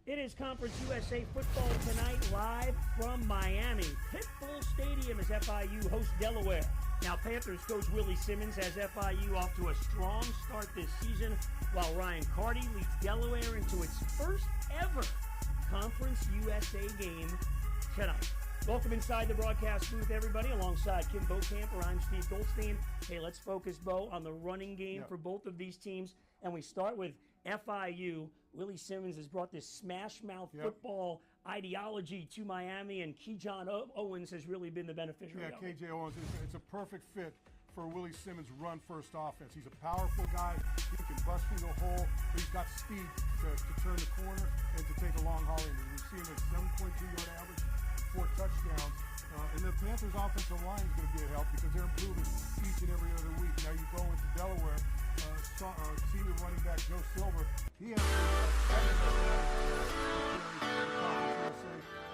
It is Conference USA football tonight, live from Miami. Pitbull Stadium as FIU hosts Delaware. Now, Panthers coach Willie Simmons has FIU off to a strong start this season, while Ryan Carty leads Delaware into its first ever Conference USA game tonight. Welcome inside the broadcast booth, everybody. Alongside Kim Bokamper, I'm Steve Goldstein. Hey, let's focus, Bo, on the running game for both of these teams. And we start with FIU. Willie Simmons has brought this smash-mouth football ideology to Miami, and Keyshawn Owens has really been the beneficiary of it. KJ Owens, it's a perfect fit for Willie Simmons' run-first offense. He's a powerful guy. He can bust through the hole, but he's got speed to turn the corner and to take a long haul in. We've seen him at 7.2-yard average, 4 touchdowns. And the Panthers' offensive line is going to be a help because they're improving each and every other week. Now you go into Delaware, senior running back Joe Silver, he has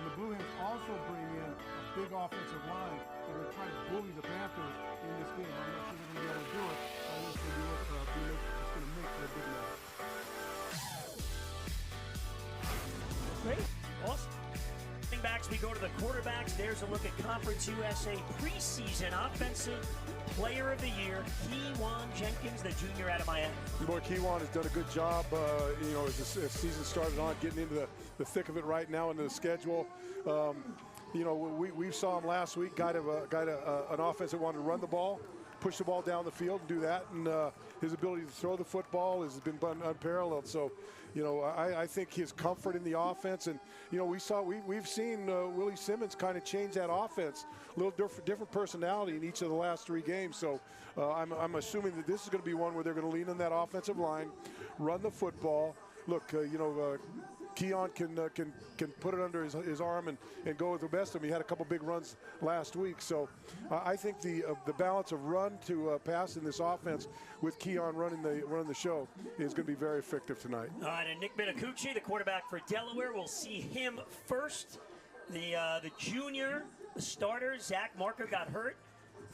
and the Blue Hens also bring in a big offensive line. They're going to try to bully the Panthers in this game. I'm not sure they're going to be able to do it. This is going to be it's going to make for a big match. Great. Awesome. Backs, we go to the quarterbacks. There's a look at Conference USA preseason offensive player of the year, Keywan Jenkins, the junior out of Miami. Boy, Keywan has done a good job, as the season started on, getting into the thick of it right now into the schedule. We saw him last week, guy an offense that wanted to run the ball, push the ball down the field and do that, and his ability to throw the football has been unparalleled. So, I think his comfort in the offense, and we've seen Willie Simmons kind of change that offense, a little different personality in each of the last 3 games. So I'm assuming that this is going to be one where they're going to lean on that offensive line, run the football. Look, Keon can put it under his arm and go with the best of him. He had a couple big runs last week. So I think the balance of run to pass in this offense with Keon running the show is going to be very effective tonight. All right, and Nick Minicucci, the quarterback for Delaware, we'll see him first. The junior, the starter, Zach Marker, got hurt.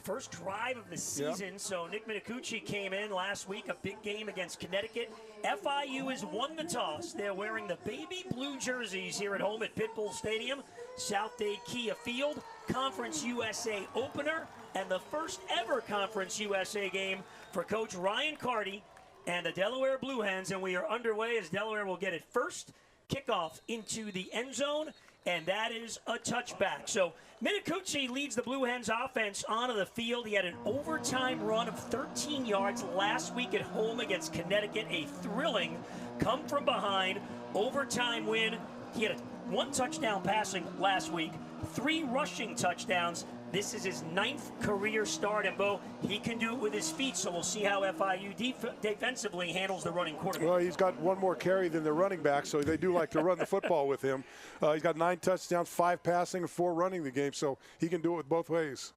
First drive of the season, so Nick Minicucci came in last week, a big game against Connecticut. FIU has won the toss. They're wearing the baby blue jerseys here at home at Pitbull Stadium, South Day Kia Field, Conference USA opener, and the first ever Conference USA game for Coach Ryan Carty and the Delaware Blue Hens, and we are underway as Delaware will get it first. Kickoff into the end zone, and that is a touchback. So Minicucci leads the Blue Hens offense onto the field. He had an overtime run of 13 yards last week at home against Connecticut, a thrilling come from behind overtime win. He had 1 touchdown passing last week, 3 rushing touchdowns. This is his 9th career start, and Bo, he can do it with his feet, so we'll see how FIU defensively handles the running quarterback. Well, he's got 1 more carry than the running back, so they do like to run the football with him. He's got 9 touchdowns, 5 passing, and 4 running the game, so he can do it with both ways.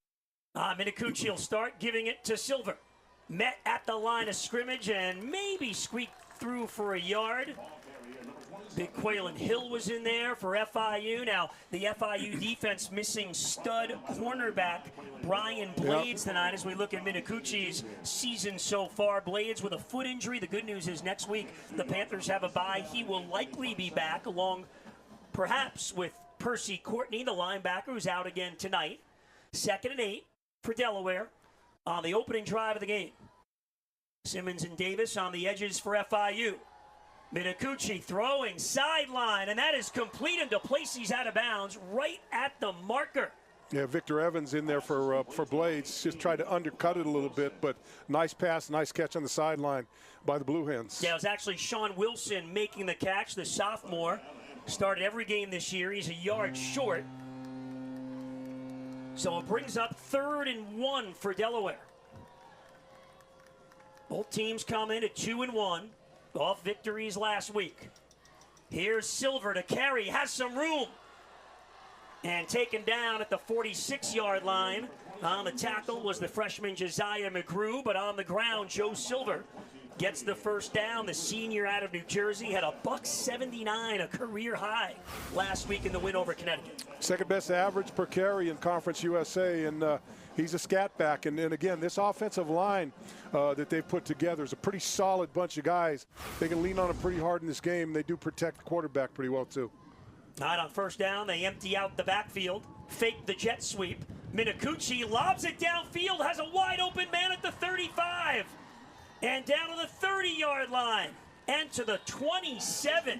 Minicucci will start giving it to Silver. Met at the line of scrimmage and maybe squeaked through for a yard. Big Quaylen Hill was in there for FIU. Now, the FIU defense missing stud cornerback Brian Blades tonight as we look at Minicucci's season so far. Blades with a foot injury. The good news is next week the Panthers have a bye. He will likely be back along perhaps with Percy Courtney, the linebacker, who's out again tonight. 2nd and 8 for Delaware on the opening drive of the game. Simmons and Davis on the edges for FIU. Minicucci throwing sideline, and that is complete into place. He's out of bounds right at the marker. Yeah, Victor Evans in there for Blades. Just tried to undercut it a little bit, but nice pass, nice catch on the sideline by the Blue Hens. Yeah, it was actually Sean Wilson making the catch, the sophomore. Started every game this year. He's a yard short. So it brings up 3rd and 1 for Delaware. Both teams come in at 2-1. Off victories last week. Here's Silver to carry, has some room. And taken down at the 46-yard line. On the tackle was the freshman Josiah McGrew, but on the ground, Joe Silver gets the first down. The senior out of New Jersey had a $179, a career high last week in the win over Connecticut. Second best average per carry in Conference USA, and He's a scat back. And again, this offensive line that they've put together is a pretty solid bunch of guys. They can lean on him pretty hard in this game. They do protect the quarterback pretty well, too. All right, on first down, they empty out the backfield, fake the jet sweep. Minakuchi lobs it downfield, has a wide open man at the 35. And down to the 30-yard line. And to the 27.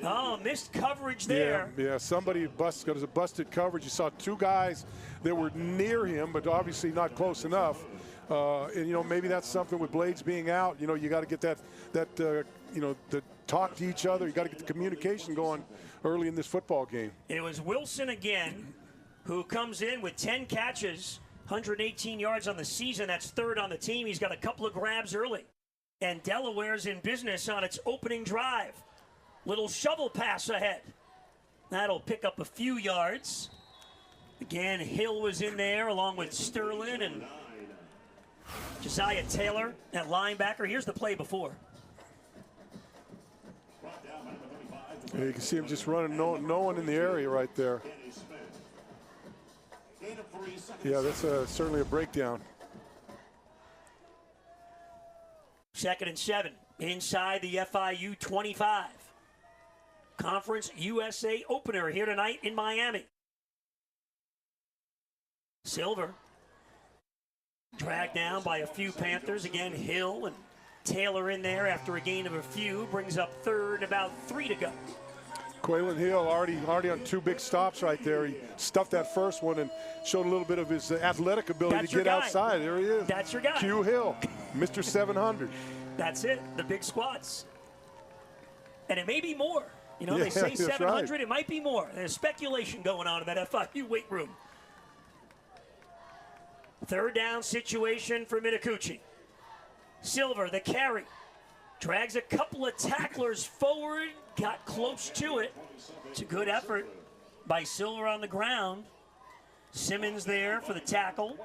Oh, missed coverage there. Yeah, somebody got a busted coverage. You saw two guys that were near him, but obviously not close enough. And, you know, maybe that's something with Blades being out. You know, you got to get that talk to each other. You got to get the communication going early in this football game. It was Wilson again, who comes in with 10 catches, 118 yards on the season. That's third on the team. He's got a couple of grabs early. And Delaware's in business on its opening drive. Little shovel pass ahead. That'll pick up a few yards. Again, Hill was in there along with Sterling and Josiah Taylor at linebacker. Here's the play before. Yeah, you can see him just running, no one in the area right there. Yeah, that's certainly a breakdown. 2nd and 7 inside the FIU 25. Conference USA opener here tonight in Miami. Silver dragged down by a few Panthers. Again, Hill and Taylor in there after a gain of a few. Brings up third, about 3 to go. Quaylen Hill already on 2 big stops right there. He stuffed that first one and showed a little bit of his athletic ability to get outside. There he is. That's your guy. Q Hill, Mr. 700. That's it, the big squats. And it may be more. You know, yeah, they say 700, right. It might be more. There's speculation going on in that FIU weight room. Third down situation for Minakuchi. Silver, the carry. Drags a couple of tacklers forward, got close to it. It's a good effort by Silver on the ground. Simmons there for the tackle.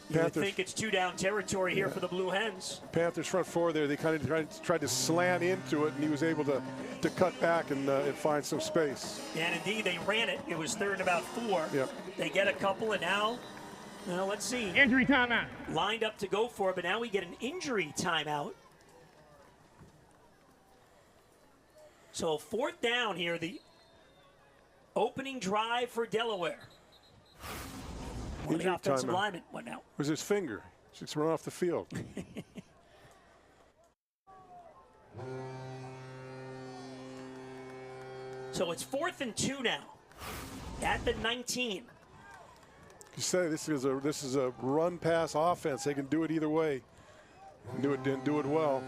You would think it's 2-down territory here for the Blue Hens. Panthers front four there, they kind of tried to slant into it, and he was able to cut back and find some space. And indeed, they ran it. It was third and about 4. Yep. They get a couple, and now, well, let's see. Injury timeout. Lined up to go for it, but now we get an injury timeout. So 4th down here, the opening drive for Delaware. One of the offensive linemen went out. It was his finger. Just run off the field. So it's 4th and 2 now at the 19. You say this is a run pass offense. They can do it either way. Do it well.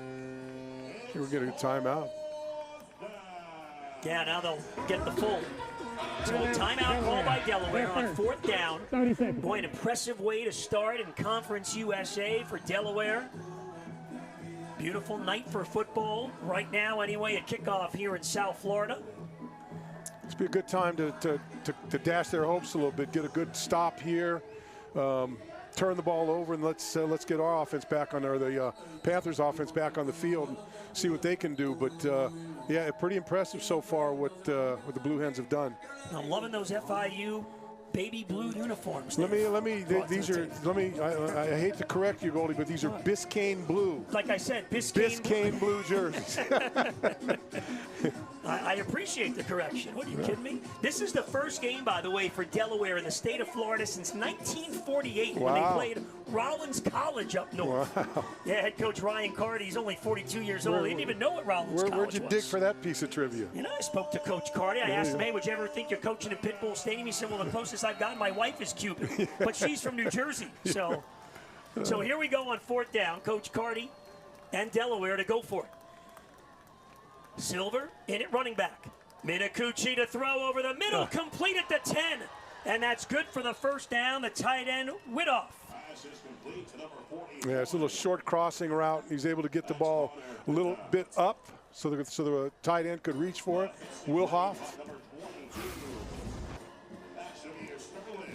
Here we're getting a timeout. Yeah, now they'll get the full. So a timeout call by Delaware on 4th down. Boy, an impressive way to start in Conference USA for Delaware. Beautiful night for football right now anyway, a kickoff here in South Florida. It's be a good time to dash their hopes a little bit, get a good stop here, turn the ball over, and let's get our offense back on there, the Panthers offense back on the field, and see what they can do. But yeah, pretty impressive so far what the Blue Hens have done. I'm loving those FIU baby blue uniforms. I hate to correct you, Goldie, but these are Biscayne blue. Like I said, Biscayne blue jerseys. I appreciate the correction. What, are you kidding me? This is the first game, by the way, for Delaware in the state of Florida since 1948 when they played Rollins College up north. Wow. Yeah, head coach Ryan Carty, he's only 42 years old. He didn't even know what Rollins College was. Where'd you dig for that piece of trivia? You know, I spoke to Coach Carty. I asked him, hey, would you ever think you're coaching in Pitbull Stadium? He said, well, the closest I've gotten, my wife is Cuban, but she's from New Jersey. So here we go on 4th down. Coach Carty and Delaware to go for it. Silver in at running back. Minakuchi to throw over the middle, complete at the 10. And that's good for the first down, the tight end, Widoff. Yeah, it's a little short crossing route. He's able to get the ball a little bit up so the tight end could reach for it. Wilhoff.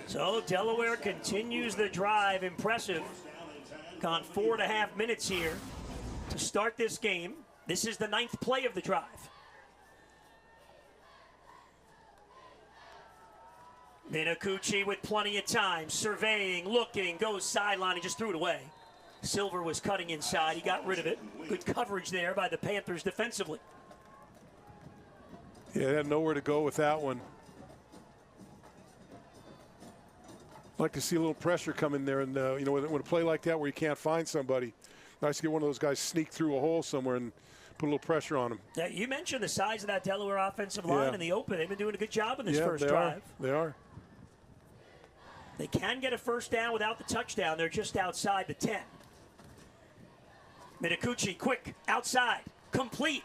So Delaware continues the drive. Impressive. Gone 4.5 minutes here to start this game. This is the 9th play of the drive. Minacucci with plenty of time, surveying, looking, goes sideline, and just threw it away. Silver was cutting inside. He got rid of it. Good coverage there by the Panthers defensively. Yeah, they had nowhere to go with that one. Like to see a little pressure come in there, and you know, when a play like that where you can't find somebody, nice to get one of those guys sneak through a hole somewhere and put a little pressure on him. Yeah, you mentioned the size of that Delaware offensive line in the open. They've been doing a good job in this first drive. They are. They can get a first down without the touchdown. They're just outside the 10. Minacucci, quick, outside, complete.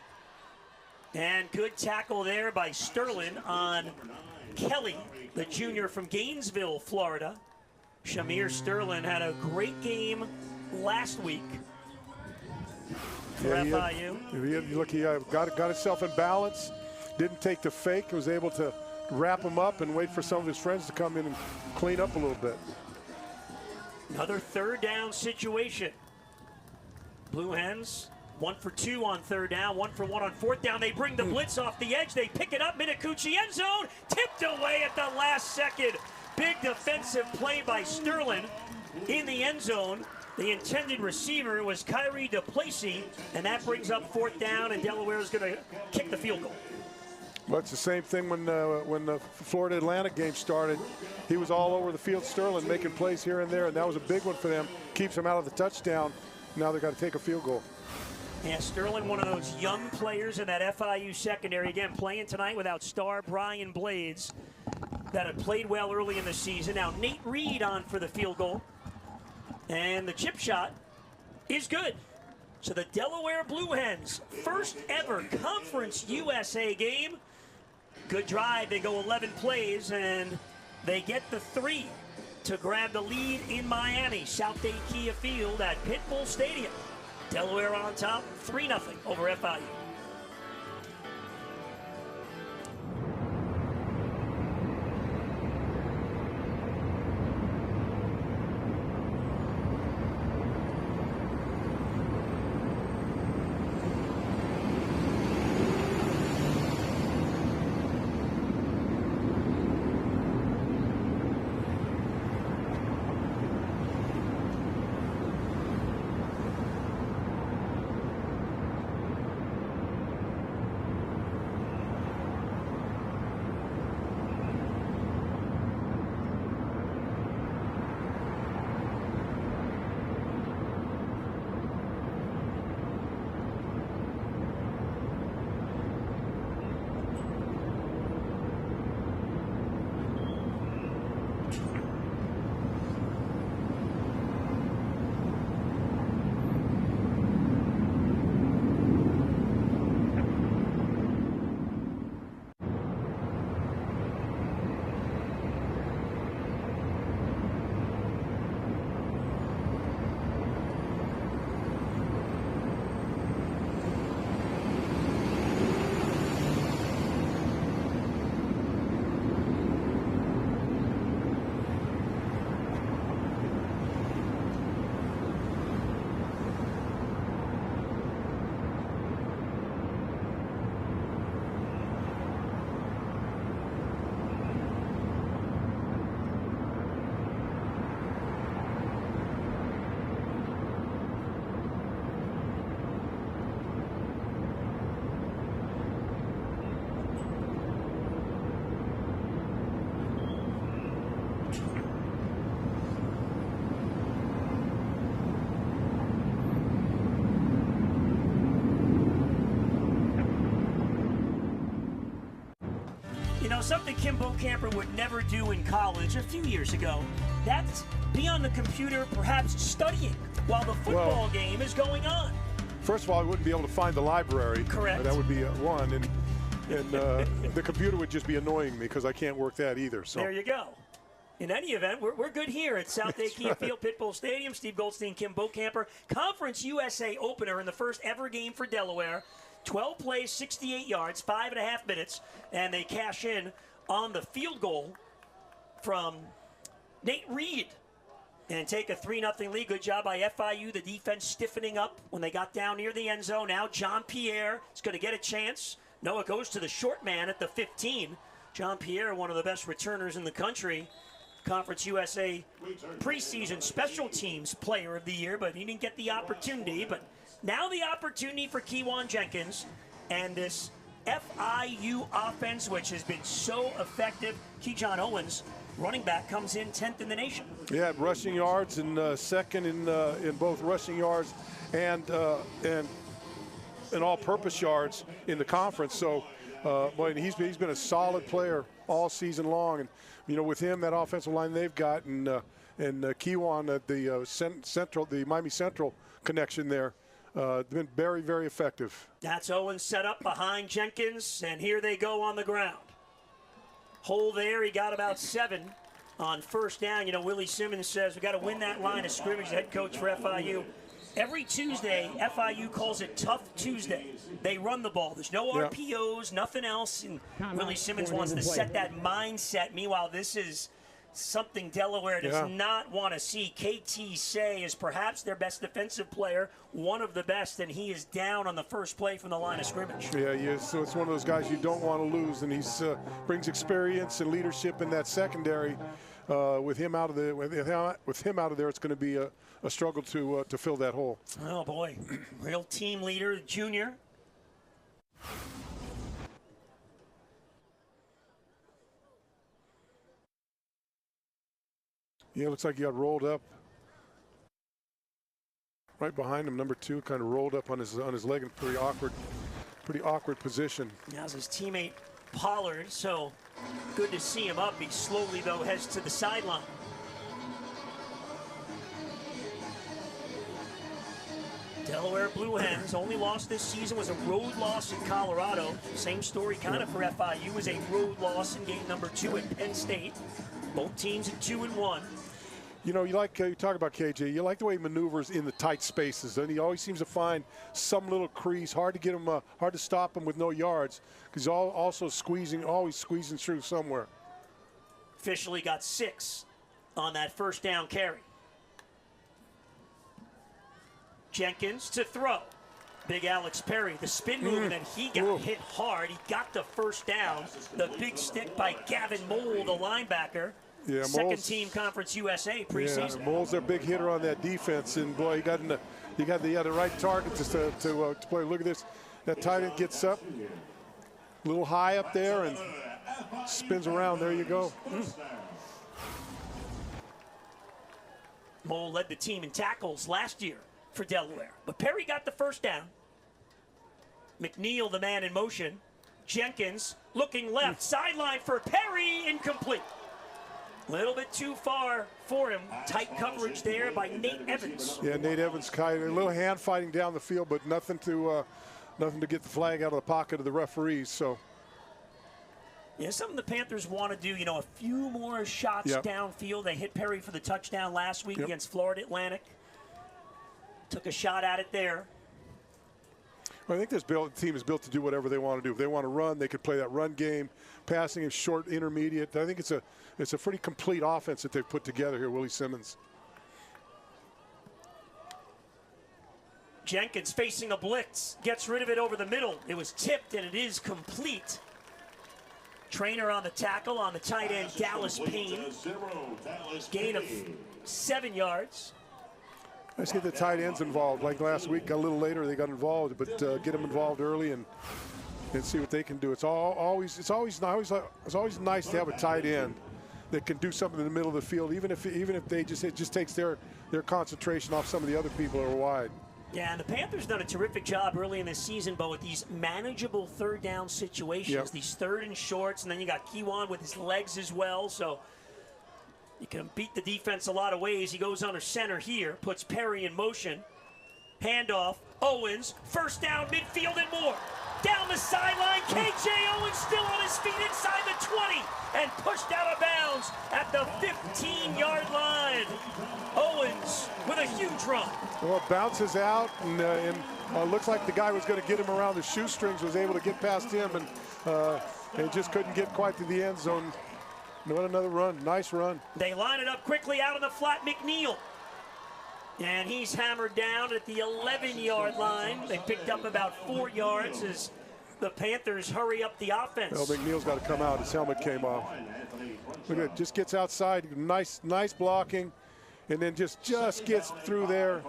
And good tackle there by Sterling on Kelly, the junior from Gainesville, Florida. Shamir Sterling had a great game last week for FIU. He got himself in balance, didn't take the fake, was able to wrap him up and wait for some of his friends to come in and clean up a little bit. Another third down situation. Blue Hens, 1 for 2 on third down, 1 for 1 on fourth down. They bring the blitz off the edge. They pick it up. Minacucci, end zone, tipped away at the last second. Big defensive play by Sterling in the end zone. The intended receiver was Kyrie DePlacy, and that brings up fourth down, and Delaware is going to kick the field goal. Well, it's the same thing when the Florida Atlantic game started. He was all over the field, Sterling, making plays here and there, and that was a big one for them. Keeps them out of the touchdown. Now they've got to take a field goal. Yeah, Sterling, one of those young players in that FIU secondary. Again, playing tonight without star Brian Blades that had played well early in the season. Now Nate Reed on for the field goal. And the chip shot is good. So the Delaware Blue Hens, first ever Conference USA game. Good drive. They go 11 plays, and they get the 3 to grab the lead in Miami. South Day Kia Field at Pitbull Stadium. Delaware on top, 3-0 over FIU. You know, something Kim Bokamper would never do in college a few years ago, that's be on the computer perhaps studying while the football game is going on. First of all, I wouldn't be able to find the library. Correct. That would be one, and the computer would just be annoying me because I can't work that either. So there you go. In any event, we're good here at South Day Kia Field, Pitbull Stadium. Steve Goldstein, Kim Bokamper. Conference USA opener in the first ever game for Delaware. 12 plays, 68 yards, 5.5 minutes, and they cash in on the field goal from Nate Reed and take a 3-0 lead. Good job by FIU. The defense stiffening up when they got down near the end zone. Now John Pierre is going to get a chance. No, it goes to the short man at the 15 John Pierre, one of the best returners in the country, Conference USA preseason special teams player of the year, but he didn't get the opportunity. But now the opportunity for Kewan Jenkins and this FIU offense, which has been so effective. Kejon Owens, running back, comes in 10th in the nation. Yeah, rushing yards and second in both rushing yards and all-purpose yards in the conference. So, boy, he's been a solid player all season long. And you know, with him, that offensive line they've got, and Kewan at the Miami Central connection there, been very, very effective. That's Owens set up behind Jenkins, and here they go on the ground. Hole there, he got about 7 on first down. You know, Willie Simmons says we got to win that line of scrimmage, head coach for FIU. Every Tuesday, FIU calls it Tough Tuesday. They run the ball. There's no RPOs, nothing else. And Willie Simmons wants to set that mindset. Meanwhile, this is something Delaware does not want to see. KT Say is perhaps their best defensive player, one of the best, and he is down on the first play from the line of scrimmage. Yeah, he is. So it's one of those guys you don't want to lose, and he brings experience and leadership in that secondary. With him out of there, it's going to be a struggle to fill that hole. Oh boy, real team leader, junior. Yeah, looks like he got rolled up right behind him. Number 2 kind of rolled up on his leg in pretty awkward position. Yeah, his teammate Pollard, so good to see him up. He slowly, though, heads to the sideline. Delaware Blue Hens only loss this season was a road loss in Colorado. Same story kind of for FIU, was a road loss in game number 2 at Penn State. Both teams at 2-1. You know, you talk about KJ, you like the way he maneuvers in the tight spaces, and he always seems to find some little crease. Hard to get him, hard to stop him with no yards, because he's always squeezing through somewhere. Officially got 6 on that first down carry. Jenkins to throw. Big Alex Perry, the spin move, and then he got hit hard. He got the first down. The big stick by Gavin Mole, the linebacker. Yeah, second team Conference USA preseason. Yeah, Mole's their big hitter on that defense, and boy, he got the right target to play. Look at this. That tight end gets up, a little high up there, and spins around. There you go. Mole led the team in tackles last year for Delaware, but Perry got the first down. McNeil, the man in motion. Jenkins looking left, sideline for Perry, incomplete. Little bit too far for him. Tight coverage there by Nate Evans. Yeah, Nate Evans kind of a little hand fighting down the field, but nothing to get the flag out of the pocket of the referees. So. Yeah, something the Panthers want to do. You know, a few more shots downfield. They hit Perry for the touchdown last week against Florida Atlantic. Took a shot at it there. Well, I think this team is built to do whatever they want to do. If they want to run, they could play that run game. Passing is short, intermediate. I think it's a pretty complete offense that they've put together here, Willie Simmons. Jenkins facing a blitz, gets rid of it over the middle. It was tipped, and it is complete. Trainer on the tackle on the tight end, Dallas Payne. Gain of 7 yards. Let's get the tight ends involved. Like last week, a little later they got involved, but get them involved early and see what they can do. It's always nice to have a tight end that can do something in the middle of the field, even if it just takes their concentration off some of the other people who are wide. Yeah, and the Panthers done a terrific job early in this season, but with these manageable third down situations, these third and shorts, and then you got Kewan with his legs as well, so you can beat the defense a lot of ways. He goes under center here, puts Perry in motion. Handoff, Owens, first down, midfield and more. Down the sideline, KJ Owens still on his feet inside the 20 and pushed out of bounds at the 15-yard line. Owens with a huge run. Well, it bounces out, and looks like the guy was going to get him around the shoestrings, was able to get past him, and just couldn't get quite to the end zone. What another run. Nice run. They line it up quickly out on the flat. McNeil. And he's hammered down at the 11-yard line. They picked up about 4 yards as the Panthers hurry up the offense. Well, McNeil's got to come out. His helmet came off. Look at it, just gets outside. Nice blocking, and then just gets through there.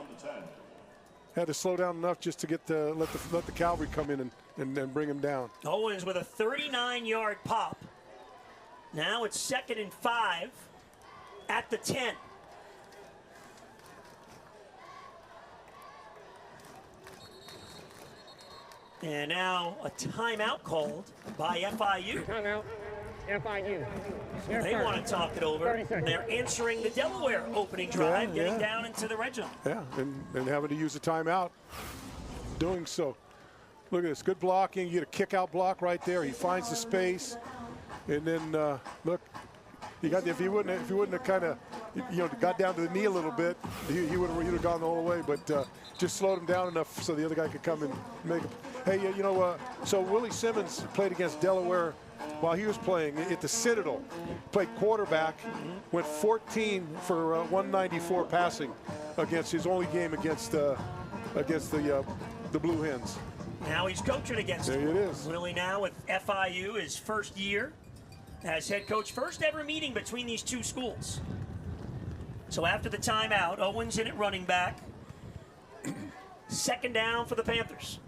Had to slow down enough just to get let the cavalry come in and bring him down. Owens with a 39-yard pop. Now it's 2nd and 5 at the 10. And now a timeout called by FIU. Timeout, FIU. They want to talk it over. They're answering the Delaware opening drive, getting down into the red zone. Yeah, and having to use a timeout doing so. Look at this, good blocking. You get a kick-out block right there. He finds the space, and then look, he got. If he wouldn't have kind of, got down to the knee a little bit, he would have gone the whole way. But just slowed him down enough so the other guy could come and make it. Hey, so Willie Simmons played against Delaware while he was playing at the Citadel. Played quarterback, went 14 for 194 passing against his only game against the Blue Hens. Now he's coaching against There him. it is. Willie now with FIU, his first year as head coach. First ever meeting between these two schools. So after the timeout, Owens in at running back. 2nd down for the Panthers.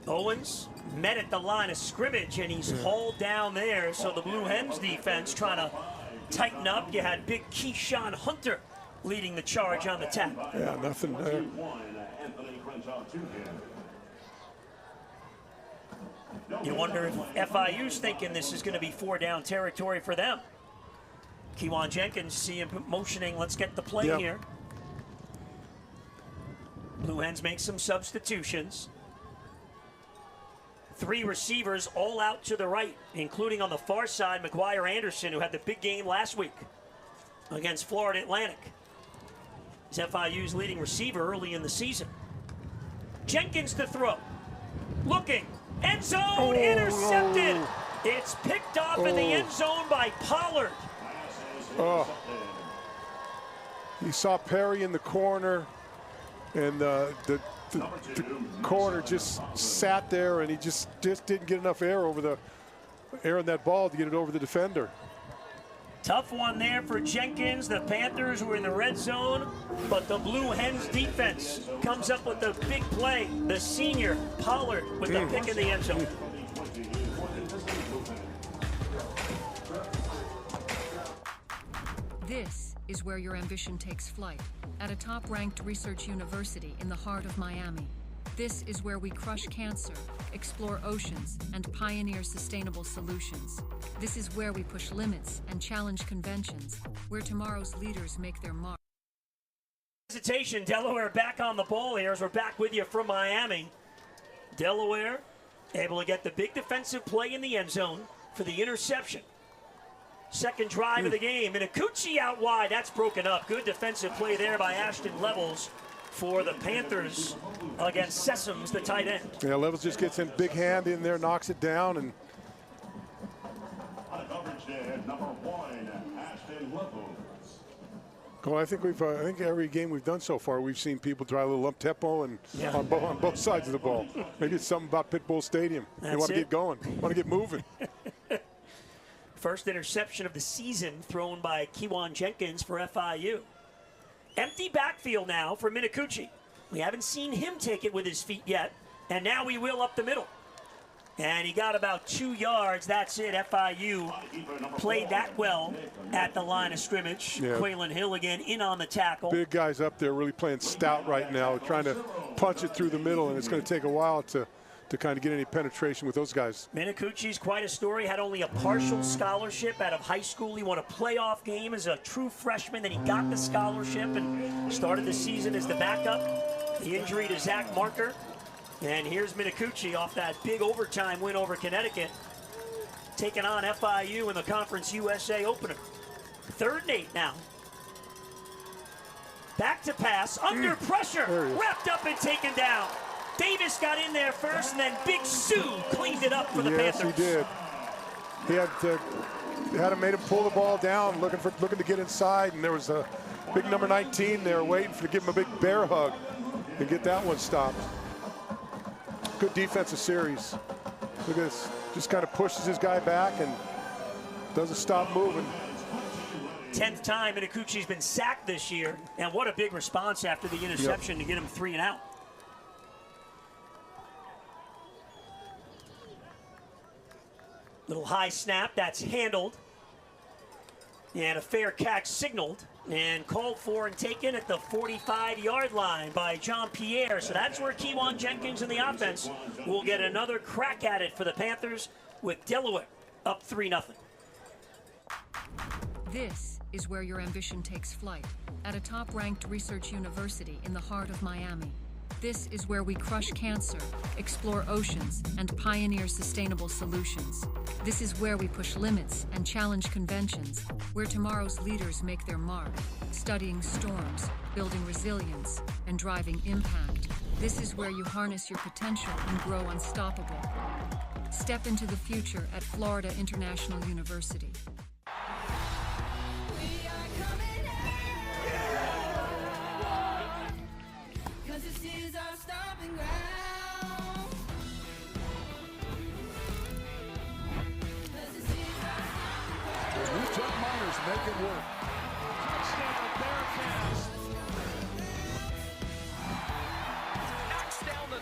Owens met at the line of scrimmage, and he's hauled down there. So the Blue Hens defense trying to tighten up. You had big Keyshawn Hunter leading the charge on the tackle. Yeah, nothing there. You wonder if FIU's thinking this is going to be 4-down territory for them. Kewan Jenkins, see him motioning, let's get the play here. Blue Hens make some substitutions. 3 receivers all out to the right, including on the far side, McGuire Anderson, who had the big game last week against Florida Atlantic. He's FIU's leading receiver early in the season. Jenkins to throw. Looking. End zone intercepted. It's picked off in the end zone by Pollard. You saw Perry in the corner, and the corner just sat there, and he just didn't get enough air in that ball to get it over the defender. Tough one there for Jenkins. The Panthers were in the red zone, but the Blue Hens defense comes up with the big play. The senior, Pollard, with the pick in the end zone. This is where your ambition takes flight, at a top-ranked research university in the heart of Miami. This is where we crush cancer, explore oceans, and pioneer sustainable solutions. This is where we push limits and challenge conventions, where tomorrow's leaders make their mark. Hesitation, Delaware back on the ball here as we're back with you from Miami. Delaware able to get the big defensive play in the end zone for the interception. Second drive of the game, and Akuchi out wide. That's broken up. Good defensive play there by Ashton Levels for the Panthers against Sessoms, the tight end. Yeah, Levels just gets in, big hand in there, knocks it down, and well, I think I think every game we've done so far, we've seen people try a little up tempo and on both sides of the ball. Maybe it's something about Pitbull Stadium. They want to get going, want to get moving. First interception of the season thrown by Kewan Jenkins for FIU. Empty backfield now for Minakuchi. We haven't seen him take it with his feet yet, and now he will up the middle. And he got about 2 yards. That's it. FIU played that well at the line of scrimmage. Yeah. Quaylen Hill again in on the tackle. Big guys up there really playing stout right now, trying to punch it through the middle, and it's going to take a while to kind of get any penetration with those guys. Minakuchi's quite a story. Had only a partial scholarship out of high school. He won a playoff game as a true freshman. Then he got the scholarship and started the season as the backup. The injury to Zach Marker. And here's Minakuchi off that big overtime win over Connecticut, taking on FIU in the Conference USA opener. 3rd and 8 now. Back to pass, under pressure, wrapped up and taken down. Davis got in there first, and then Big Sue cleaned it up for the Panthers. Yes, he did. He had him made him pull the ball down, looking to get inside, and there was a big number 19 there waiting to give him a big bear hug and get that one stopped. good defensive series. Look at this, just kind of pushes his guy back and doesn't stop moving. 10th time Inakuchi's been sacked this year, and what a big response after the interception to get him 3 and out. Little high snap, that's handled. And a fair catch signaled and called for and taken at the 45-yard line by Jean-Pierre. So that's where Kewan Jenkins and the offense will get another crack at it for the Panthers with Delaware up 3-0. This is where your ambition takes flight, at a top-ranked research university in the heart of Miami. This is where we crush cancer, explore oceans, and pioneer sustainable solutions. This is where we push limits and challenge conventions, where tomorrow's leaders make their mark, studying storms, building resilience, and driving impact. This is where you harness your potential and grow unstoppable. Step into the future at Florida International University. Make it work. Touchdown, Bearcats. Knocks down the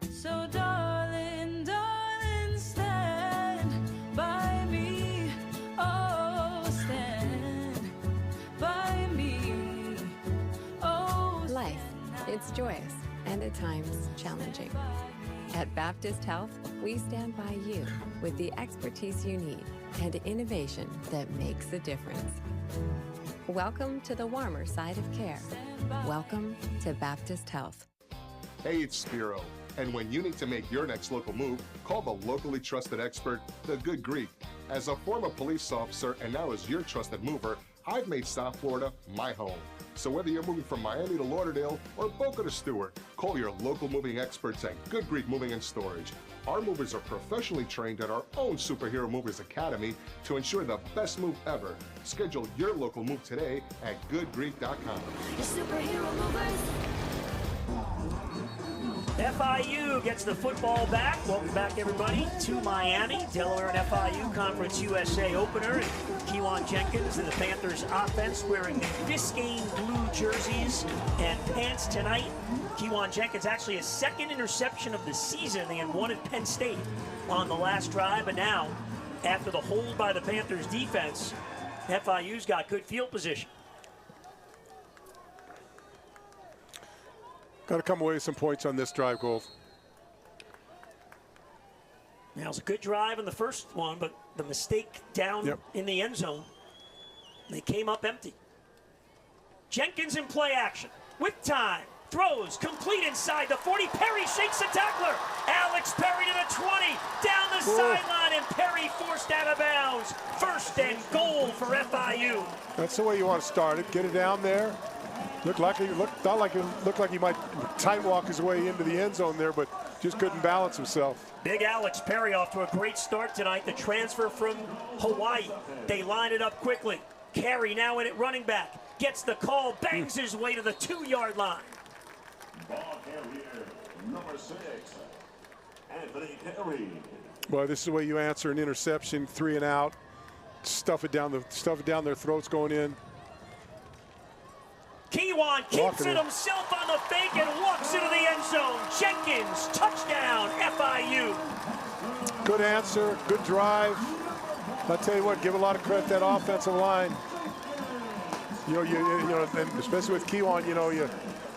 3. So darling, darling, stand by me. Oh, stand by me. Oh, Life, it's joyous and at times challenging. At Baptist Health, we stand by you with the expertise you need and innovation that makes a difference. Welcome to the warmer side of care. Welcome to Baptist Health. Hey, it's Spiro. And when you need to make your next local move, call the locally trusted expert, The Good Greek. As a former police officer and now as your trusted mover, I've made South Florida my home. So whether you're moving from Miami to Lauderdale or Boca to Stewart, call your local moving experts at Good Greek Moving and Storage. Our movers are professionally trained at our own Superhero Movers Academy to ensure the best move ever. Schedule your local move today at goodgreek.com. superhero movers. FIU gets the football back. Welcome back, everybody, to Miami. Delaware and FIU Conference USA opener. And Kewan Jenkins and the Panthers offense wearing the Biscayne blue jerseys and pants tonight. Kewan Jenkins actually his second interception of the season. They had one at Penn State on the last drive. And now, after the hold by the Panthers defense, FIU's got good field position. Got to come away with some points on this drive, Gold. Now, it was a good drive in the first one, but the mistake down in the end zone, they came up empty. Jenkins in play action with time. Throws complete inside the 40. Perry shakes the tackler. Alex Perry to the 20. Down the sideline, and Perry forced out of bounds. First and goal for FIU. That's the way you want to start it. Get it down there. Looked like he might tight walk his way into the end zone there, but just couldn't balance himself. Big Alex Perry off to a great start tonight. The transfer from Hawaii. They line it up quickly. Carey now in at running back. Gets the call, bangs his way to the 2-yard line. Ball carrier, number 6, Anthony Carey. Well, this is the way you answer an interception, 3 and out. Stuff it down their throats going in. Kewan keeps it himself on the fake and walks into the end zone. Jenkins, touchdown, FIU. Good answer, good drive. I'll tell you what, give a lot of credit to that offensive line. You know, and especially with Kewan,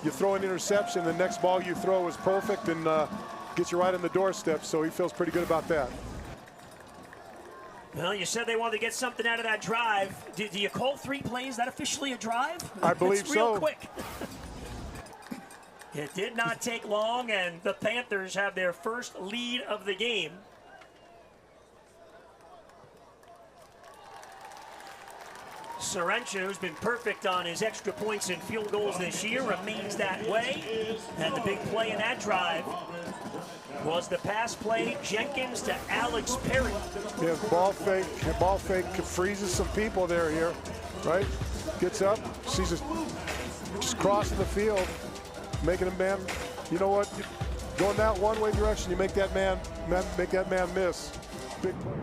you throw an interception, the next ball you throw is perfect and gets you right on the doorstep, so he feels pretty good about that. Well, you said they wanted to get something out of that drive. Do you call 3 plays? Is that officially a drive? I believe it's real so. Quick. It did not take long, and the Panthers have their first lead of the game. Sorensen, who's been perfect on his extra points and field goals this year, remains that way. And the big play in that drive was the pass play, Jenkins to Alex Perry. Yeah, ball fake freezes some people here, right? Gets up, sees us just crossing the field, making a man, you know what? Going that one-way direction, you make that man miss. Big play.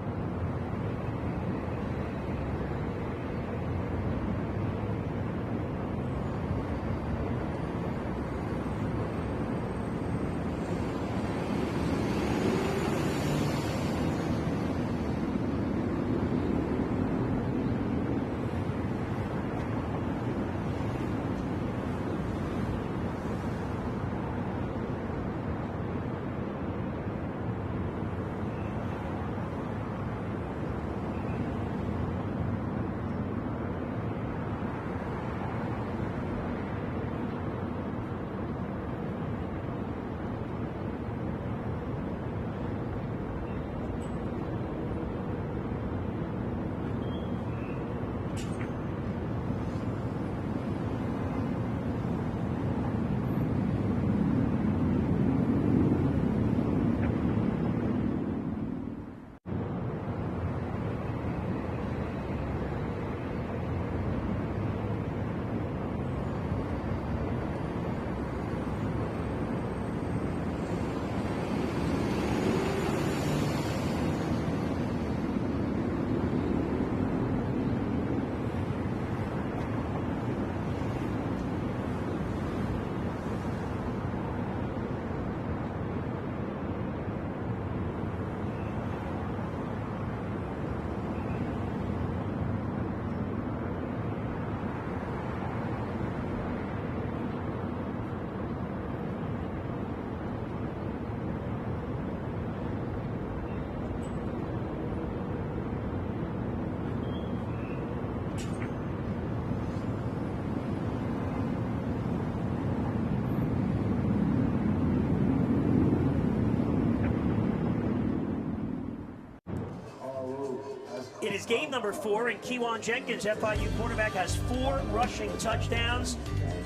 It is game number 4, and Kewan Jenkins, FIU quarterback, has 4 rushing touchdowns.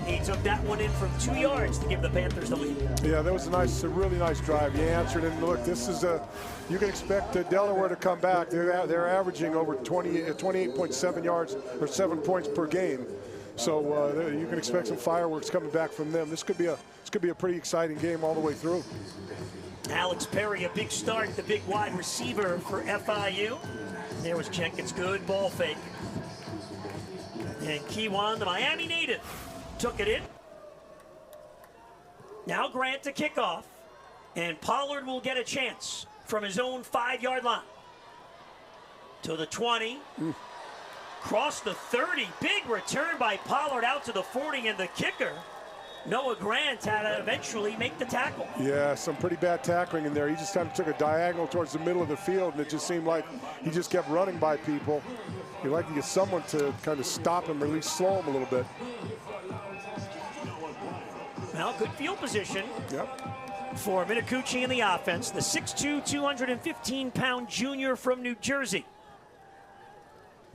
He took that one in from 2 yards to give the Panthers the lead. Yeah, that was a really nice drive. You answered, and look, this is you can expect Delaware to come back. They're averaging over 28.7 yards or 7 points per game. So you can expect some fireworks coming back from them. This could be a pretty exciting game all the way through. Alex Perry, a big start, the big wide receiver for FIU. There was Jenkins, good ball fake. And Kewan, the Miami native, took it in. Now Grant to kick off. And Pollard will get a chance from his own 5-yard line. To the 20. Cross the 30. Big return by Pollard out to the 40, and the kicker, Noah Grant, had to eventually make the tackle. Yeah, some pretty bad tackling in there. He just kind of took a diagonal towards the middle of the field, and it just seemed like he just kept running by people. You'd like to get someone to kind of stop him or at least slow him a little bit. Well, good field position. Yep. For Minicucci in the offense, the 6'2", 215-pound junior from New Jersey.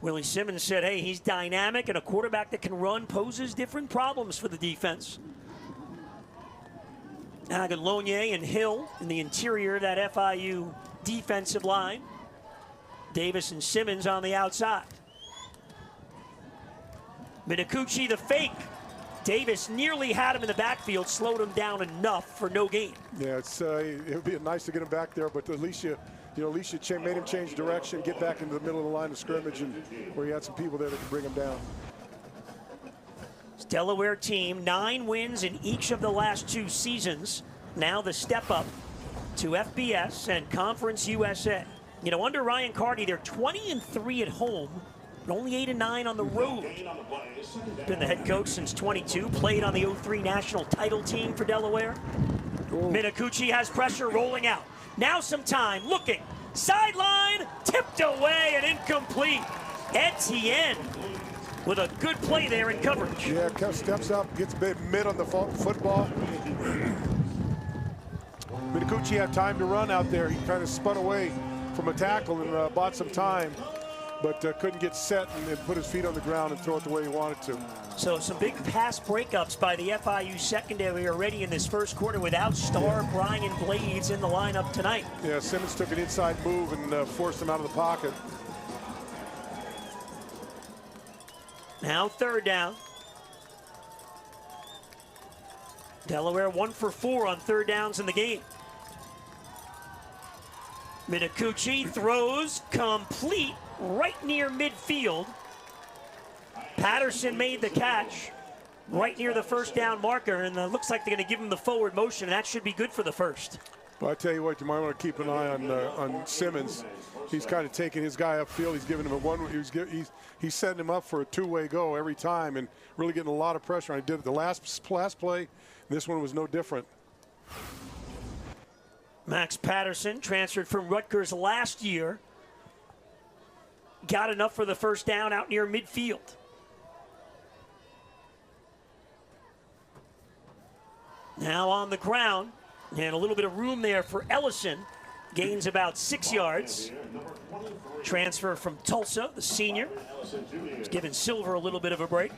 Willie Simmons said, hey, he's dynamic, and a quarterback that can run poses different problems for the defense. Aguilonier and Hill in the interior of that FIU defensive line. Davis and Simmons on the outside. Minicucci the fake. Davis nearly had him in the backfield, slowed him down enough for no gain. Yeah, it would be nice to get him back there, but at least you made him change direction, get back into the middle of the line of scrimmage, and where you had some people there that could bring him down. This Delaware team, 9 wins in each of the last 2 seasons. Now the step up to FBS and Conference USA. You know, under Ryan Carty, they're 20-3 at home, but only 8-9 on the road. Been the head coach since 22, played on the 03 national title team for Delaware. Minicucci has pressure rolling out. Now some time, looking, sideline, tipped away and incomplete. Etienne with a good play there in coverage. Yeah, steps up, gets mid on the football. Minicucci had time to run out there. He kind of spun away from a tackle and bought some time. but couldn't get set and put his feet on the ground and throw it the way he wanted to. So some big pass breakups by the FIU secondary already in this first quarter without star Brian Blades in the lineup tonight. Yeah, Simmons took an inside move and forced him out of the pocket. Now third down. Delaware 1 for 4 on third downs in the game. Minicucci throws complete right near midfield. Patterson made the catch right near the first down marker, and it looks like they're going to give him the forward motion, and that should be good for the first. Well, I tell you what, you might want to keep an eye on Simmons. He's kind of taking his guy upfield. He's giving him a one. He's setting him up for a two-way go every time, and really getting a lot of pressure on. He did it the last play. This one was no different. Max Patterson transferred from Rutgers last year. Got enough for the first down out near midfield. Now on the ground, and a little bit of room there for Ellison. Gains about 6 yards. Transfer from Tulsa, the senior. He's giving Silver a little bit of a break.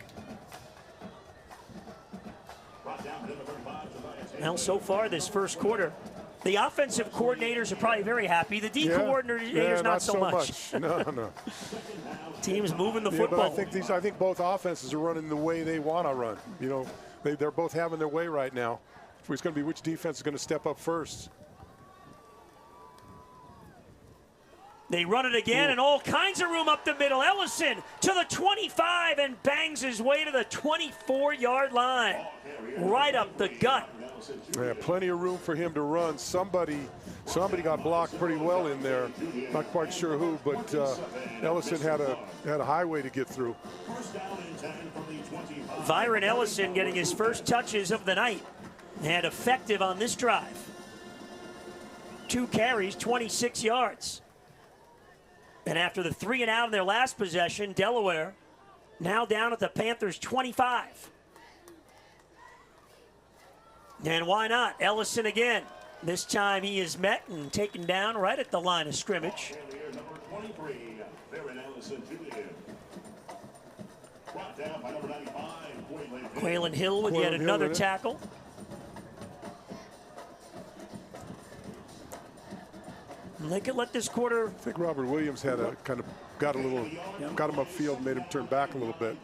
Now, so far this first quarter, the offensive coordinators are probably very happy. The D coordinators not so much. No. Team's moving the football. But I think both offenses are running the way they want to run. You know, they're both having their way right now. It's going to be which defense is going to step up first. They run it again, and all kinds of room up the middle. Ellison to the 25 and bangs his way to the 24-yard line. Right up the gut. Yeah, plenty of room for him to run. Somebody got blocked pretty well in there. Not quite sure who, but Ellison had a highway to get through. Byron Ellison getting his first touches of the night. And effective on this drive. 2 carries, 26 yards. And after the 3 and out in their last possession, Delaware now down at the Panthers' 25. And why not? Ellison again. This time he is met and taken down right at the line of scrimmage. Quaylen Hill with yet another tackle. And they could let this quarter. I think Robert Williams had a kind of got him upfield, made him turn back a little bit.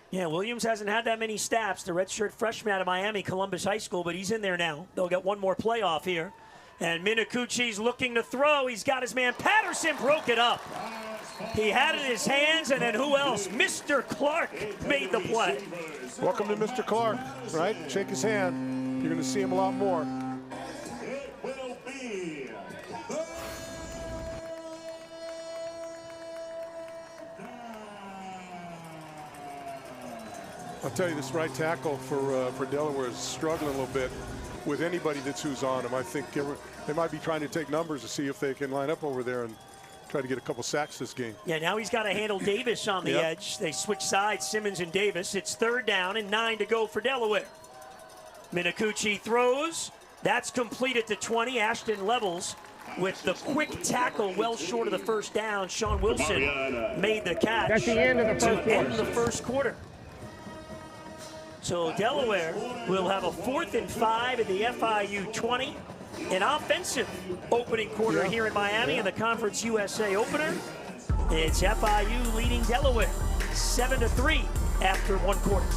Yeah, Williams hasn't had that many snaps. The redshirt freshman out of Miami, Columbus High School, but he's in there now. They'll get one more playoff here. And Minicucci's looking to throw. He's got his man. Patterson broke it up. He had it in his hands, and then who else? Mr. Clark made the play. Welcome to Mr. Clark, right? Shake his hand. You're going to see him a lot more. I'll tell you, this right tackle for Delaware is struggling a little bit with anybody who's on him. I think they might be trying to take numbers to see if they can line up over there and try to get a couple sacks this game. Yeah, now he's got to handle Davis on the edge. They switch sides, Simmons and Davis. It's third down and 9 to go for Delaware. Minicucci throws. That's complete at the 20. Ashton Levels with the quick tackle well short of the first down. Sean Wilson made the catch. That's the end of the first quarter. End the first quarter. So Delaware will have a 4th and 5 at the FIU 20. An offensive opening quarter here in Miami in the Conference USA opener. It's FIU leading Delaware 7-3 after one quarter.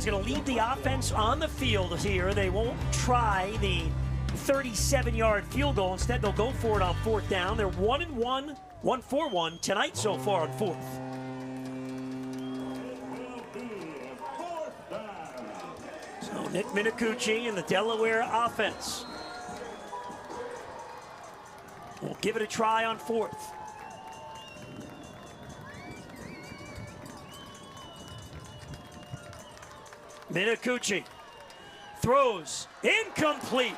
Wilson's going to leave the offense on the field here. They won't try the 37-yard field goal. Instead, they'll go for it on 4th down. They're 1-1, 1-for-1 tonight so far on 4th. So Nick Minicucci and the Delaware offense will give it a try on 4th. Minicucci throws incomplete.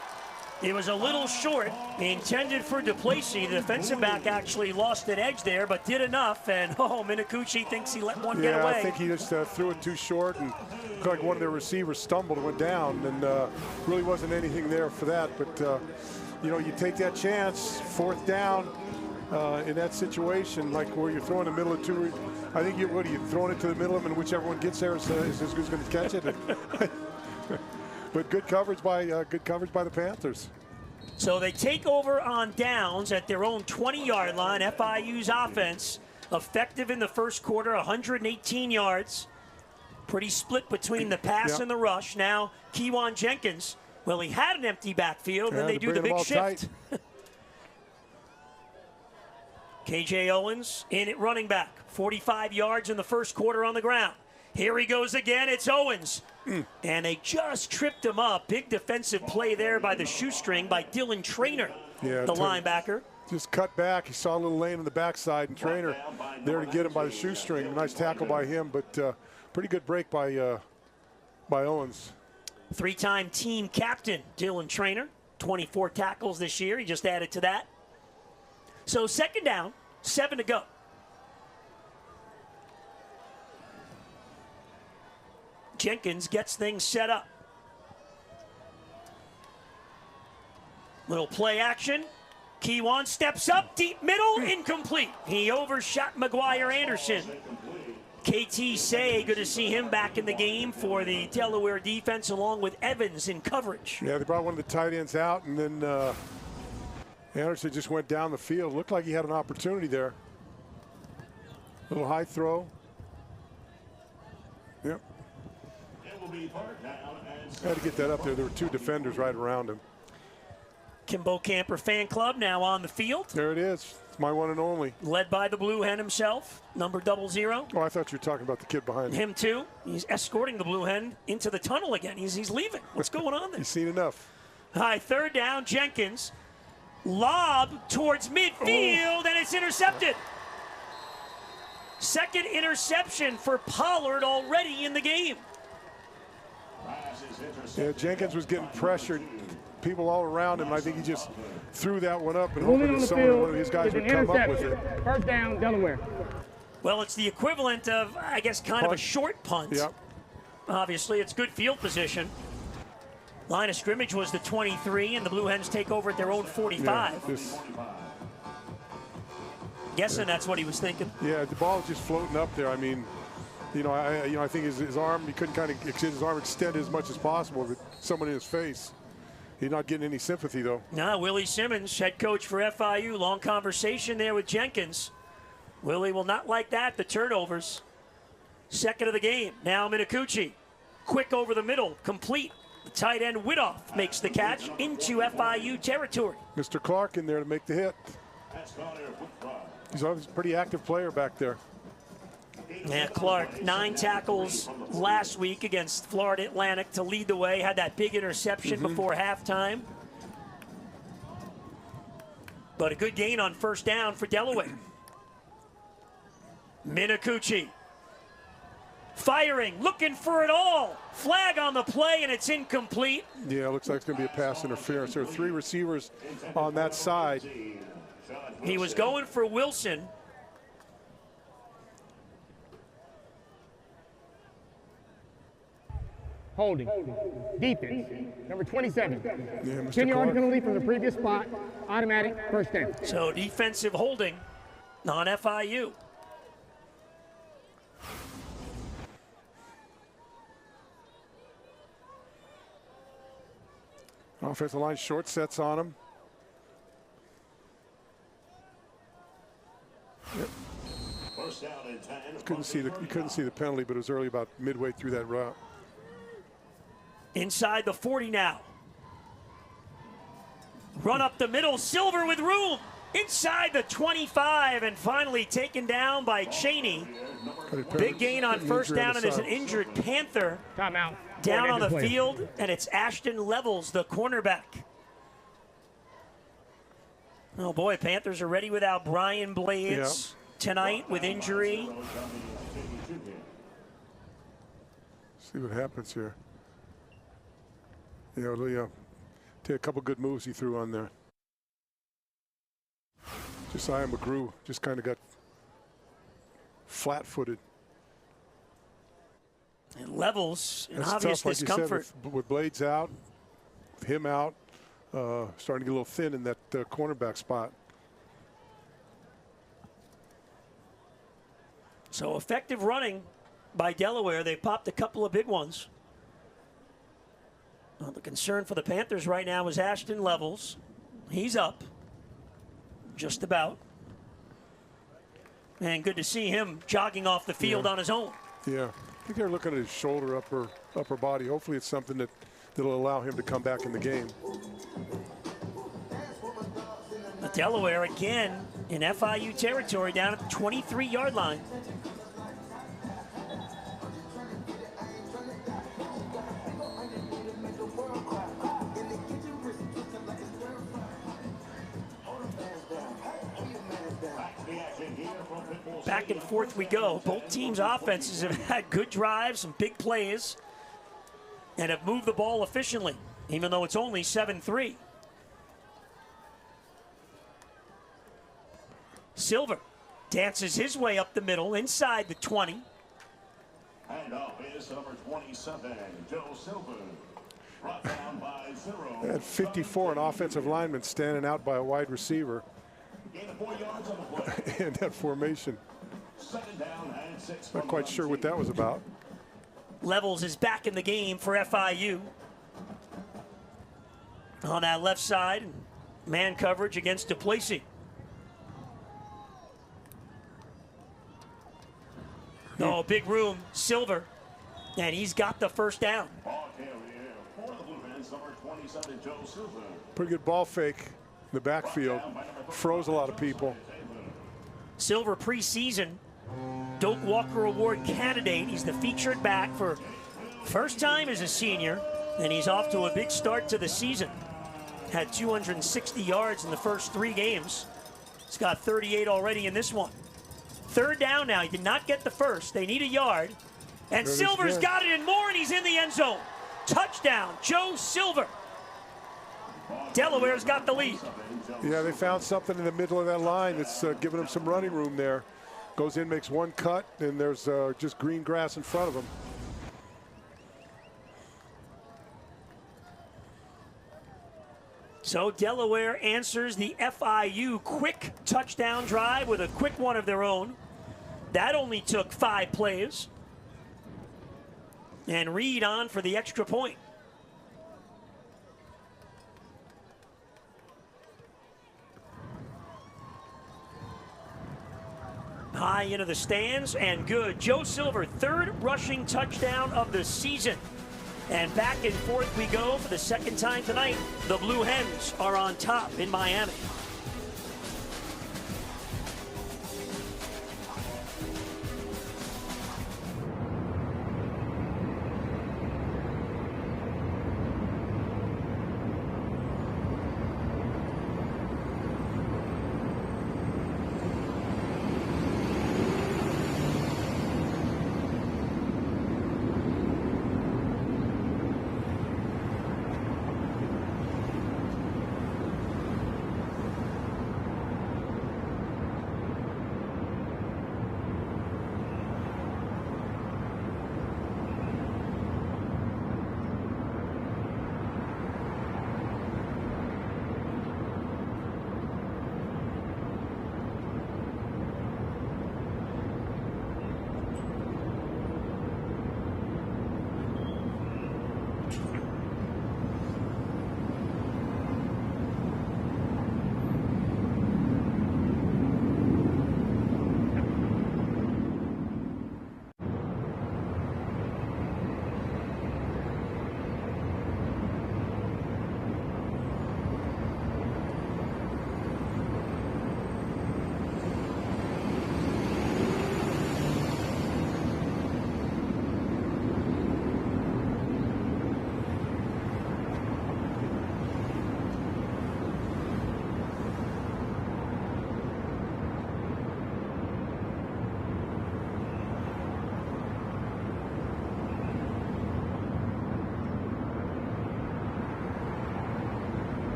It was a little short, intended for Duplessis. The defensive back actually lost an edge there, but did enough. And Minicucci thinks he let one get away. I think he just threw it too short, and looked like one of their receivers stumbled and went down, and really wasn't anything there for that. But you take that chance, 4th down in that situation, like where you're throwing in the middle of two. I think you're throwing it to the middle of them, and whichever one gets there is who's going to catch it. But good coverage by the Panthers. So they take over on downs at their own 20-yard line. FIU's offense effective in the first quarter, 118 yards. Pretty split between the pass and the rush. Now Kewan Jenkins, well, he had an empty backfield, and they do the big shift. KJ Owens in at running back, 45 yards in the first quarter on the ground. Here he goes again. It's Owens. And they just tripped him up. Big defensive play there by the shoestring by Dylan Traynor, the linebacker. Just cut back. He saw a little lane in the backside, and Traynor there to get him by the shoestring. Nice tackle by him, but pretty good break by Owens. 3-time team captain Dylan Traynor, 24 tackles this year. He just added to that. So 2nd down, 7 to go. Jenkins gets things set up. Little play action. Kewan steps up, deep middle, incomplete. He overshot McGuire Anderson. KT Say, good to see him back in the game for the Delaware defense, along with Evans in coverage. Yeah, they brought one of the tight ends out, and then Anderson just went down the field. Looked like he had an opportunity there. Little high throw. Yep. Had to get that up there. There were 2 defenders right around him. Kimbo Camper fan club now on the field. There it is. It's my one and only. Led by the Blue Hen himself, number 00. Oh, I thought you were talking about the kid behind him. Too. He's escorting the Blue Hen into the tunnel again. He's leaving. What's going on there? He's seen enough. All right, 3rd down, Jenkins. Lob towards midfield, and it's intercepted. Second interception for Pollard already in the game. Yeah, Jenkins was getting pressured. People all around him. I think he just threw that one up and hoping that one of his guys would come up with it. 1st down, Delaware. Well, it's the equivalent of, I guess, kind of a short punt. Yep. Obviously, it's good field position. Line of scrimmage was the 23, and the Blue Hens take over at their own 45. Yeah, Guessing that's what he was thinking. Yeah, the ball was just floating up there. I mean, I think his arm, he couldn't kind of extend his arm extended as much as possible with someone in his face. He's not getting any sympathy, though. No, Willie Simmons, head coach for FIU. Long conversation there with Jenkins. Willie will not like that, the turnovers. 2nd of the game. Now Minicucci. Quick over the middle, complete. The tight end Widoff makes the catch into FIU territory. Mr. Clark in there to make the hit. He's always a pretty active player back there. Yeah, Clark, 9 tackles last week against Florida Atlantic to lead the way. Had that big interception before halftime. But a good gain on 1st down for Delaware. Minicucci firing, looking for it all. Flag on the play, and it's incomplete. Yeah, it looks like it's going to be a pass interference. There are 3 receivers on that side. He was going for Wilson. Holding. Defense. Number 27. Yeah, 10-yard penalty from the previous spot. Automatic 1st down. So defensive holding on FIU. Offensive line short sets on him. Yep. First down and 10. You couldn't see the penalty, but it was early, about midway through that route. Inside the 40 now. Run up the middle, Silver with room. Inside the 25 and finally taken down by Cheney. Big gain on first down, and there's an injured Panther Timeout. down on the field, and it's Ashton Levels, the cornerback. Oh boy, Panthers are ready without Brian Blades tonight with injury. See what happens here. Take a couple good moves he threw on there. Josiah McGrew just kind of got flat-footed. And Levels in That's obvious tough, like discomfort. you said, with Blades out, with him out, starting to get a little thin in that cornerback spot. So effective running by Delaware. They popped a couple of big ones. Well, the concern for the Panthers right now is Ashton Levels. He's up. Just about. And good to see him jogging off the field on his own. Yeah, I think they're looking at his shoulder, upper body. Hopefully it's something that'll allow him to come back in the game. But Delaware again in FIU territory down at the 23-yard line. Back and forth we go. Both teams' offenses have had good drives, some big plays, and have moved the ball efficiently, even though it's only 7-3. Silver dances his way up the middle, inside the 20. And off is number 27, Joe Silver. Brought down by 0. They had 54 an offensive lineman standing out by a wide receiver. Gain of 4 yards on the play. In that formation. Second down and 6. Not quite sure what that was about. Levels is back in the game for FIU. On that left side, man coverage against DePlacy. Oh, big room, Silver, and he's got the first down. Ball carrier for the Blue Hens, number 27, Joe Silver. Pretty good ball fake in the backfield. Froze a lot of people. Silver preseason Doak Walker Award candidate. He's the featured back for first time as a senior, and he's off to a big start to the season. Had 260 yards in the first 3 games. He's got 38 already in this one. Third down now. He did not get the first. They need a yard. And Silver's got it and more, and he's in the end zone. Touchdown, Joe Silver. Delaware's got the lead. Yeah, they found something in the middle of that line that's giving them some running room there. Goes in, makes one cut, and there's just green grass in front of him. So Delaware answers the FIU quick touchdown drive with a quick one of their own. That only took 5 plays. And Reed on for the extra point. High into the stands and good. Joe Silver, 3rd rushing touchdown of the season. And back and forth we go for the second time tonight. The Blue Hens are on top in Miami.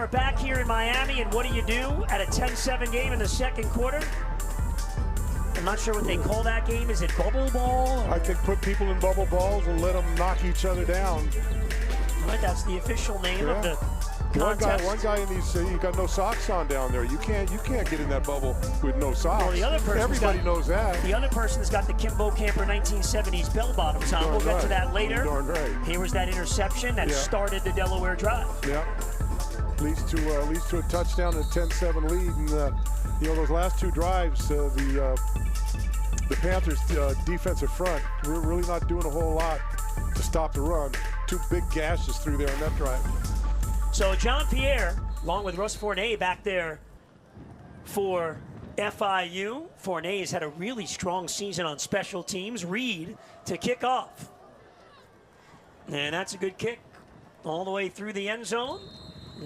are back here in Miami, and what do you do at a 10-7 game in the second quarter? I'm not sure what they call that game. Is it bubble ball? I think put people in bubble balls and let them knock each other down. Right, that's the official name of the contest. One guy in these, you got no socks on down there. You can't get in that bubble with no socks. Well, the other Everybody knows that. The other person's got the Kimbo Camper 1970s bell bottoms on. We'll get to that later. Right. Here was that interception that started the Delaware drive. Yeah. Leads to a touchdown and a 10-7 lead. And those last two drives, the Panthers' defensive front, we're really not doing a whole lot to stop the run. Two big gashes through there on that drive. So John Pierre, along with Russ Fournier back there for FIU. Fournier's had a really strong season on special teams. Reed to kick off. And that's a good kick all the way through the end zone.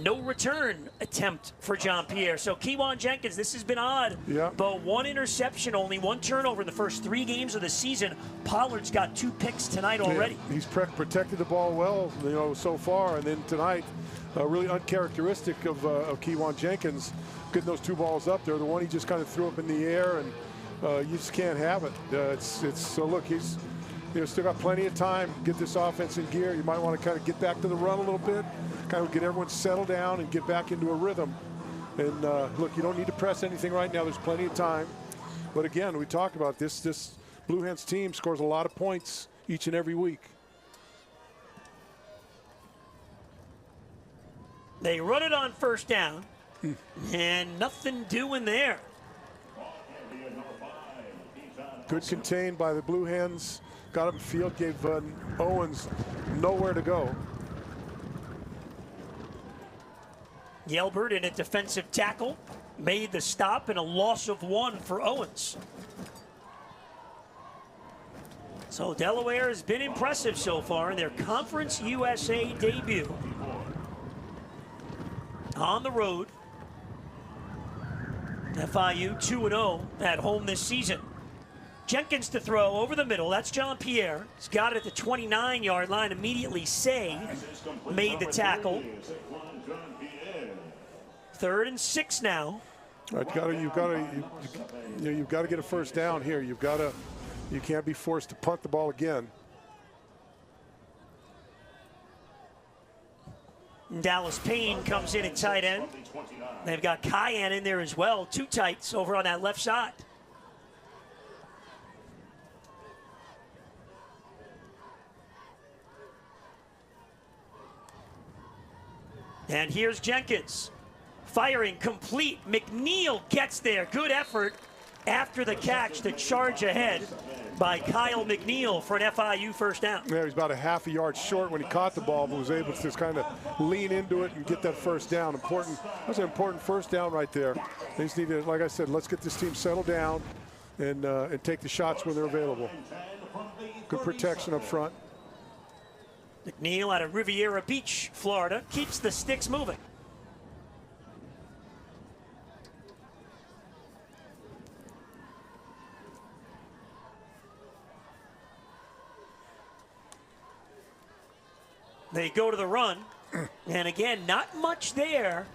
No return attempt for John Pierre. So Kewan Jenkins, this has been odd. Yeah. But one interception, only one turnover in the first 3 games of the season. Pollard's got 2 picks tonight already. Yeah, he's protected the ball well, so far, and then tonight, really uncharacteristic of Kewan Jenkins, getting those 2 balls up there. The one he just kind of threw up in the air, and you just can't have it. So look, he's still got plenty of time. Get this offense in gear. You might want to kind of get back to the run a little bit. Kind of get everyone settled down and get back into a rhythm. And look, you don't need to press anything right now. There's plenty of time. But again, we talked about this. This Blue Hens team scores a lot of points each and every week. They run it on first down, and nothing doing there. Good contained by the Blue Hens. Got up in field, gave Owens nowhere to go. Yelbert in a defensive tackle made the stop, and a loss of 1 for Owens. So Delaware has been impressive so far in their Conference USA debut. On the road, FIU 2-0 at home this season. Jenkins to throw over the middle. That's John Pierre. He's got it at the 29-yard line. Immediately Say made the tackle. 3rd and 6 now. You've got to get a first down here. You can't be forced to punt the ball again. Dallas Payne comes in at tight end. They've got Cayenne in there as well. 2 tights over on that left side. And here's Jenkins. Firing complete. McNeil gets there. Good effort after the catch to charge ahead by Kyle McNeil for an FIU first down. Yeah, he's about a half a yard short when he caught the ball, but was able to just kind of lean into it and get that first down. That's an important first down right there. They just need to, like I said, let's get this team settled down and take the shots when they're available. Good protection up front. McNeil out of Riviera Beach, Florida, keeps the sticks moving. They go to the run, and again, not much there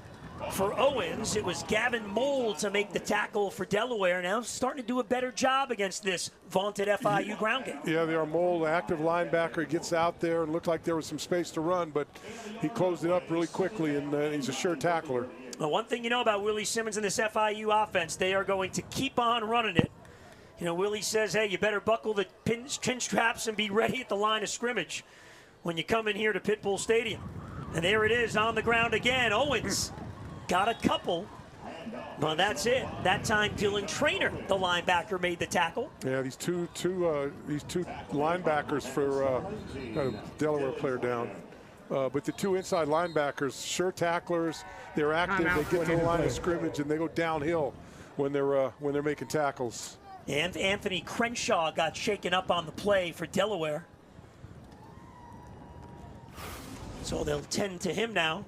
for Owens. It was Gavin Mold to make the tackle for Delaware. Now starting to do a better job against this vaunted FIU ground game. Yeah, they are Mold, active linebacker, gets out there and looked like there was some space to run, but he closed it up really quickly, and he's a sure tackler. Well, one thing you know about Willie Simmons and this FIU offense, they are going to keep on running it. Willie says, hey, you better buckle the chin straps and be ready at the line of scrimmage when you come in here to Pitbull Stadium. And there it is on the ground again. Owens got a couple. Well, that's it. That time, Dylan Traynor, the linebacker, made the tackle. Yeah, these two linebackers for got a Delaware player down. But the 2 inside linebackers, sure tacklers. They're active. They get to the line of scrimmage and they go downhill when they're making tackles. And Anthony Crenshaw got shaken up on the play for Delaware. So they'll tend to him now.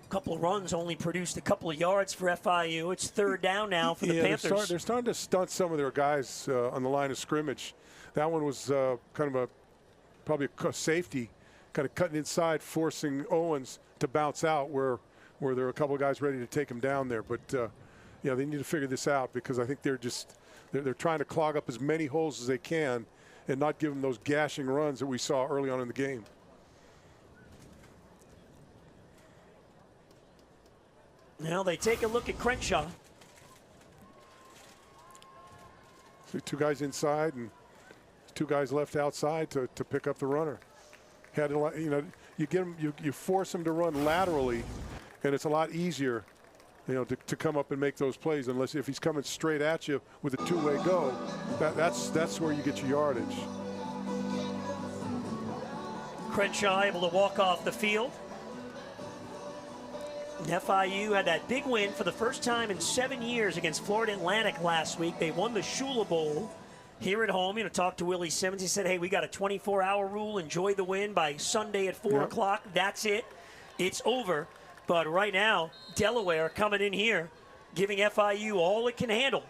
Couple runs only produced a couple of yards for FIU. It's 3rd down now for the Panthers. They're starting to stunt some of their guys on the line of scrimmage. That one was kind of probably a safety, kind of cutting inside, forcing Owens to bounce out where there are a couple of guys ready to take him down there. But yeah, they need to figure this out, because I think they're trying to clog up as many holes as they can and not give them those gashing runs that we saw early on in the game. Now they take a look at Crenshaw. So 2 guys inside and 2 guys left outside to pick up the runner. Had a lot, you get him, you force him to run laterally, and it's a lot easier, to come up and make those plays. Unless if he's coming straight at you with a 2-way go, that's where you get your yardage. Crenshaw able to walk off the field. FIU had that big win for the first time in 7 years against Florida Atlantic last week. They won the Shula Bowl here at home. Talked to Willie Simmons. He said, hey, we got a 24-hour rule. Enjoy the win by Sunday at 4 o'clock. That's it. It's over. But right now, Delaware coming in here, giving FIU all it can handle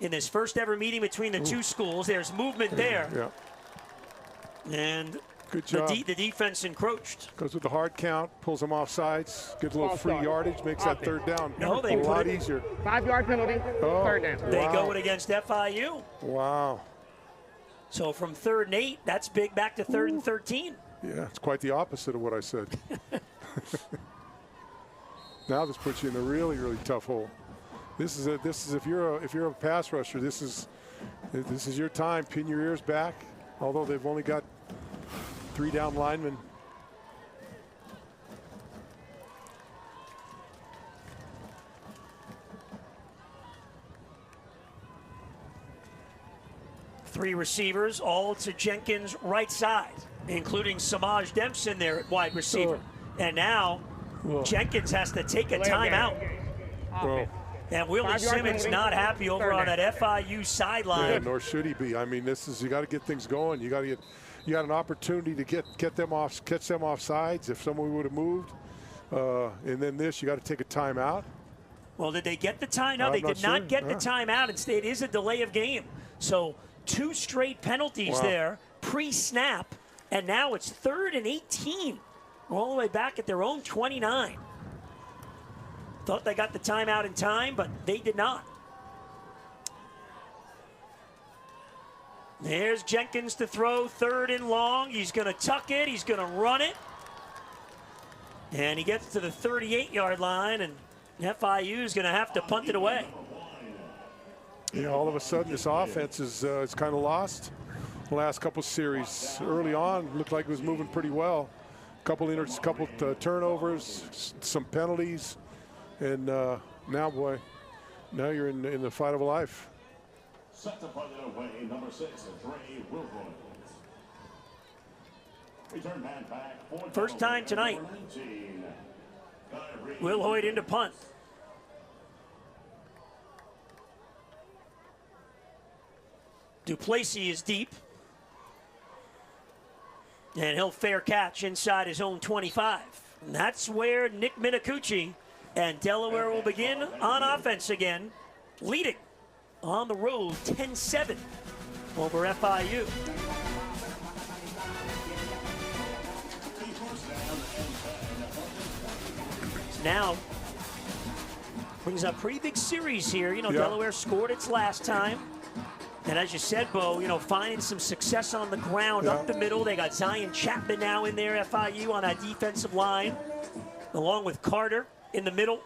in this first ever meeting between the two schools. There's movement there. Yeah. And good job. The defense encroached. Goes with the hard count, pulls them off sides, gets a little free yardage, makes that 3rd down they a put lot it, easier. 5-yard penalty, 3rd down. They go it against FIU. Wow. So from 3rd and 8, that's big, back to 3rd and 13. Yeah, it's quite the opposite of what I said. Now this puts you in a really, really tough hole. This is if you're a pass rusher, this is your time. Pin your ears back. Although they've only got 3 down linemen. Three receivers, all to Jenkins' right side, including Samaj Dempson there at wide receiver. And now Jenkins has to take a timeout. And Willie Simmons not happy over on that FIU sideline. Yeah, nor should he be. I mean, you got to get things going. You got an opportunity to catch them off sides if someone would have moved. And then you got to take a timeout. Well, did they get the timeout? They did not get the timeout. Instead, it is a delay of game. So 2 straight penalties there, pre-snap, and now it's 3rd and 18. All the way back at their own 29. Thought they got the timeout in time, but they did not. There's Jenkins to throw, 3rd and long. He's going to tuck it. He's going to run it. And he gets to the 38-yard line, and FIU is going to have to punt it away. Yeah, all of a sudden this offense is kind of lost. The last couple series early on looked like it was moving pretty well. Couple turnovers, some penalties, and now you're in the fight of a life. Set to punt it away, number 6, Dre Wilhoit. Return man back for First time tonight. 19. Wilhoit into punt. Duplessis is deep. And he'll fair catch inside his own 25. And that's where Nick Minicucci and Delaware will begin on offense again, leading on the road 10-7 over FIU. Now brings a pretty big series here. Delaware scored its last time. And as you said, Bo, finding some success on the ground up the middle. They got Zion Chapman now in there, FIU, on that defensive line, along with Carter in the middle.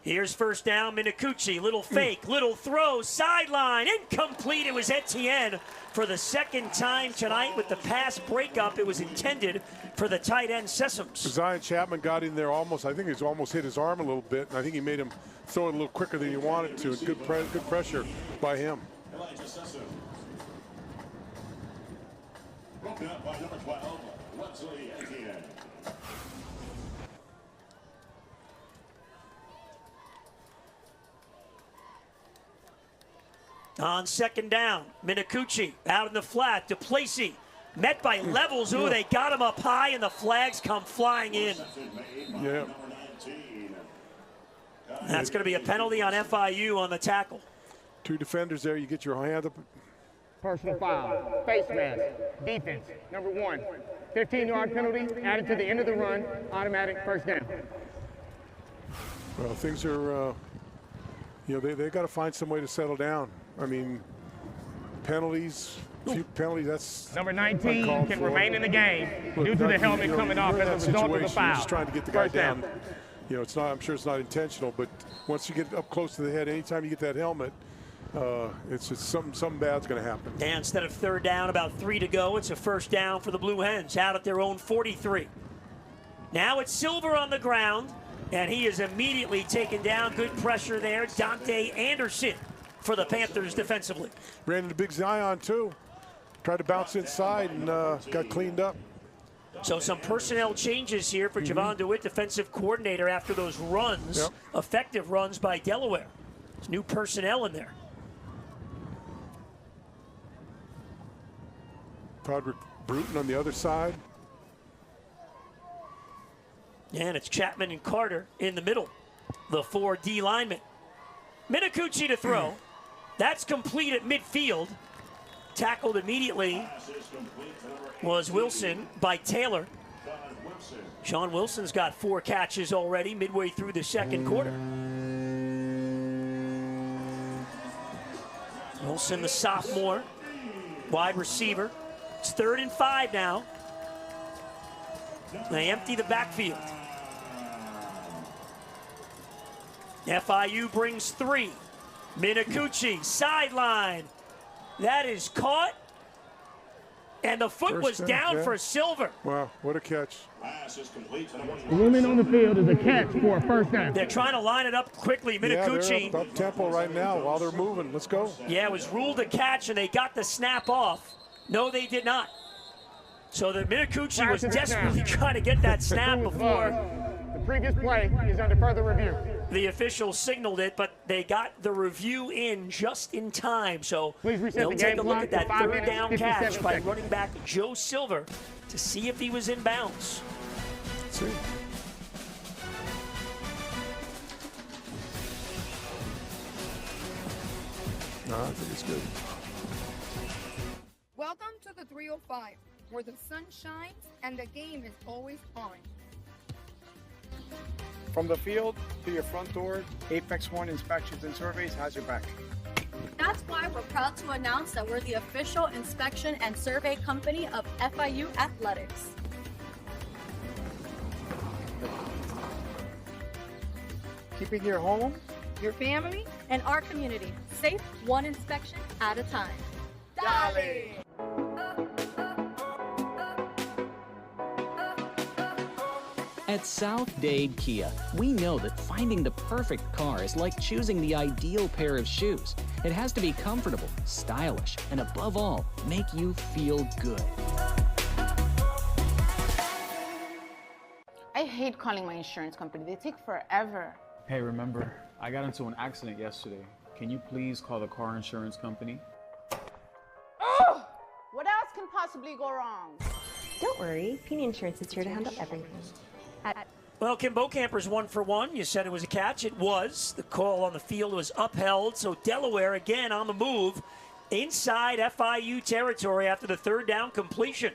Here's first down, Minicucci, little fake, little throw, sideline, incomplete. It was Etienne for the 2nd time tonight with the pass breakup. It was intended for the tight end Sessoms. Zion Chapman got in there almost, I think he's almost hit his arm a little bit, and I think he made him throw it a little quicker than he wanted to. Good pressure by him. Broken up by number 12, Leslie Etienne. On 2nd down, Minicucci out in the flat. Duplessis met by Levels. Ooh, they got him up high, and the flags come flying in. Yeah. That's going to be a penalty on FIU on the tackle. 2 defenders there. You get your hand up. Personal foul, face mask, defense, number 1. 15-yard penalty added to the end of the run, automatic first down. Well, things are, they got to find some way to settle down. I mean, penalties, that's number 19 can remain in the game due to the helmet coming off as a result of the foul. You're just trying to get the guy down. It's not. I'm sure it's not intentional, but once you get up close to the head, anytime you get that helmet, it's just something bad's going to happen. And instead of third down, about 3 to go, it's a first down for the Blue Hens out at their own 43. Now it's Silver on the ground, and he is immediately taken down. Good pressure there. Dante Anderson for the Panthers defensively. Ran into Big Zion too. Tried to bounce inside and got cleaned up. So some personnel changes here for Javon DeWitt, defensive coordinator, after those runs, effective runs by Delaware. There's new personnel in there. Broderick Bruton on the other side. And it's Chapman and Carter in the middle, the 4 D linemen. Minicucci to throw. That's complete at midfield. Tackled immediately was Wilson by Taylor. Sean Wilson's got 4 catches already midway through the second quarter. Wilson, the sophomore, wide receiver. It's 3rd and 5 now. They empty the backfield. FIU brings 3. Minicucci, sideline. That is caught. And the foot was down for Silver. Wow, what a catch. The movement on the field is a catch for a first down. They're trying to line it up quickly. Minicucci. Yeah, they're up tempo right now while they're moving. Let's go. Yeah, it was ruled a catch, and they got the snap off. No, they did not. So the Minicucci was desperately trying to get that snap before. The previous play is under further review. The officials signaled it, but they got the review in just in time. So they'll take a look at that 3rd down catch by running back Joe Silver to see if he was in bounds. Let's see. No, I think it's good. Welcome to the 305, where the sun shines and the game is always on. From the field to your front door, Apex One Inspections and Surveys has your back. That's why we're proud to announce that we're the official inspection and survey company of FIU Athletics. Keeping your home, your family, and our community safe, one inspection at a time. Dale! At South Dade Kia, we know that finding the perfect car is like choosing the ideal pair of shoes. It has to be comfortable, stylish, and above all, make you feel good. I hate calling my insurance company. They take forever. Hey, remember, I got into an accident yesterday. Can you please call the car insurance company? Oh! What else can possibly go wrong? Don't worry, Pini Insurance is here to handle everything. Well, Kim Bokamper's 1 for 1. You said it was a catch. It was. The call on the field was upheld. So Delaware again on the move inside FIU territory after the 3rd down completion.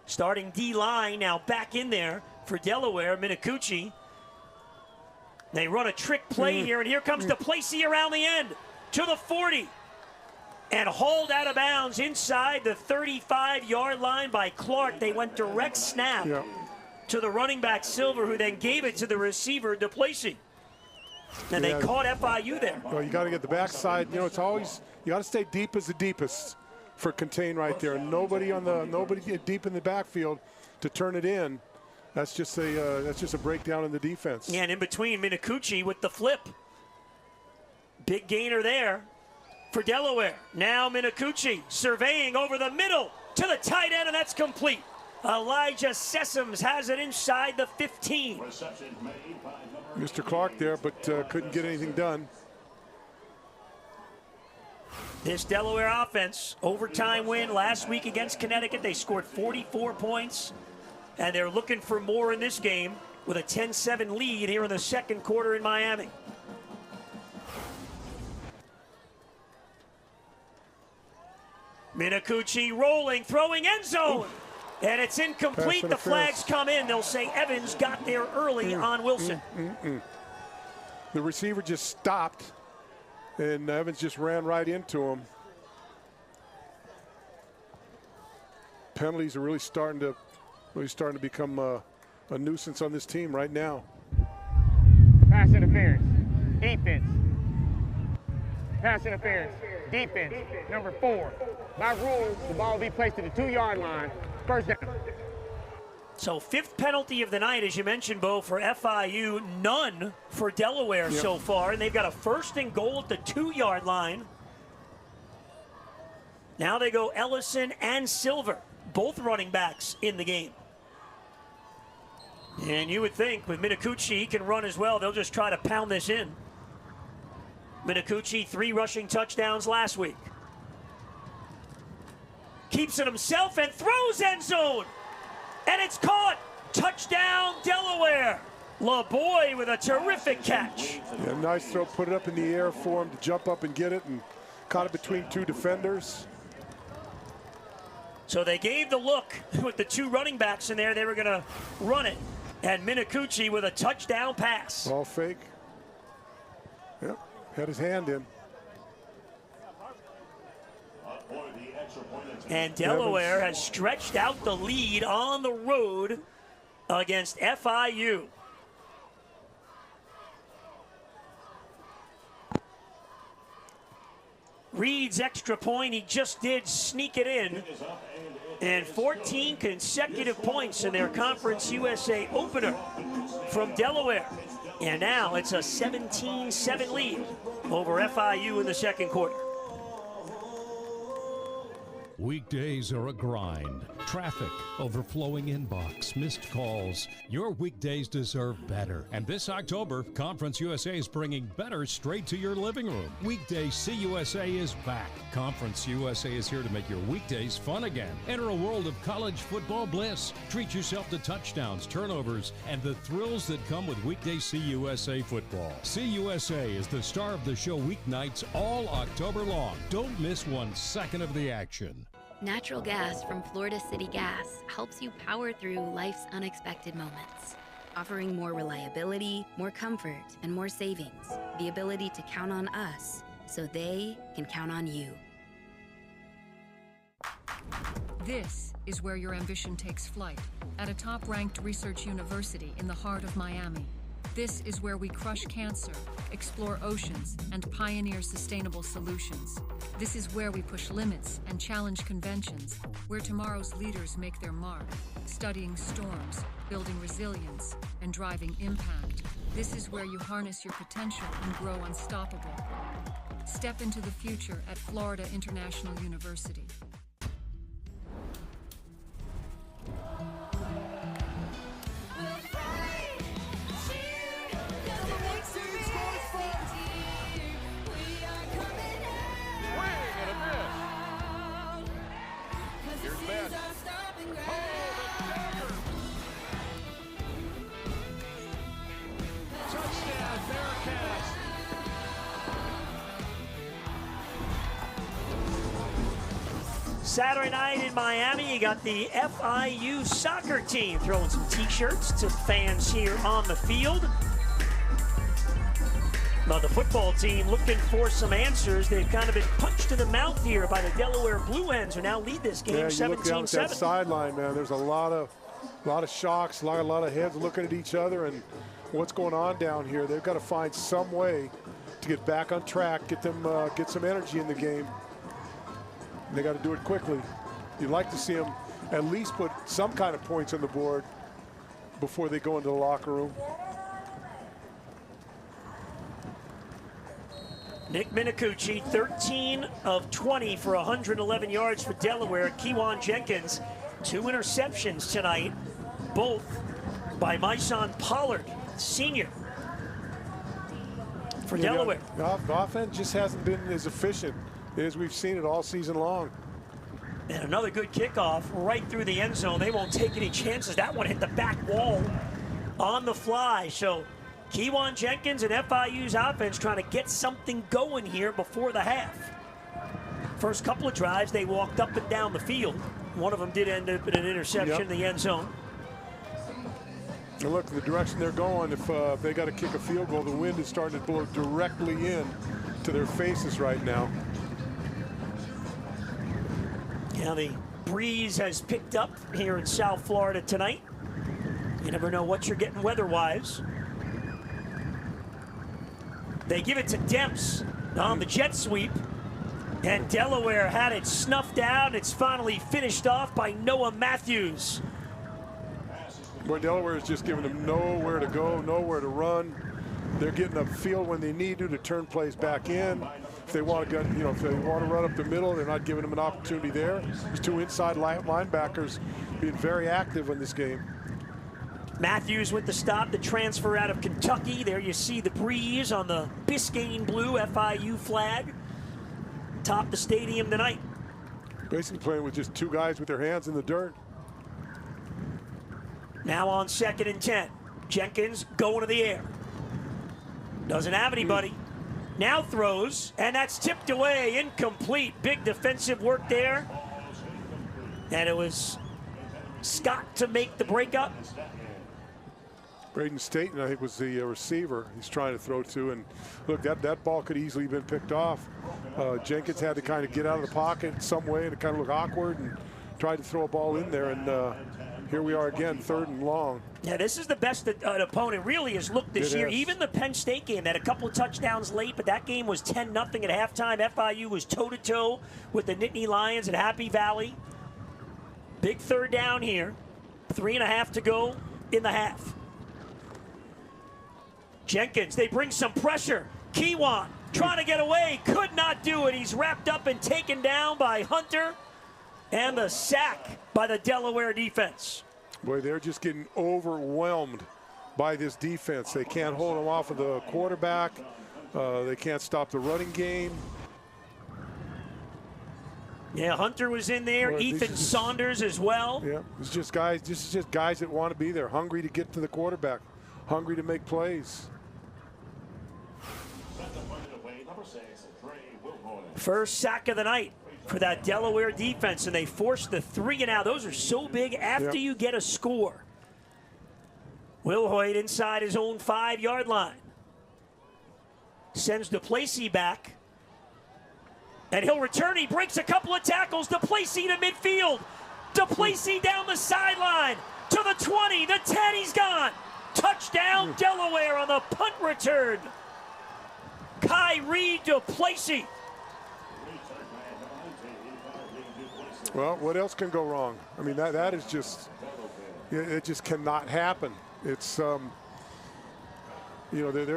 Starting D-line now back in there for Delaware. Minicucci. They run a trick play here, and here comes DePlacy around the end to the 40. And hauled out of bounds inside the 35-yard line by Clark. They went direct snap to the running back Silver, who then gave it to the receiver DePlacy. And they caught FIU there. Well, you got to get the backside. You know, it's always, you got to stay deep as the deepest for contain right there. Nobody deep in the backfield to turn it in. That's just a breakdown in the defense. Yeah, and in between, Minicucci with the flip. Big gainer there for Delaware. Now Minicucci surveying over the middle to the tight end, and that's complete. Elijah Sessoms has it inside the 15. Mr. Clark there, but couldn't get anything done. This Delaware offense, overtime win last week against Connecticut. They scored 44 points, and they're looking for more in this game with a 10-7 lead here in the second quarter in Miami. Minacucci rolling, throwing end zone. And it's incomplete. The flags come in. They'll say Evans got there early on Wilson. The receiver just stopped, and Evans just ran right into him. Penalties are really starting to become a nuisance on this team right now. Pass interference, defense. Pass interference, defense. Number 4. By rule, the ball will be placed at the 2-yard line. First down. So 5th penalty of the night, as you mentioned, Bo, for FIU. None for Delaware so far. And they've got a 1st and goal at the 2-yard line. Now they go Ellison and Silver, both running backs in the game. And you would think with Minacucci, he can run as well. They'll just try to pound this in. Minacucci, 3 rushing touchdowns last week. Keeps it himself and throws end zone. And it's caught. Touchdown, Delaware. LaBoy with a terrific catch. Yeah, nice throw. Put it up in the air for him to jump up and get it, and caught it between 2 defenders. So they gave the look with the 2 running backs in there. They were going to run it. And Minacucci with a touchdown pass. All fake. Yep, had his hand in. And Delaware has stretched out the lead on the road against FIU. Reed's extra point, he just did sneak it in. And 14 consecutive points in their Conference USA opener from Delaware. And now it's a 17-7 lead over FIU in the second quarter. Weekdays are a grind. Traffic, overflowing inbox, missed calls. Your weekdays deserve better. And this October, Conference USA is bringing better straight to your living room. Weekday CUSA is back. Conference USA is here to make your weekdays fun again. Enter a world of college football bliss. Treat yourself to touchdowns, turnovers, and the thrills that come with weekday CUSA football. CUSA is the star of the show weeknights all October long. Don't miss 1 second of the action. Natural gas from Florida City Gas helps you power through life's unexpected moments, offering more reliability, more comfort, and more savings. The ability to count on us so they can count on you. This is where your ambition takes flight, at a top-ranked research university in the heart of Miami. This is where we crush cancer, explore oceans, and pioneer sustainable solutions. This is where we push limits and challenge conventions, where tomorrow's leaders make their mark, studying storms, building resilience, and driving impact. This is where you harness your potential and grow unstoppable. Step into the future at Florida International University. Saturday night in Miami, you got the FIU soccer team throwing some t-shirts to fans here on the field. But the football team looking for some answers. They've kind of been punched in the mouth here by the Delaware Blue Hens, who now lead this game 17-7. Yeah, you look down at that sideline, man. There's a lot of shocks, a lot of heads looking at each other, and what's going on down here. They've got to find some way to get back on track, get some energy in the game. They got to do it quickly. You'd like to see them at least put some kind of points on the board before they go into the locker room. Nick Minacucci, 13 of 20 for 111 yards for Delaware. Kewan Jenkins, 2 interceptions tonight, both by Myson Pollard, senior, for Delaware. The offense just hasn't been as efficient as we've seen it all season long. And another good kickoff right through the end zone. They won't take any chances. That one hit the back wall on the fly. So Kewan Jenkins and FIU's offense trying to get something going here before the half. First couple of drives, they walked up and down the field. One of them did end up in an interception in the end zone. And look, the direction they're going, if they got to kick a field goal, the wind is starting to blow directly in to their faces right now. Yeah, the breeze has picked up here in South Florida tonight. You never know what you're getting weather-wise. They give it to Demps on the jet sweep. And Delaware had it snuffed out. It's finally finished off by Noah Matthews. Boy, Delaware is just giving them nowhere to go, nowhere to run. They're getting upfield when they need to turn plays back in. If they want to get, if they want to run up the middle, they're not giving them an opportunity there. There's two inside linebackers being very active in this game. Matthews with the stop, the transfer out of Kentucky. There you see the breeze on the Biscayne blue FIU flag. Top the stadium tonight. Basically playing with just two guys with their hands in the dirt. Now on 2nd and 10. Jenkins going to the air. Doesn't have anybody. Now throws, and that's tipped away, incomplete. Big defensive work there. And it was Scott to make the breakup. Braden Staten, I think, was the receiver he's trying to throw to. And look, that ball could easily have been picked off. Jenkins had to kind of get out of the pocket some way, and it kind of looked awkward, and tried to throw a ball in there. And here we are again, 3rd and long. Yeah, this is the best that an opponent really has looked this year. Even the Penn State game, that a couple of touchdowns late, but that game was 10-0 at halftime. FIU was toe-to-toe with the Nittany Lions at Happy Valley. Big 3rd down here. 3.5 to go in the half. Jenkins, they bring some pressure. Kiwan trying to get away, could not do it. He's wrapped up and taken down by Hunter. And the sack by the Delaware defense. Boy, they're just getting overwhelmed by this defense. They can't hold them off of the quarterback. They can't stop the running game. Yeah, Hunter was in there. Boy, Ethan Saunders as well. Yeah, it's just guys. This is just guys that want to be there, hungry to get to the quarterback, hungry to make plays. First sack of the night for that Delaware defense, and they forced the 3-and-out. Those are so big after you get a score. Wilhoit inside his own 5-yard line. Sends DePlacy back. And he'll return. He breaks a couple of tackles. DePlacy to midfield. DePlacy down the sideline to the 20, the 10. He's gone. Touchdown Delaware on the punt return. Kyrie DePlacy. Well, what else can go wrong? I mean, that is just, it just cannot happen. It's, there's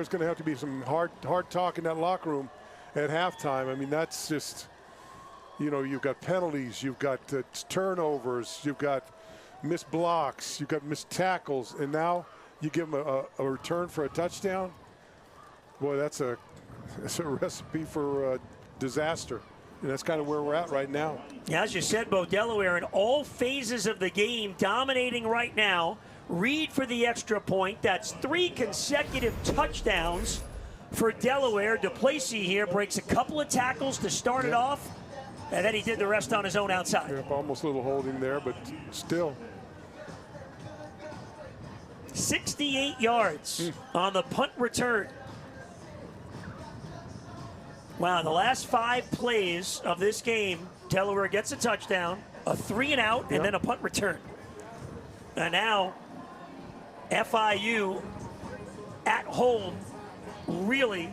going to have to be some hard talk in that locker room at halftime. I mean, that's just, you've got penalties, you've got turnovers, you've got missed blocks, you've got missed tackles, and now you give them a return for a touchdown. Boy, that's a recipe for disaster. And that's kind of where we're at right now. Yeah, as you said, Bo, Delaware in all phases of the game, dominating right now. Reed for the extra point. That's 3 consecutive touchdowns for Delaware. DePlacy here breaks a couple of tackles to start it off, and then he did the rest on his own outside. Yep, almost a little holding there, but still. 68 yards on the punt return. Wow, the last 5 plays of this game, Delaware gets a touchdown, a 3-and-out, and then a punt return. And now FIU at home, really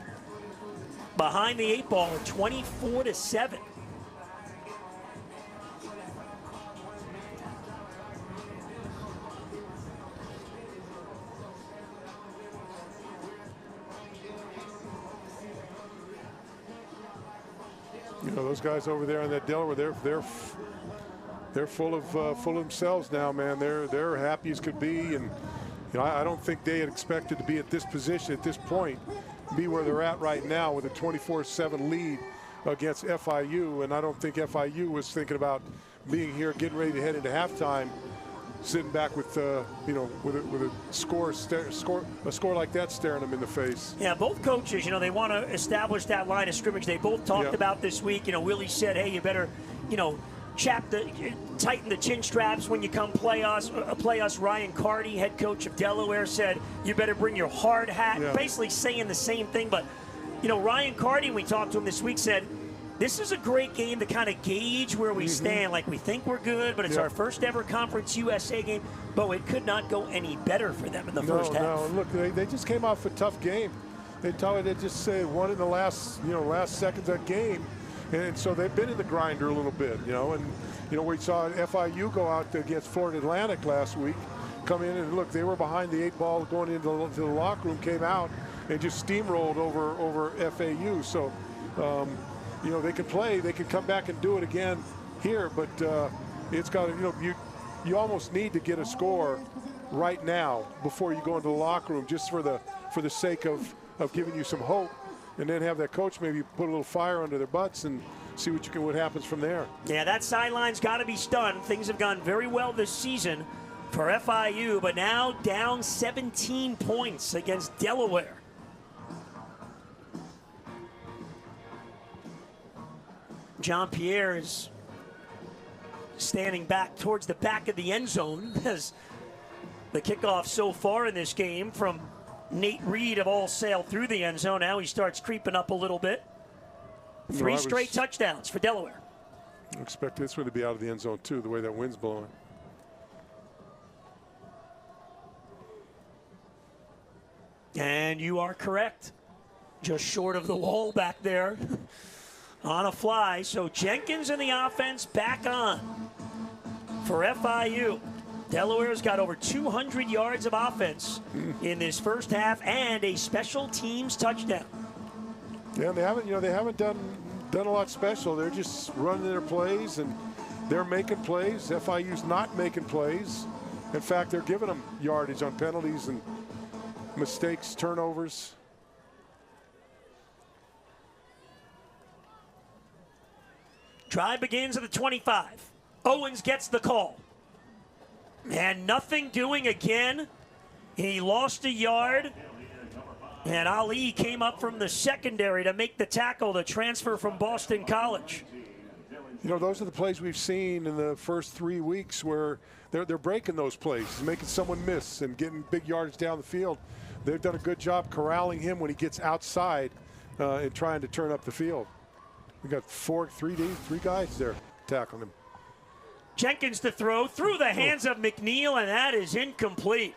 behind the 8 ball, 24-7. Those guys over there on that Delaware, they're full of themselves now, man. They're happy as could be, and I don't think they had expected to be at this position at this point, be where they're at right now with a 24-7 lead against FIU, and I don't think FIU was thinking about being here, getting ready to head into halftime sitting back with with a score like that staring them in the face. Yeah, both coaches, they want to establish that line of scrimmage. They both talked about this week. Willie said, hey, you better, tighten the chin straps when you come play us. Ryan Carty, head coach of Delaware, said you better bring your hard hat. Yeah. Basically saying the same thing. But Ryan Carty, when we talked to him this week, said this is a great game to kind of gauge where we stand. Like, we think we're good, but it's our first ever Conference USA game. But it could not go any better for them in the first half. No, look, they just came off a tough game. They just won in the last seconds of that game. And so they've been in the grinder a little bit, and we saw FIU go out against Florida Atlantic last week, come in and look, they were behind the 8 ball going into the locker room, came out and just steamrolled over FAU. So, they can play, they can come back and do it again here, but it's got to, you almost need to get a score right now before you go into the locker room, just for the sake of giving you some hope. And then have that coach maybe put a little fire under their butts and see what happens from there. Yeah, that sideline's got to be stunned. Things have gone very well this season for FIU, but now down 17 points against Delaware. Jean-Pierre is standing back towards the back of the end zone as the kickoff so far in this game from Nate Reed have all sailed through the end zone. Now he starts creeping up a little bit. 3 straight touchdowns for Delaware. I expect this one to be out of the end zone too, the way that wind's blowing. And you are correct. Just short of the wall back there on a fly. So Jenkins and the offense back on for FIU. Delaware's got over 200 yards of offense in this first half and a special teams touchdown. Yeah, they haven't done a lot special. They're just running their plays and they're making plays. FIU's not making plays. In fact, they're giving them yardage on penalties and mistakes, turnovers. Drive begins at the 25. Owens gets the call. And nothing doing again. He lost a yard. And Ali came up from the secondary to make the tackle, the transfer from Boston College. Those are the plays we've seen in the first 3 weeks where they're breaking those plays, making someone miss and getting big yardage down the field. They've done a good job corralling him when he gets outside and trying to turn up the field. We got three guys there tackling him. Jenkins to throw through the hands of McNeil, and that is incomplete.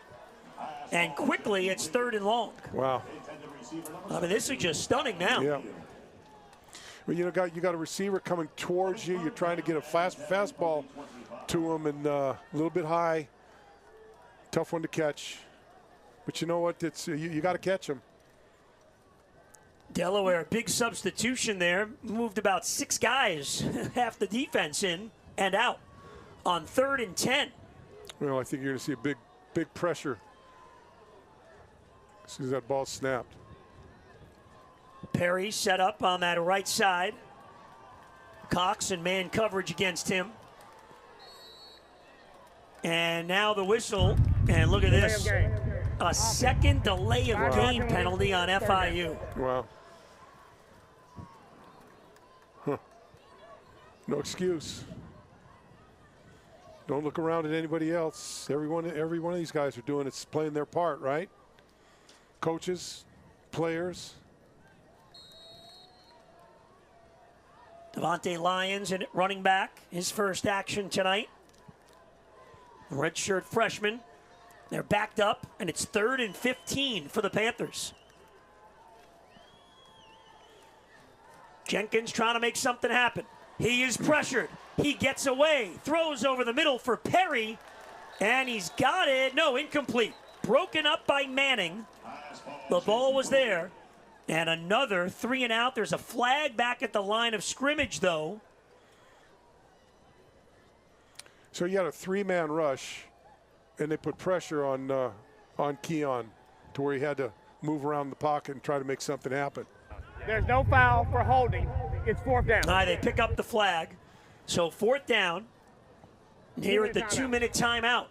And quickly, it's 3rd and long. Wow. I mean, this is just stunning now. Yeah. Well, you got a receiver coming towards you. You're trying to get a fastball to him, and a little bit high. Tough one to catch. But you know what? You got to catch him. Delaware, big substitution there. Moved about 6 guys, half the defense in and out on 3rd and 10. Well, I think you're going to see a big pressure as soon as that ball snapped. Perry set up on that right side. Cox in man coverage against him. And now the whistle. And look at this. A second delay of game penalty on FIU. Wow. Huh. No excuse. Don't look around at anybody else. Every one of these guys are doing it's playing their part, right? Coaches, players. Devontae Lyons in running back, his first action tonight. Redshirt freshman. They're backed up, and it's 3rd and 15 for the Panthers. Jenkins trying to make something happen. He is pressured. He gets away, throws over the middle for Perry, and he's got it. No, incomplete. Broken up by Manning. The ball was there. And another 3 and out. There's a flag back at the line of scrimmage, though. So you had a 3-man rush, and they put pressure on Keon to where he had to move around the pocket and try to make something happen. There's no foul for holding. It's 4th down. All right, they pick up the flag. So 4th down here at the 2-minute timeout.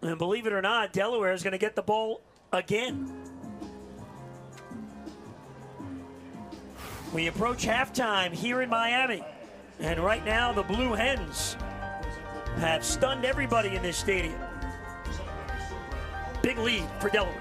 And believe it or not, Delaware is going to get the ball again. We approach halftime here in Miami. And right now, the Blue Hens have stunned everybody in this stadium. Big lead for Delaware.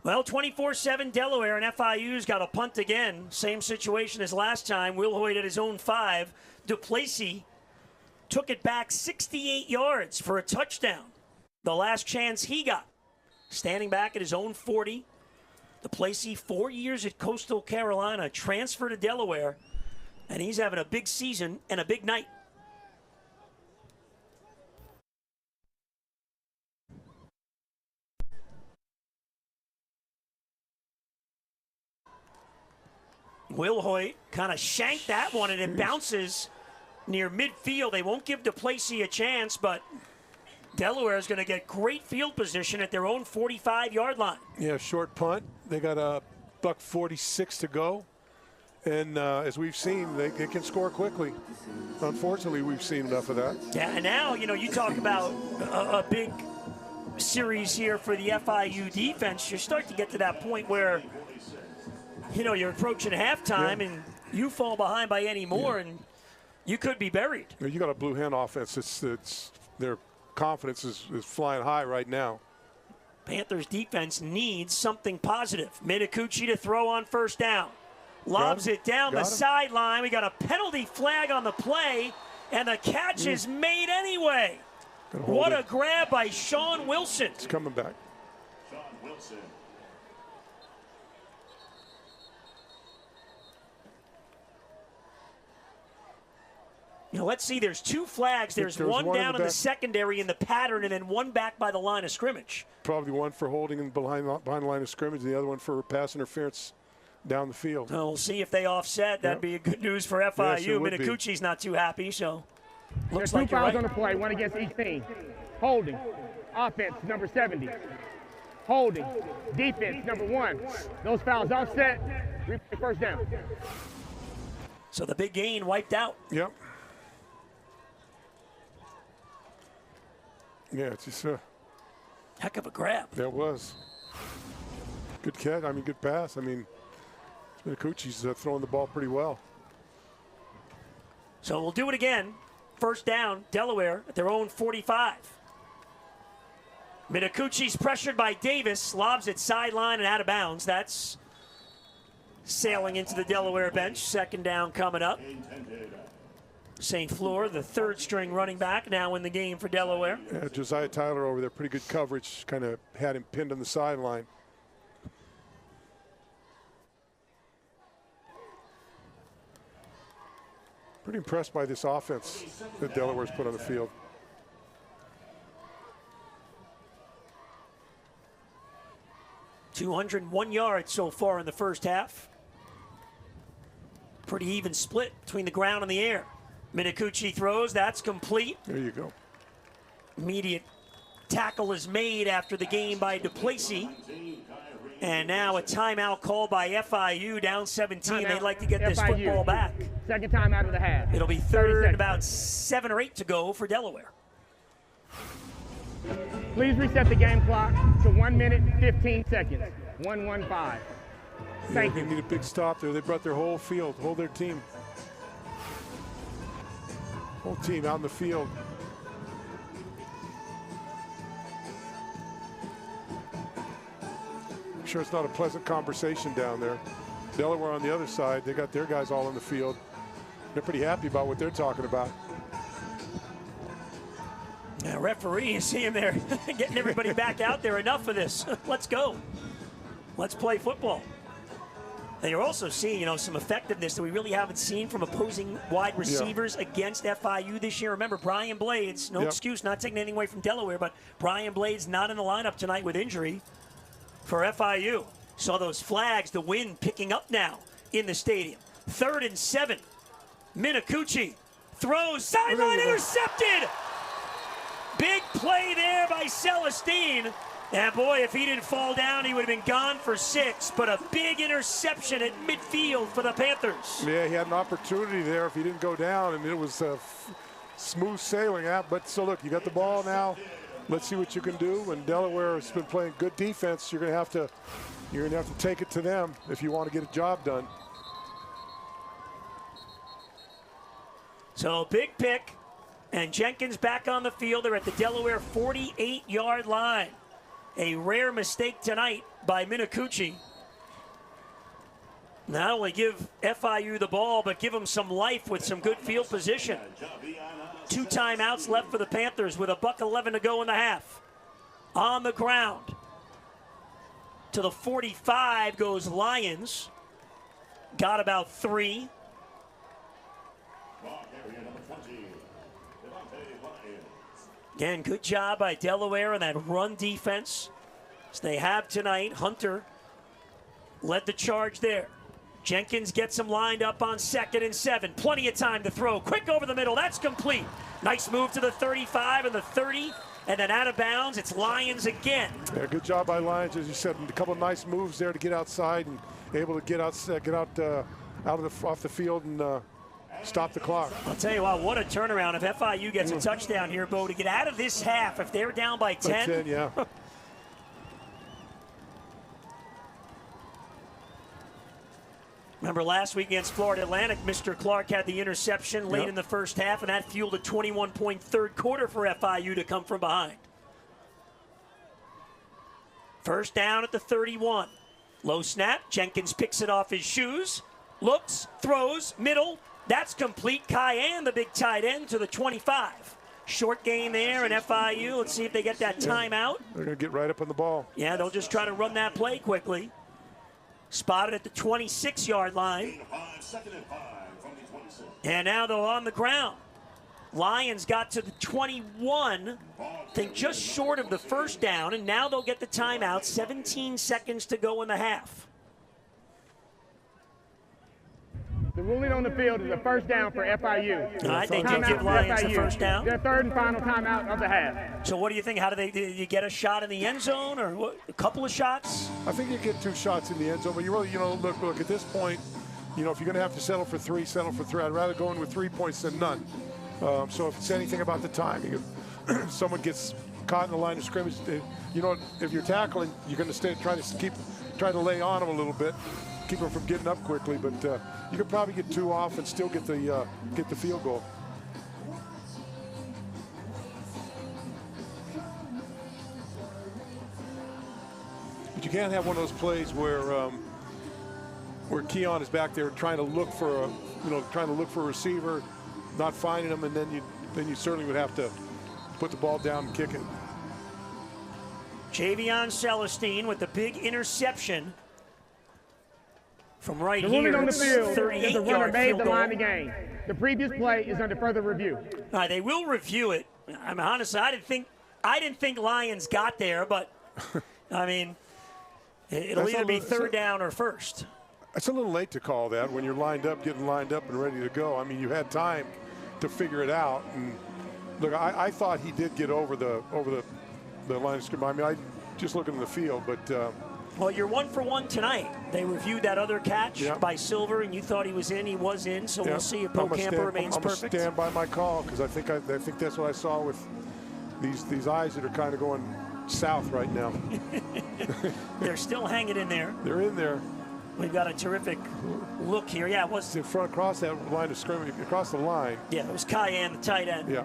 Well, 24-7 Delaware, and FIU's got a punt again. Same situation as last time. Will Hoyt at his own 5. Duplessis took it back 68 yards for a touchdown. The last chance he got. Standing back at his own 40. Duplessis, 4 years at Coastal Carolina, transferred to Delaware, and he's having a big season and a big night. Will Hoyt kind of shanked that one, and it bounces near midfield. They won't give Duplessis a chance, but Delaware is going to get great field position at their own 45-yard line. Yeah, short punt. They got a $1:46 to go. And as we've seen, they can score quickly. Unfortunately, we've seen enough of that. Yeah, and now, you talk about a big series here for the FIU defense. You start to get to that point where you're approaching halftime, and you fall behind by any more, and you could be buried. You got a Blue Hen offense. It's their confidence is flying high right now. Panthers defense needs something positive. Minicucci to throw on first down. Lobs it down the sideline. We got a penalty flag on the play, and the catch is made anyway. What a grab by Sean Wilson. It's coming back. Sean Wilson. Let's see, there's 2 flags. There's one down in the secondary in the pattern, and then one back by the line of scrimmage. Probably one for holding behind the line of scrimmage, the other one for pass interference down the field. We'll see if they offset. That'd be good news for FIU. Yes, Minicucci's not too happy, so looks like you're right. There's 2 fouls on the play, one against each team. Holding, offense, number 70. Holding, defense, number 1. Those fouls offset, first down. So the big gain wiped out. Yep. Yeah, it's just a heck of a grab. That was. Good catch. Good pass. Minicucci's throwing the ball pretty well. So we'll do it again. First down, Delaware at their own 45. Minicucci's pressured by Davis. Lobs it sideline and out of bounds. That's sailing into the Delaware bench. Second down coming up. St. Fleur, the third string running back, now in the game for Delaware. Yeah, Josiah Tyler over there, pretty good coverage, kind of had him pinned on the sideline. Pretty impressed by this offense that Delaware's put on the field. .201 yards so far in the first half. Pretty even split between the ground and the air. Minicucci throws, that's complete. There you go. Immediate tackle is made after the game by DuPlessis. And now a timeout called by FIU, down 17. They'd like to get this football back. Second time out of the half. It'll be third and about 7 or 8 to go for Delaware. Please reset the game clock to 1 minute, 15 seconds. 1:15. Thank you. They need a big stop there. They brought their whole field, their team. Whole team out in the field. I'm sure it's not a pleasant conversation down there. Delaware on the other side, they got their guys all in the field. They're pretty happy about what they're talking about. Yeah, referee, you see him there getting everybody back out there. Enough of this. Let's go. Let's play football. And you're also seeing, some effectiveness that we really haven't seen from opposing wide receivers against FIU this year. Remember, Brian Blades, no excuse, not taking anything away from Delaware, but Brian Blades not in the lineup tonight with injury for FIU. Saw those flags, the wind picking up now in the stadium. 3rd and 7. Minicucci throws, sideline intercepted. Big play there by Celestine. And boy, if he didn't fall down, he would have been gone for 6. But a big interception at midfield for the Panthers. Yeah, he had an opportunity there if he didn't go down, and it was smooth sailing out. But so look, you got the ball now. Let's see what you can do. And Delaware has been playing good defense. You're gonna have to take it to them if you want to get a job done. So big pick, and Jenkins back on the field. They're at the Delaware 48-yard line. A rare mistake tonight by Minicucci. Not only give FIU the ball, but give them some life with some good field position. 2 timeouts left for the Panthers with $1:11 to go in the half. On the ground. To the 45 goes Lyons. Got about 3. Again, good job by Delaware on that run defense. As they have tonight, Hunter led the charge there. Jenkins gets him lined up on 2nd and 7. Plenty of time to throw. Quick over the middle. That's complete. Nice move to the 35 and the 30. And then out of bounds, it's Lyons again. Yeah, good job by Lyons, as you said. A couple of nice moves there to get outside and able to get out off the field and stop the clock. I'll tell you what a turnaround if FIU gets a touchdown here, Bo, to get out of this half. If they're down by 10. By 10, yeah. Remember last week against Florida Atlantic, Mr. Clark had the interception late in the first half, and that fueled a 21-point third quarter for FIU to come from behind. First down at the 31. Low snap. Jenkins picks it off his shoes. Looks, throws, middle. That's complete. Cayenne, the big tight end, to the 25. Short gain there, and FIU, let's see if they get that timeout. They're going to get right up on the ball. Yeah, they'll just try to run that play quickly. Spotted at the 26-yard line. And now they're on the ground. Lions got to the 21, I think just short of the first down, and now they'll get the timeout. 17 seconds to go in the half. The ruling on the field is a first down for FIU. All right, they did give Lions the first down. Their third and final timeout of the half. So what do you think? How do you get a shot in the end zone, or what, a couple of shots? I think you get 2 shots in the end zone, but you really, look, at this point, if you're going to have to settle for 3, settle for 3. I'd rather go in with 3 points than none. So if it's anything about the timing, if someone gets caught in the line of scrimmage, if you're tackling, you're going to try to lay on them a little bit, keep them from getting up quickly. But you could probably get 2 off and still get the field goal. But you can't have one of those plays where where Keon is back there trying to look for a receiver, not finding him, and then you certainly would have to put the ball down and kick it. Javion Celestine with the big interception from right the here. The ruling on the field is the runner made the line of the game. The previous play is under further review. All right, they will review it. I mean, honestly, I didn't think Lions got there, but I mean, it'll either be third down or first. It's a little late to call that when you're getting lined up and ready to go. I mean, you had time to figure it out. And look, I thought he did get over the line of scrimmage. I mean, I just looking at the field, but. Well, you're 1 for 1 tonight. They reviewed that other catch by Silver, and you thought he was in. He was in, so we'll see if Bo Camper remains perfect. I'm going to stand by my call because I think that's what I saw with these eyes that are kind of going south right now. They're still hanging in there. They're in there. We've got a terrific look here. Yeah, it was in front across that line of scrimmage, across the line. Yeah, it was Cayenne, the tight end. Yeah.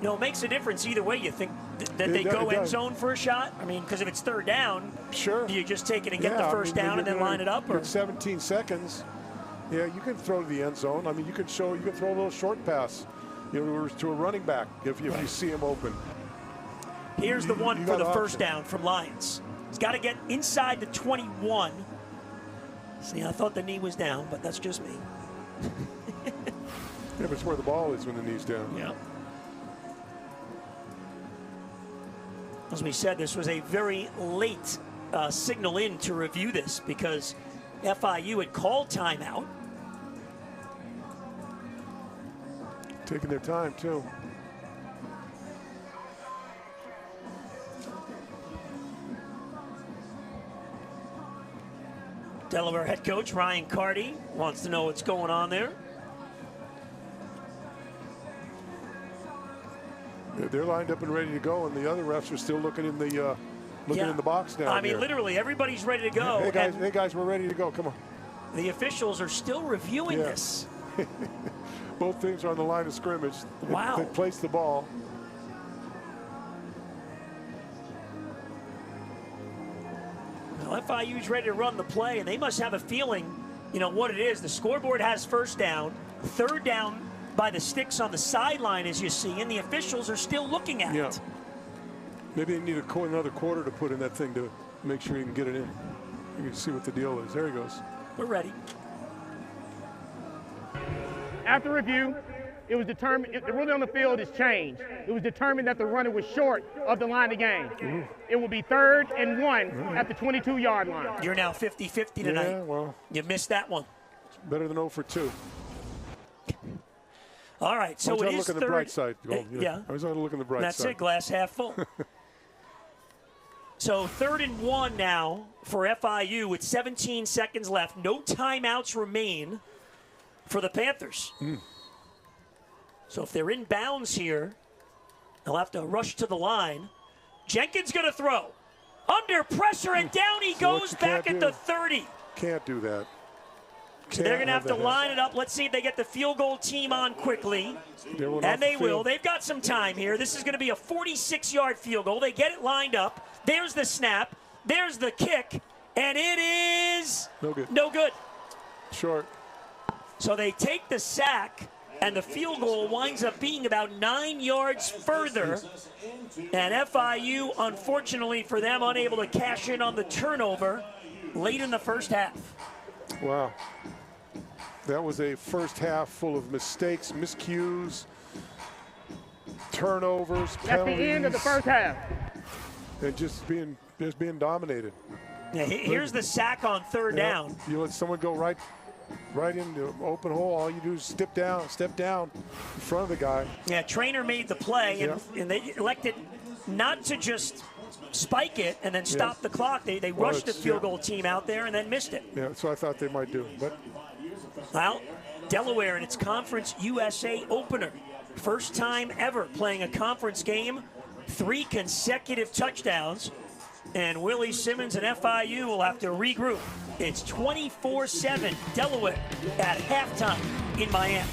You know, it makes a difference either way. You think that they go end zone for a shot? I mean, because if it's third down, sure, do you just take it and get the first down and then line it up? Or 17 seconds. Yeah, you can throw to the end zone. I mean, you can throw a little short pass, to a running back if you see him open. Here's the one for the first down from Lions. He's got to get inside the 21. See, I thought the knee was down, but that's just me. Yeah, but it's where the ball is when the knee's down. Yeah. As we said, this was a very late signal in to review this because FIU had called timeout. Taking their time, too. Delaware head coach Ryan Carty wants to know what's going on there. They're lined up and ready to go, and the other refs are still looking in the box down I mean, there. Literally, everybody's ready to go. Hey guys, we're ready to go. Come on. The officials are still reviewing this. Both teams are on the line of scrimmage. Wow. They placed the ball. Well, FIU's ready to run the play, and they must have a feeling, what it is. The scoreboard has first down, third down by the sticks on the sideline, as you see, and the officials are still looking at it. Maybe they need another quarter to put in that thing to make sure you can get it in. You can see what the deal is. There he goes. We're ready. After review, it was determined, the ruling on the field is changed. It was determined that the runner was short of the line of game. Mm-hmm. It will be 3rd and 1 at the 22-yard line. You're now 50-50 tonight. Yeah, well. You missed that one. It's better than 0 for 2. All right, so it is look on the bright side. Yeah. I was going to look on the bright side. That's it, glass half full. So 3rd and 1 now for FIU with 17 seconds left. No timeouts remain for the Panthers. So if they're in bounds here, they'll have to rush to the line. Jenkins going to throw. Under pressure, and down he goes back at the 30. Can't do that. So they're going to have to line it up. Let's see if they get the field goal team on quickly. And they will. They've got some time here. This is going to be a 46-yard field goal. They get it lined up. There's the snap. There's the kick. And it is no good. Short. So they take the sack, and the field goal winds up being about 9 yards further. And FIU, unfortunately for them, unable to cash in on the turnover late in the first half. Wow. That was a first half full of mistakes, miscues, turnovers, penalties. That's the end of the first half. And just being dominated. Yeah, here's the sack on third down. You let someone go right into open hole. All you do is step down in front of the guy. Yeah, Trainer made the play, and they elected not to just spike it and then stop the clock. They rushed the field goal team out there and then missed it. Yeah, so I thought they might do. But well, Delaware in its Conference USA opener. First time ever playing a conference game. 3 consecutive touchdowns. And Willie Simmons and FIU will have to regroup. It's 24-7 Delaware at halftime in Miami.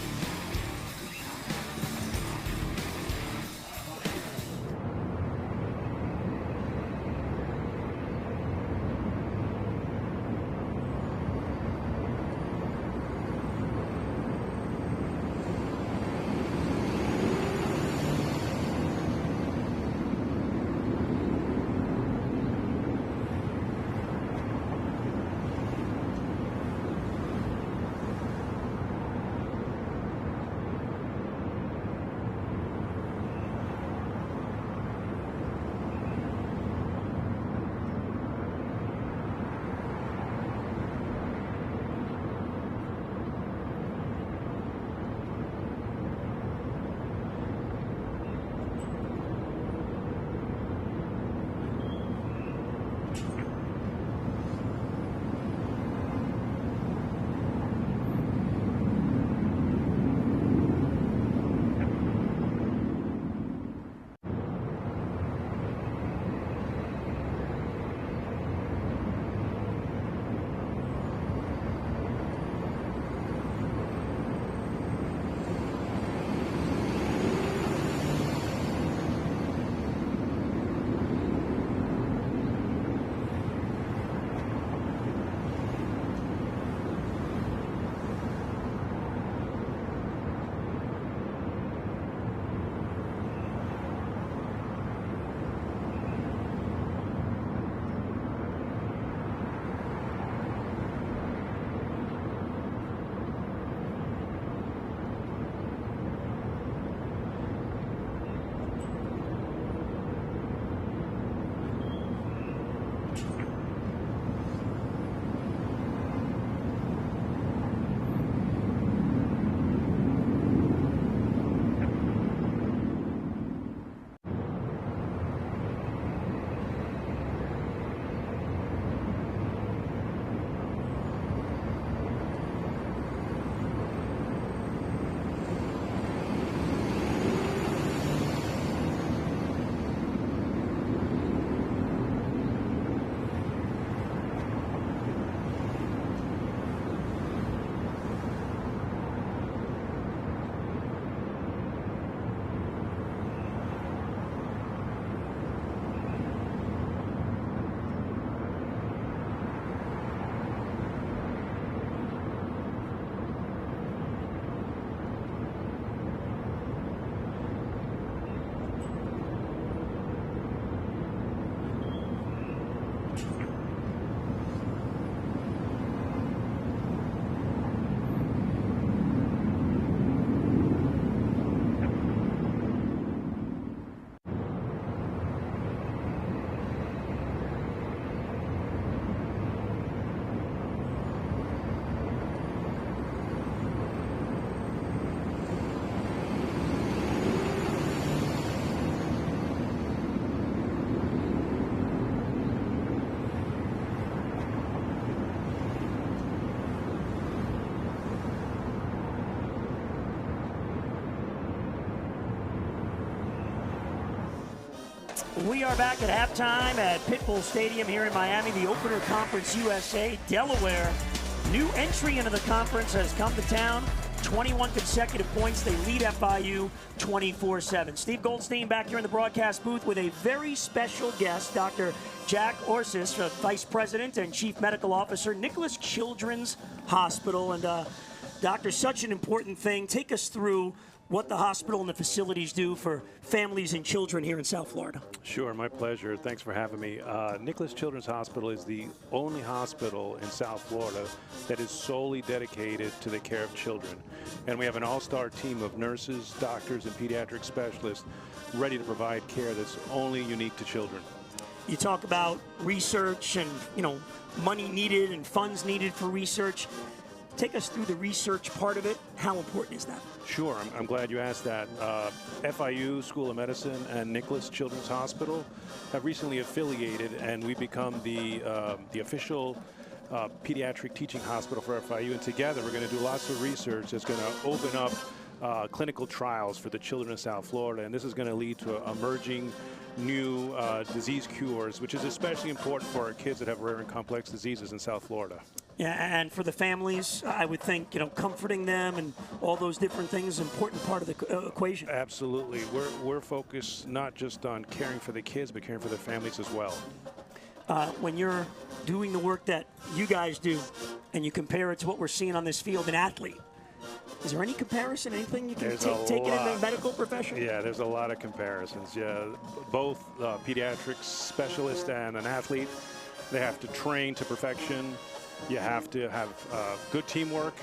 We are back at halftime at Pitbull Stadium here in Miami, the opener Conference USA. Delaware, new entry into the conference, has come to town. 21 consecutive points. They lead FIU 24-7. Steve Goldstein back here in the broadcast booth with a very special guest, Dr. Jack Orsis, Vice President and Chief Medical Officer, Nicholas Children's Hospital. And Doctor, such an important thing. Take us through what the hospital and the facilities do for families and children here in South Florida. Sure, my pleasure. Thanks for having me. Nicholas Children's Hospital is the only hospital in South Florida that is solely dedicated to the care of children. And we have an all-star team of nurses, doctors, and pediatric specialists ready to provide care that's only unique to children. You talk about research and, money needed and funds needed for research. Take us through the research part of it. How important is that? Sure, I'm glad you asked that. FIU School of Medicine and Nicholas Children's Hospital have recently affiliated, and we become the official pediatric teaching hospital for FIU. And together, we're going to do lots of research that's going to open up clinical trials for the children of South Florida, and this is going to lead to emerging new disease cures, which is especially important for our kids that have rare and complex diseases in South Florida. Yeah, and for the families, I would think, comforting them and all those different things is an important part of the equation. Absolutely. We're focused not just on caring for the kids, but caring for their families as well. When you're doing the work that you guys do and you compare it to what we're seeing on this field, an athlete, is there any comparison, anything you can take it in the medical profession? Yeah, there's a lot of comparisons. Yeah, both pediatrics specialist and an athlete, they have to train to perfection. You have to have good teamwork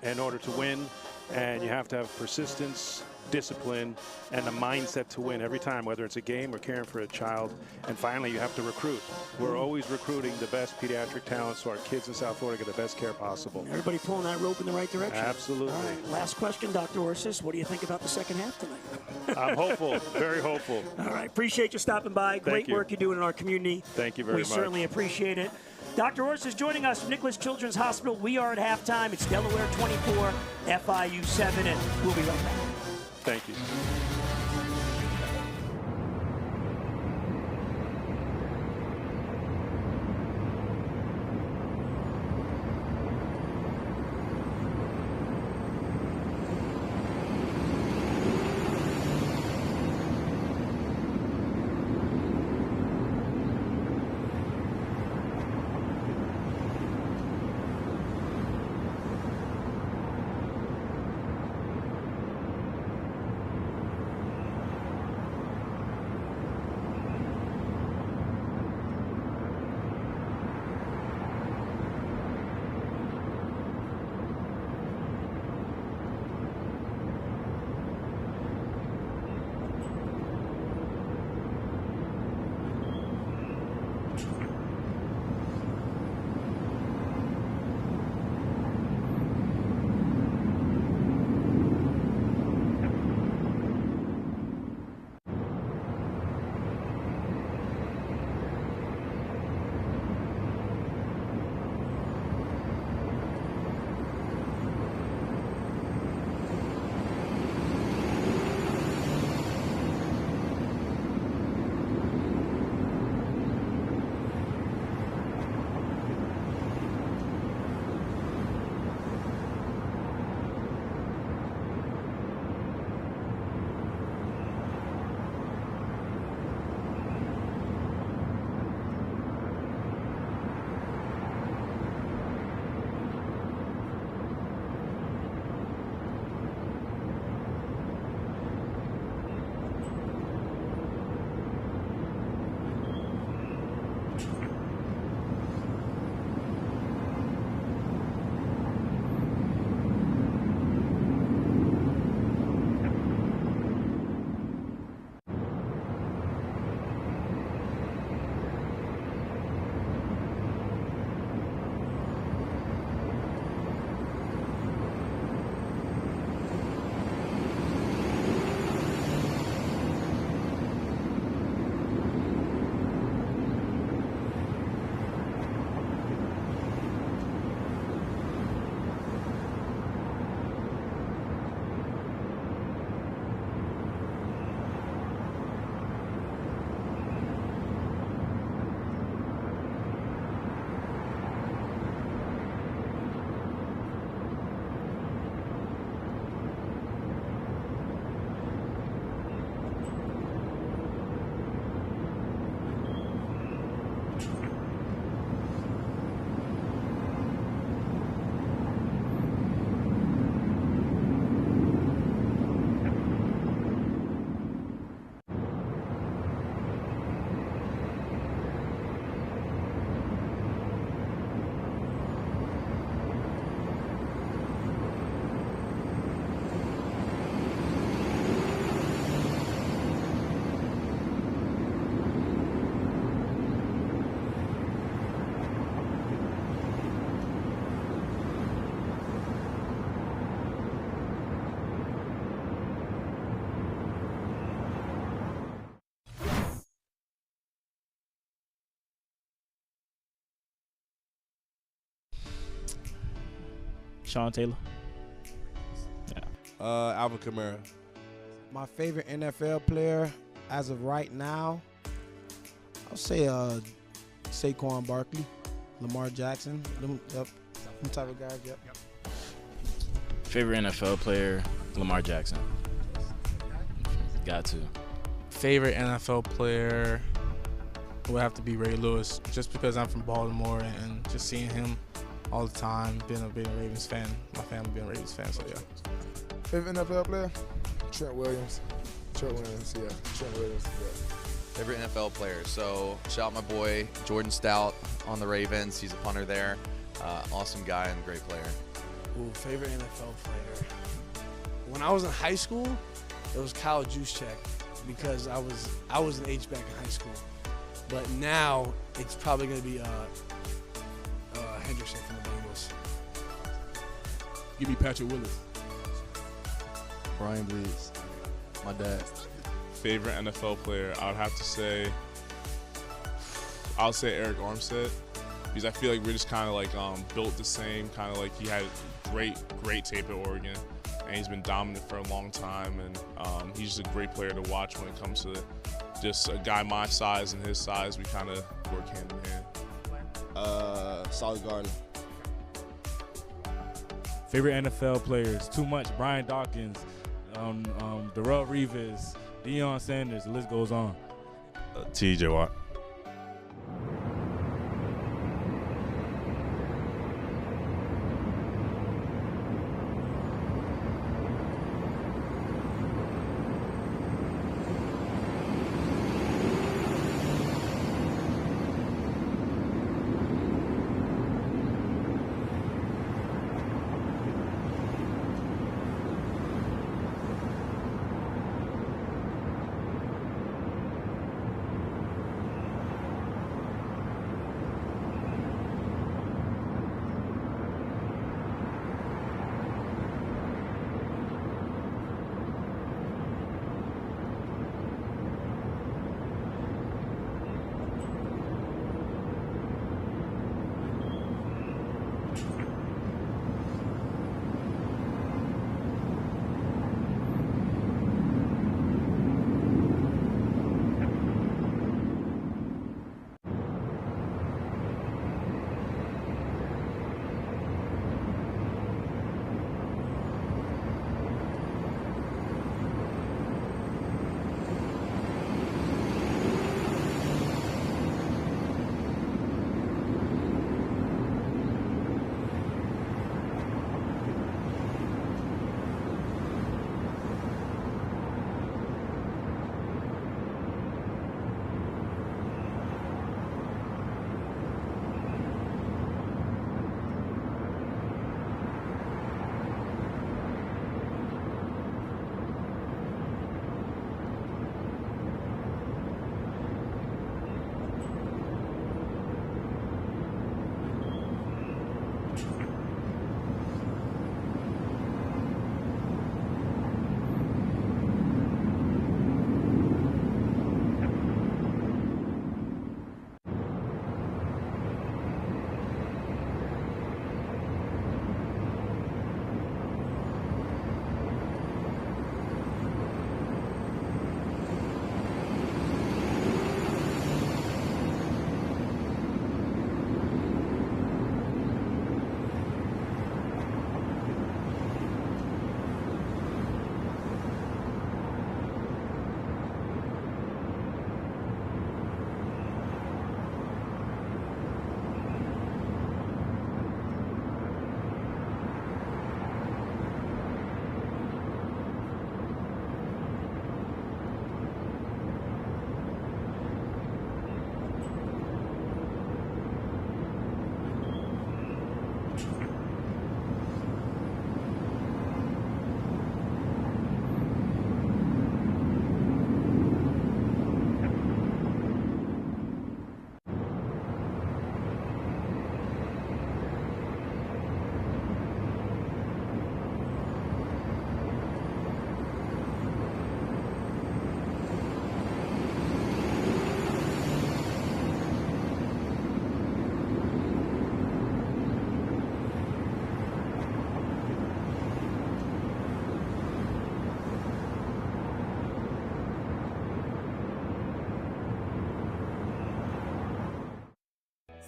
in order to win, and you have to have persistence, discipline, and a mindset to win every time, whether it's a game or caring for a child. And finally, you have to recruit. We're always recruiting the best pediatric talent so our kids in South Florida get the best care possible. Everybody pulling that rope in the right direction. Absolutely. All right, last question, Dr. Orsis. What do you think about the second half tonight? I'm hopeful, very hopeful. All right, appreciate you stopping by. Great work you're doing in our community. Thank you very much. We certainly appreciate it. Dr. Orsis is joining us from Nicholas Children's Hospital. We are at halftime. It's Delaware 24, FIU 7, and we'll be right back. Thank you. Sean Taylor. Yeah. Alvin Kamara. My favorite NFL player as of right now, I'll say Saquon Barkley, Lamar Jackson, them type of guys. Yep. Favorite NFL player, Lamar Jackson. Got to. Favorite NFL player would have to be Ray Lewis, just because I'm from Baltimore and just seeing him all the time, being a Ravens fan, my family being a Ravens fan, so yeah. Favorite NFL player? Trent Williams. Trent Williams. Yeah. Favorite NFL player. So shout out my boy Jordan Stout on the Ravens. He's a punter there. Awesome guy and great player. Ooh, favorite NFL player. When I was in high school, it was Kyle Juszczyk because I was an H-back in high school. But now it's probably going to be Henderson from the Bengals. Give me Patrick Willis. Brian Bleeds, my dad. Favorite NFL player, I would have to say, I'll say Eric Armstead, because I feel like we're just kind of like built the same, kind of like he had great tape at Oregon, and he's been dominant for a long time, and he's just a great player to watch when it comes to just a guy my size and his size. We kind of work hand in hand. Solid Garden. Favorite NFL players, too much. Brian Dawkins, Darrell Reeves, Deion Sanders, the list goes on. T.J. Watt.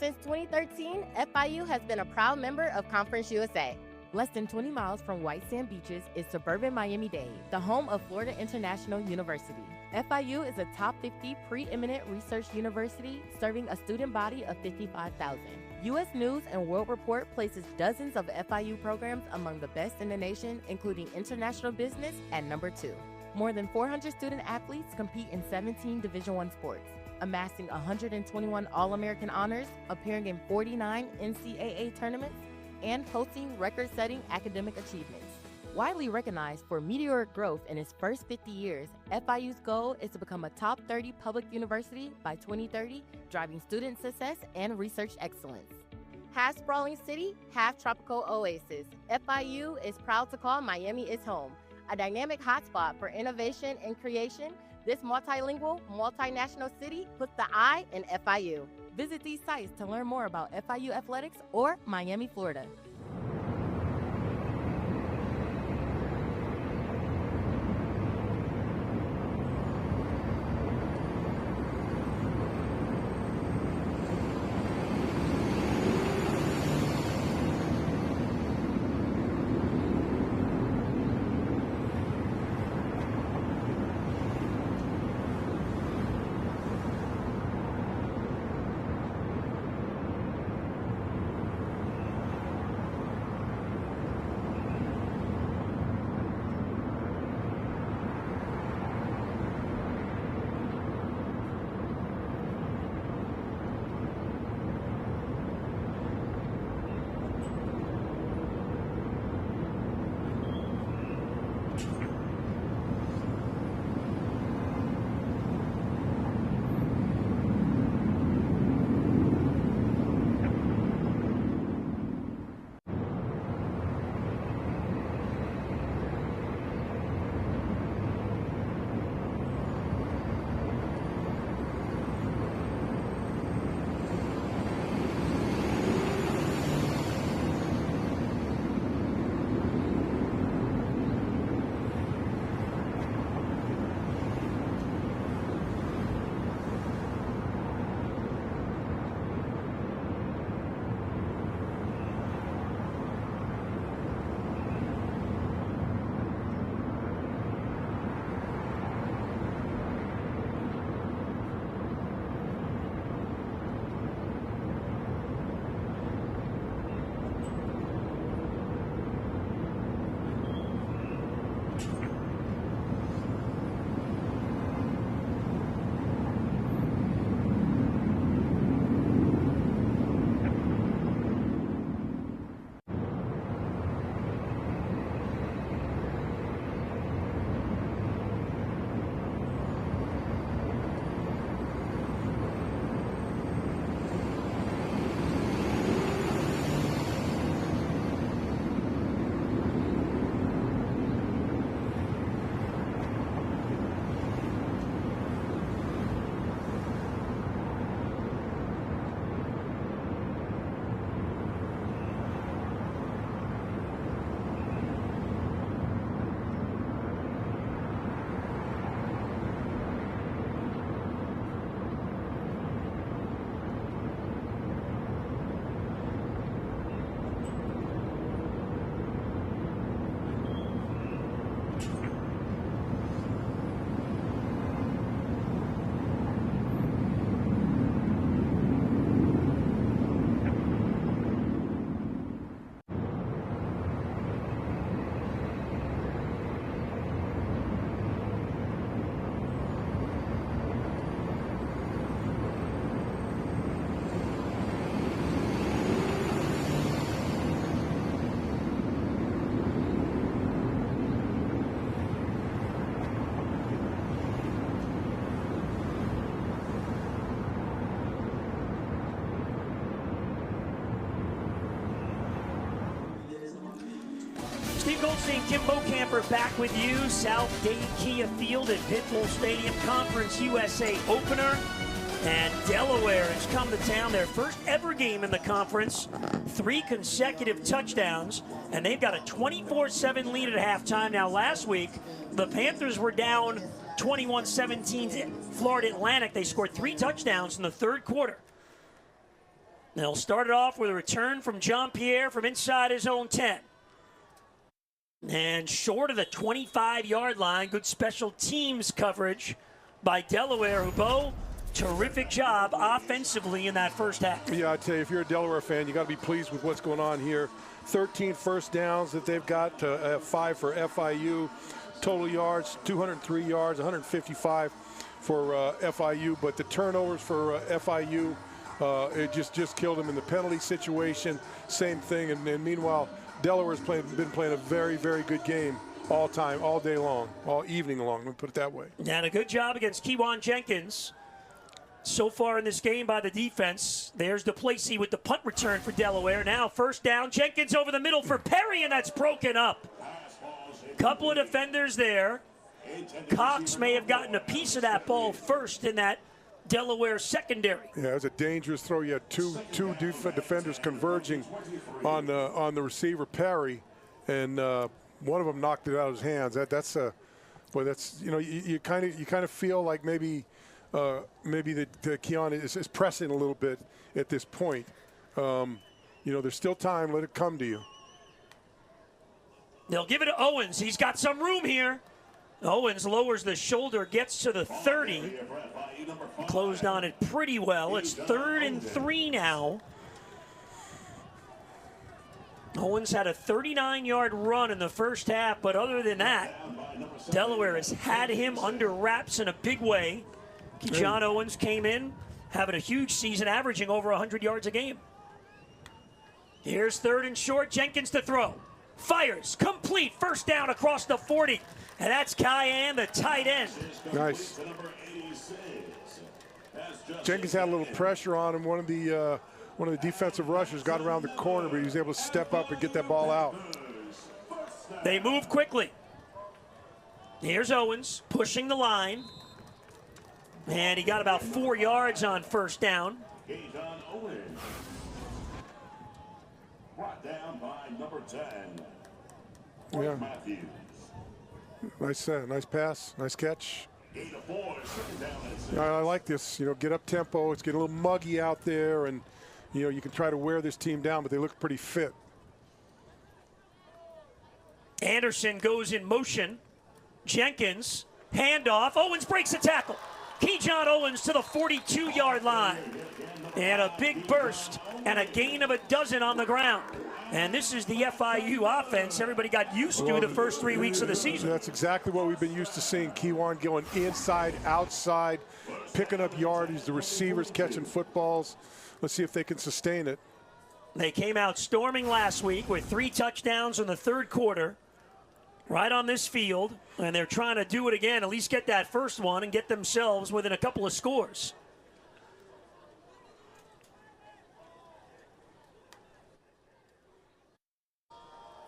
Since 2013, FIU has been a proud member of Conference USA. Less than 20 miles from White Sand Beaches is suburban Miami-Dade, the home of Florida International University. FIU is a top 50 preeminent research university serving a student body of 55,000. U.S. News and World Report places dozens of FIU programs among the best in the nation, including international business at number 2. More than 400 student athletes compete in 17 Division I sports, amassing 121 All-American honors, appearing in 49 NCAA tournaments, and posting record-setting academic achievements. Widely recognized for meteoric growth in its first 50 years, FIU's goal is to become a top 30 public university by 2030, driving student success and research excellence. Half sprawling city, half tropical oasis, FIU is proud to call Miami its home, a dynamic hotspot for innovation and creation. This multilingual, multinational city puts the I in FIU. Visit these sites to learn more about FIU athletics or Miami, Florida. Steve Goldstein, Kim Bocamper back with you. South Dade Kia Field at Pitbull Stadium, Conference USA opener. And Delaware has come to town, their first ever game in the conference. 3 consecutive touchdowns, and they've got a 24-7 lead at halftime. Now, last week, the Panthers were down 21-17 to Florida Atlantic. They scored 3 touchdowns in the third quarter. They'll start it off with a return from Jean-Pierre from inside his own 10. And short of the 25-yard line, good special teams coverage by Delaware, who terrific job offensively in that first half. Yeah, I tell you, if you're a Delaware fan, you got to be pleased with what's going on here. 13 first downs that they've got, 5 for FIU. Total yards, 203 yards, 155 for FIU. But the turnovers for FIU, it just killed them in the penalty situation. Same thing. And meanwhile, Delaware's been playing a very, very good game all time, all day long, all evening long. Let me put it that way. And a good job against Kewan Jenkins so far in this game by the defense. There's DePlacy with the punt return for Delaware. Now first down, Jenkins over the middle for Perry, and that's broken up. Couple of defenders there. Cox may have gotten a piece of that ball first in that Delaware secondary. Yeah, it was a dangerous throw. You had two defenders converging on the receiver Perry, and one of them knocked it out of his hands. That's you kind of feel like maybe the Keon is pressing a little bit at this point. There's still time. Let it come to you. They'll give it to Owens. He's got some room here. Owens lowers the shoulder, gets to the 30. Closed on it pretty well. It's 3rd and 3 now. Owens had a 39-yard run in the first half, but other than that, Delaware has had him under wraps in a big way. John Owens came in, having a huge season, averaging over 100 yards a game. Here's 3rd and short. Jenkins to throw. Fires. Complete. First down across the 40. And that's Cayenne, the tight end. Nice. Jenkins had a little pressure on him. One of the defensive rushers got around the corner, but he was able to step up and get that ball out. They move quickly. Here's Owens pushing the line. And he got about 4 yards on first down. Brought down by number 10. Yeah. Nice pass, nice catch. I like this. Get up tempo. It's getting a little muggy out there, and you can try to wear this team down, but they look pretty fit. Anderson goes in motion. Jenkins, handoff. Owens breaks the tackle. Keyshawn Owens to the 42-yard line. And a big burst and a gain of a dozen on the ground. And this is the FIU offense everybody got used to the first 3 weeks of the season. That's exactly what we've been used to seeing. Kewan going inside, outside, picking up yardage, the receivers catching footballs. Let's see if they can sustain it. They came out storming last week with 3 touchdowns in the third quarter right on this field. And they're trying to do it again, at least get that first one and get themselves within a couple of scores.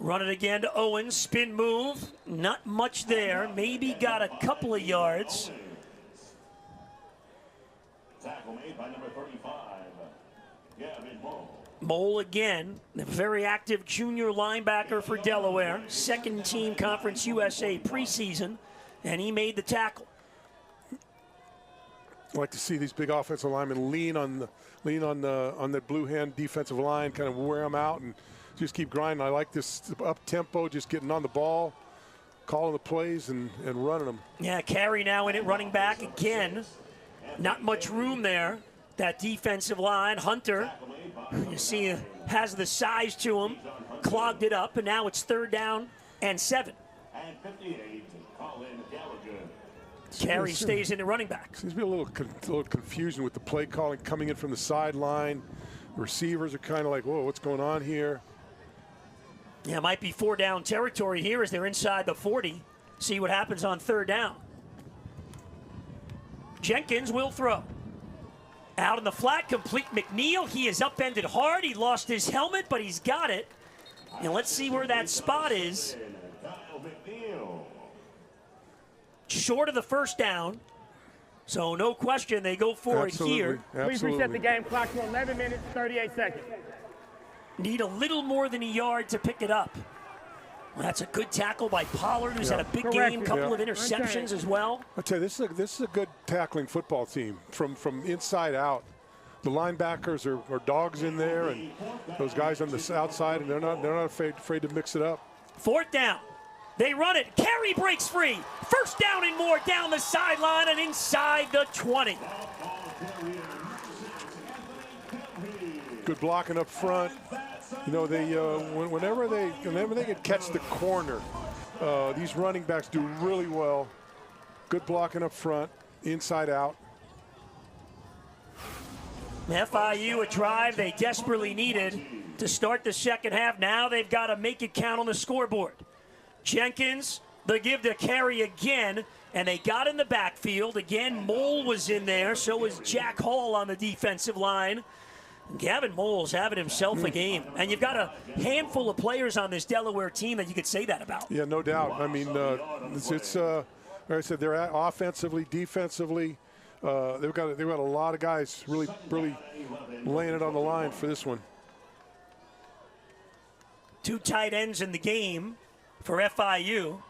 Run it again to Owens, spin move, not much there, maybe got a couple of yards. Tackle made by number 35, Gavin Moe. Mole again, a very active junior linebacker for Delaware, second team Conference USA preseason, and he made the tackle. I like to see these big offensive linemen lean on the blue hand defensive line, kind of wear them out and just keep grinding. I like this up tempo, just getting on the ball, calling the plays and running them. Yeah, Carey now in it, running back again. Not much room there. That defensive line, Hunter, you see, has the size to him, clogged it up, and now it's 3rd down and 7. And 58, Colin Gallagher. Carey stays in the running back. Seems to be a little confusion with the play calling coming in from the sideline. Receivers are kind of like, whoa, what's going on here? Yeah, it might be 4 down territory here as they're inside the 40. See what happens on 3rd down. Jenkins will throw. Out in the flat, complete McNeil. He is upended hard. He lost his helmet, but he's got it. And let's see where that spot is. Short of the first down. So no question, they go for it here. Please reset the game clock to 11 minutes, 38 seconds. Need a little more than a yard to pick it up. Well, that's a good tackle by Pollard, who's had a big game, couple of interceptions as well. I'll tell you, this is a good tackling football team from inside out. the linebackers are dogs in there, and those guys on the outside, and they're not afraid to mix it up. 4th down. They run it. Carey breaks free. 1st down and more down the sideline and inside the 20. Good blocking up front. You know, they whenever they can catch the corner, these running backs do really well. Good blocking up front, inside out. FIU, a drive they desperately needed to start the second half. Now they've got to make it count on the scoreboard. Jenkins, the give to Carey again, and they got in the backfield. Again, Mole was in there, so was Jack Hall on the defensive line. Gavin Mole's having himself a game. And you've got a handful of players on this Delaware team that you could say that about. Yeah, no doubt. I mean, it's like I said, they're offensively, defensively. They've got a lot of guys really laying it on the line for this one. 2 tight ends in the game for FIU.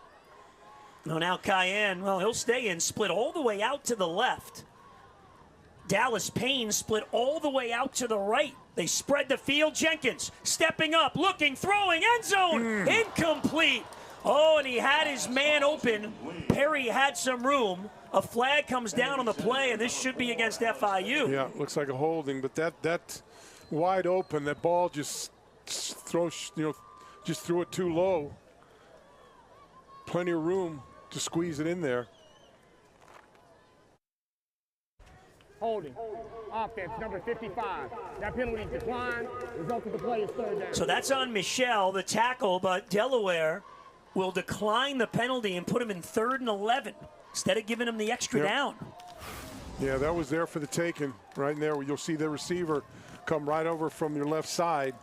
No, now Cayenne, well, he'll stay in, split all the way out to the left. Dallas Payne split all the way out to the right. They spread the field. Jenkins stepping up, looking, throwing, end zone, incomplete. Oh, and he had his man open. Perry had some room. A flag comes down on the play, and this should be against FIU. Yeah, looks like a holding, but that wide open, that ball just threw it too low. Plenty of room to squeeze it in there. Holding. Offense, number 55. That penalty declined. Result of the play is 3rd down. So that's on Michelle, the tackle, but Delaware will decline the penalty and put him in 3rd and 11 instead of giving him the extra down. Yeah, that was there for the taking. Right in there, you'll see the receiver come right over from your left side.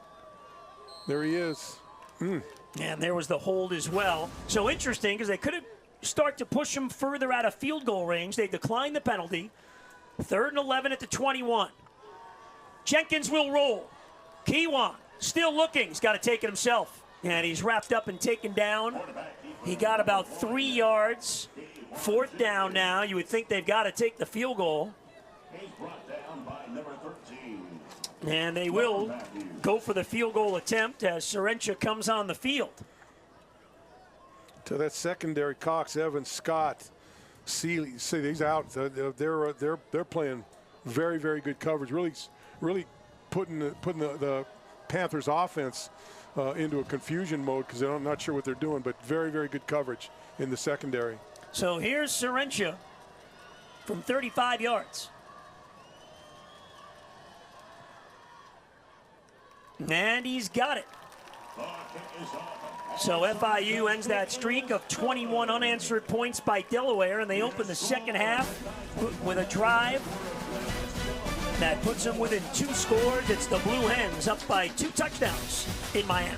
There he is. And there was the hold as well. So interesting, because they could have start to push him further out of field goal range. They declined the penalty. 3rd and 11 at the 21. Jenkins will roll. Kiwan still looking. He's got to take it himself. And he's wrapped up and taken down. He got about 3 yards. 4th down now. You would think they've got to take the field goal. And they will go for the field goal attempt as Serencha comes on the field. To that secondary, Cox, Evans, Scott, Seeley. See, he's out. They're playing very, very good coverage. Really putting the Panthers offense into a confusion mode because I'm not sure what they're doing, but very, very good coverage in the secondary. So here's Serencha from 35 yards. And he's got it. So FIU ends that streak of 21 unanswered points by Delaware, and they open the second half with a drive that puts them within 2 scores. It's the Blue Hens up by 2 touchdowns in Miami.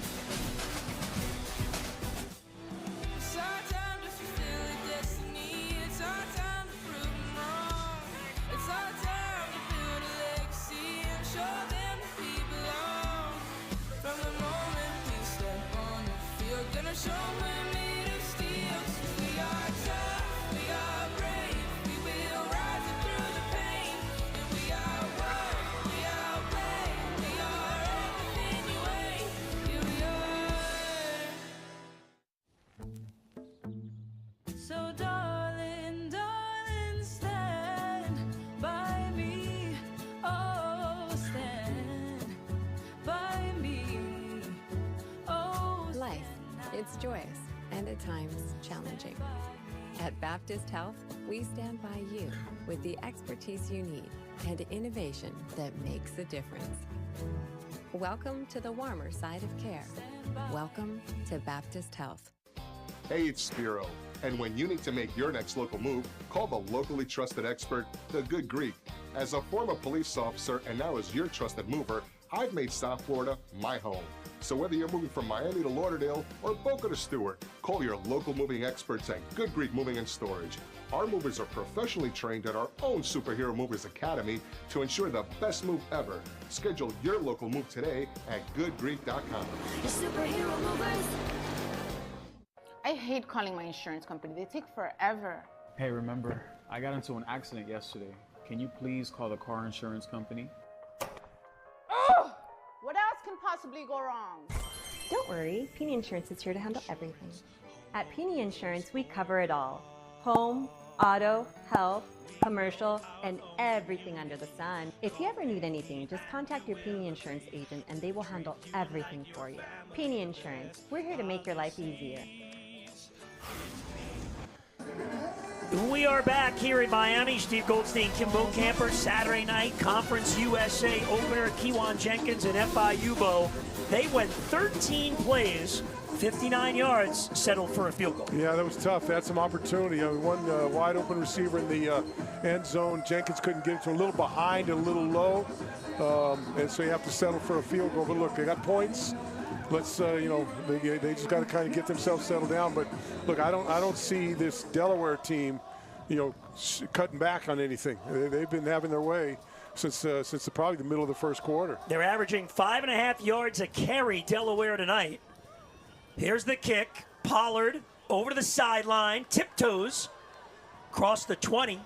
It's joyous and at times challenging. At Baptist Health, we stand by you with the expertise you need and innovation that makes a difference. Welcome to the warmer side of care. Welcome to Baptist Health. Hey, it's Spiro. And when you need to make your next local move, call the locally trusted expert, The Good Greek. As a former police officer and now as your trusted mover, I've made South Florida my home. So whether you're moving from Miami to Lauderdale or Boca to Stewart, call your local moving experts at Good Greek Moving and Storage. Our movers are professionally trained at our own Superhero Movers Academy to ensure the best move ever. Schedule your local move today at goodgreek.com. Superhero Movers. I hate calling my insurance company. They take forever. Hey, remember, I got into an accident yesterday. Can you please call the car insurance company? possibly go wrong? Don't worry, Peony Insurance is here to handle everything. At Peony Insurance, we cover it all. Home, auto, health, commercial, and everything under the sun. If you ever need anything, just contact your Peony Insurance agent and they will handle everything for you. Peony Insurance, we're here to make your life easier. We are back here in Miami. Steve Goldstein, Kimbo Camper, Saturday night Conference USA opener. Kewan Jenkins and FIU Bo. They went 13 plays, 59 yards, settled for a field goal. Yeah, that was tough. They had some opportunity. One wide open receiver in the end zone. Jenkins couldn't get it to a little behind and a little low. And so you have to settle for a field goal. But look, they got points. Let's, they just got to kind of get themselves settled down. But look, I don't see this Delaware team, cutting back on anything. They've been having their way since probably the middle of the first quarter. They're averaging 5.5 yards a carry, Delaware tonight. Here's the kick. Pollard over to the sideline, tiptoes, across the 20.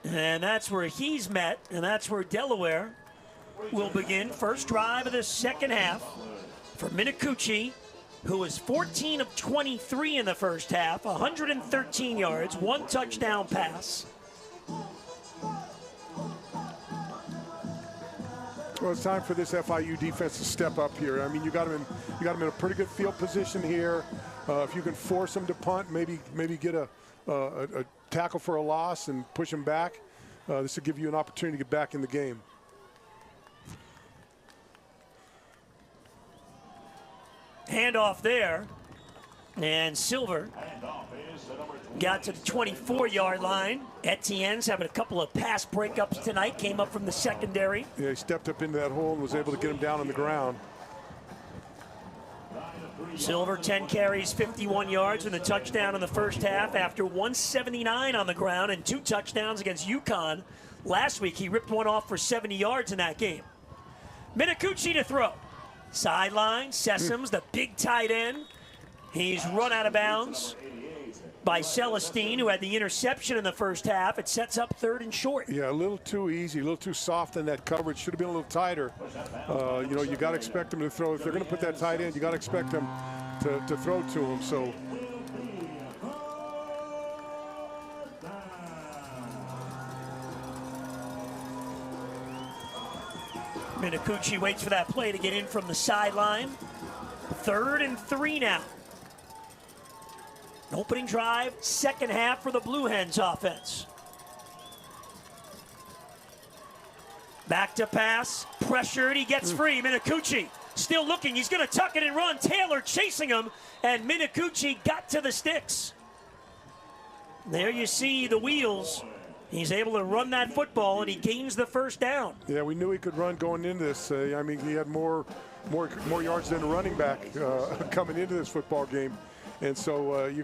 And that's where he's met, and that's where Delaware will begin. First drive of the second half for Minicucci, who was 14 of 23 in the first half, 113 yards, 1 touchdown pass. Well, it's time for this FIU defense to step up here. I mean, you got them in a pretty good field position here. If you can force them to punt, maybe get a tackle for a loss and push them back, this will give you an opportunity to get back in the game. Handoff there, and Silver got to the 24-yard line. Etienne's having a couple of pass breakups tonight, came up from the secondary. Yeah, he stepped up into that hole and was able to get him down on the ground. Silver, 10 carries, 51 yards, and a touchdown in the first half after 179 on the ground and 2 touchdowns against UConn. Last week, he ripped one off for 70 yards in that game. Minicucci to throw. Sideline, Sessoms, the big tight end. He's run out of bounds by Celestine, who had the interception in the first half. It sets up 3rd and short. Yeah, a little too easy, a little too soft in that coverage. Should have been a little tighter. You got to expect them to throw. If they're going to put that tight end, you got to expect them to throw to him. So. Minicucci waits for that play to get in from the sideline. 3rd and 3 now. Opening drive, second half for the Blue Hens offense. Back to pass, pressured, he gets free. Minicucci still looking, he's going to tuck it and run. Taylor chasing him, and Minicucci got to the sticks. There you see the wheels. He's able to run that football, and he gains the first down. Yeah, we knew he could run going into this. I mean, he had more yards than a running back coming into this football game. And so you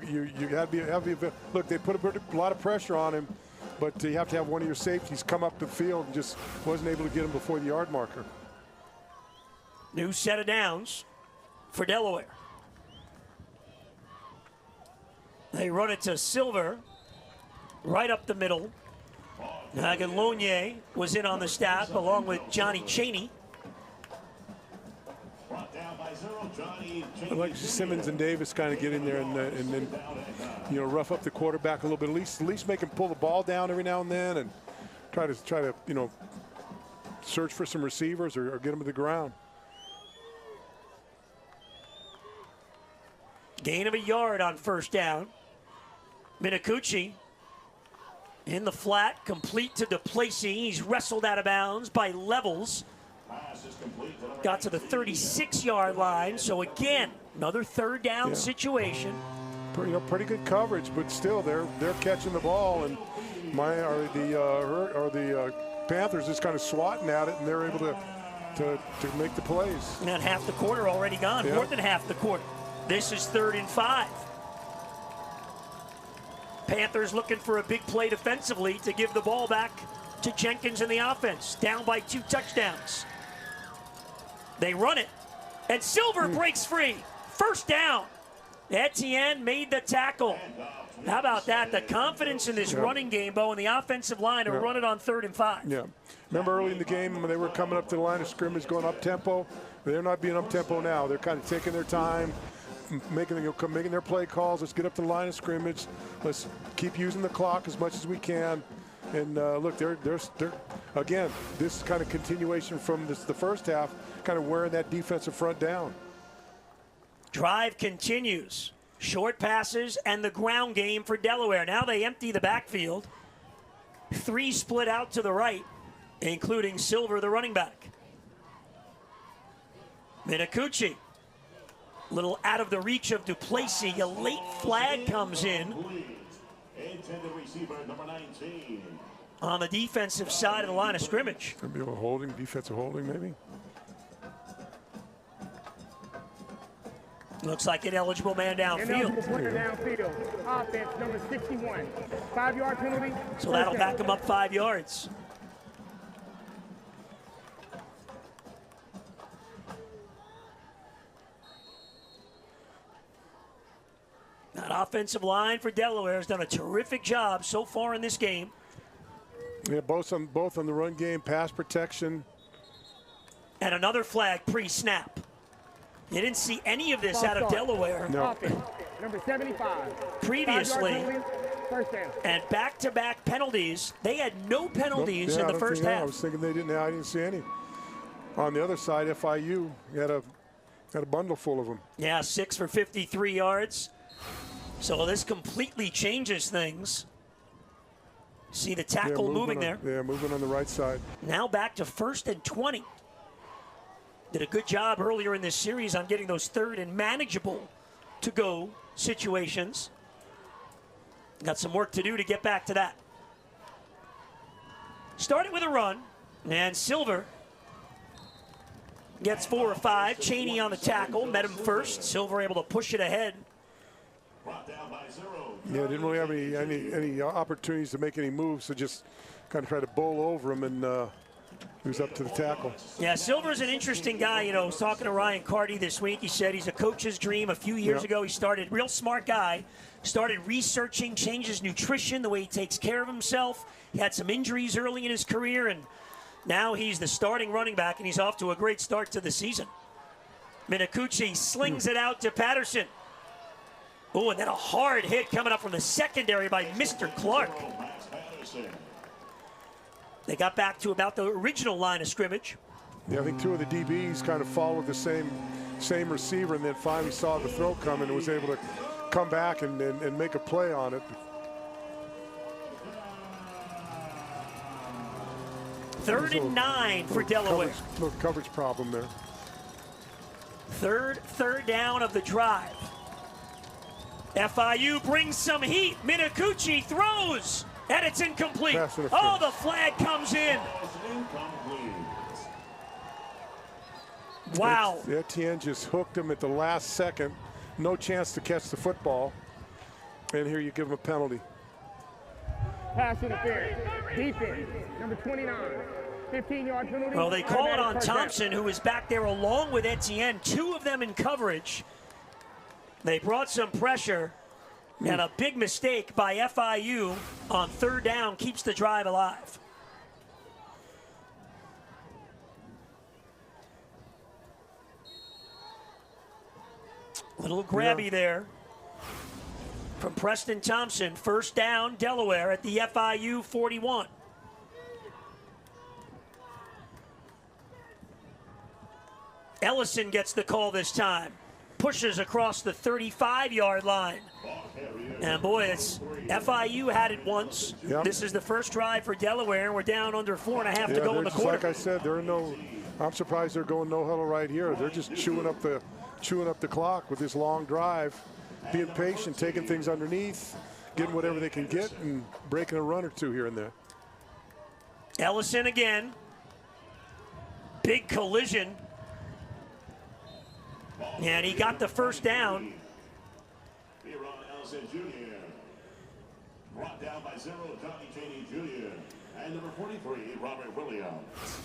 have to look, they put a lot of pressure on him, but you have to have one of your safeties come up the field and just wasn't able to get him before the yard marker. New set of downs for Delaware. They run it to Silver, right up the middle. Aguilonier was in on the staff along with Johnny Chaney. I'd like Simmons and Davis kind of get in there and then rough up the quarterback a little bit. At least make him pull the ball down every now and then and try to search for some receivers or get them to the ground. Gain of a yard on first down. Minicucci in the flat, complete to DePlacy. He's wrestled out of bounds by Levels. Got to the 36-yard line. So again, another 3rd down situation. Pretty good coverage, but still they're catching the ball, and the Panthers just kind of swatting at it, and they're able to make the plays. And half the quarter already gone, more than half the quarter. This is 3rd and 5. Panthers looking for a big play defensively to give the ball back to Jenkins in the offense. Down by 2 touchdowns. They run it, and Silver breaks free. First down. Etienne made the tackle. How about that? The confidence in this running game, Bo, and the offensive line to run it on 3rd and 5. Yeah. Remember early in the game when they were coming up to the line of scrimmage, going up tempo, They're not being up-tempo now. They're kind of taking their time, making their play calls. Let's get up to the line of scrimmage. Let's keep using the clock as much as we can. And look, they're again, this is kind of continuation from the first half, kind of wearing that defensive front down. Drive continues. Short passes and the ground game for Delaware. Now they empty the backfield. 3 split out to the right, including Silver, the running back. Minicucci, a little out of the reach of Duplessis. A late flag comes in Intended receiver, number 19. on the defensive side of the line of scrimmage. Could be a holding, defensive holding, maybe. Looks like an eligible man downfield. Ineligible player downfield. Offense, number 61. 5-yard penalty. So that'll back him up 5 yards. That offensive line for Delaware has done a terrific job so far in this game. Yeah, both on the run game, pass protection. And another flag pre-snap. You didn't see any of this out of Delaware. No. Number 75. Previously. First down. And back-to-back penalties. They had no penalties in the first half. I was thinking they didn't. I didn't see any. On the other side, FIU had a bundle full of them. Yeah, 6 for 53 yards. So this completely changes things. See the tackle moving there. Yeah, moving on the right side. Now back to 1st and 20. Did a good job earlier in this series on getting those 3rd and manageable to go situations. Got some work to do to get back to that. Started with a run, and Silver gets 4 or 5. Cheney on the tackle, met him first. Silver able to push it ahead. Yeah, didn't really have any opportunities to make any moves, so just kind of tried to bowl over him, and he was up to the tackle. Yeah, Silver's an interesting guy. You know, I was talking to Ryan Carty this week. He said he's a coach's dream. A few years ago, he started, real smart guy, started researching, changed his nutrition, the way he takes care of himself. He had some injuries early in his career, and now he's the starting running back, and he's off to a great start to the season. Minicucci slings it out to Patterson. Oh, and then a hard hit coming up from the secondary by Mr. Clark. They got back to about the original line of scrimmage. Yeah, I think 2 of the DBs kind of followed the same receiver, and then finally saw the throw coming and was able to come back and make a play on it. 3rd and 9 for Delaware. Little coverage problem there. Third down of the drive. FIU brings some heat. Minicucci throws, and it's incomplete. Oh, the flag comes in. Wow. Etienne just hooked him at the last second. No chance to catch the football. And here you give him a penalty. Pass interference. Defense, number 29. 15-yard penalty. Well, they call it on Thompson, who is back there along with Etienne. 2 of them in coverage. They brought some pressure, and a big mistake by FIU on 3rd down keeps the drive alive. Little grabby there from Preston Thompson. 1st down, Delaware at the FIU 41. Ellison gets the call this time. Pushes across the 35-yard line. And boy, it's FIU had it once. Yep. This is the first drive for Delaware, and we're down under 4.5 to go in the quarter. Like I said, I'm surprised they're going no huddle right here. They're just chewing up the clock with this long drive, being patient, taking things underneath, getting whatever they can get, and breaking a run or 2 here and there. Ellison again. Big collision. And he got the 1st down. Ellison Jr. Brought down by 0, Johnny Cheney Jr. And number 43, Robert Williams.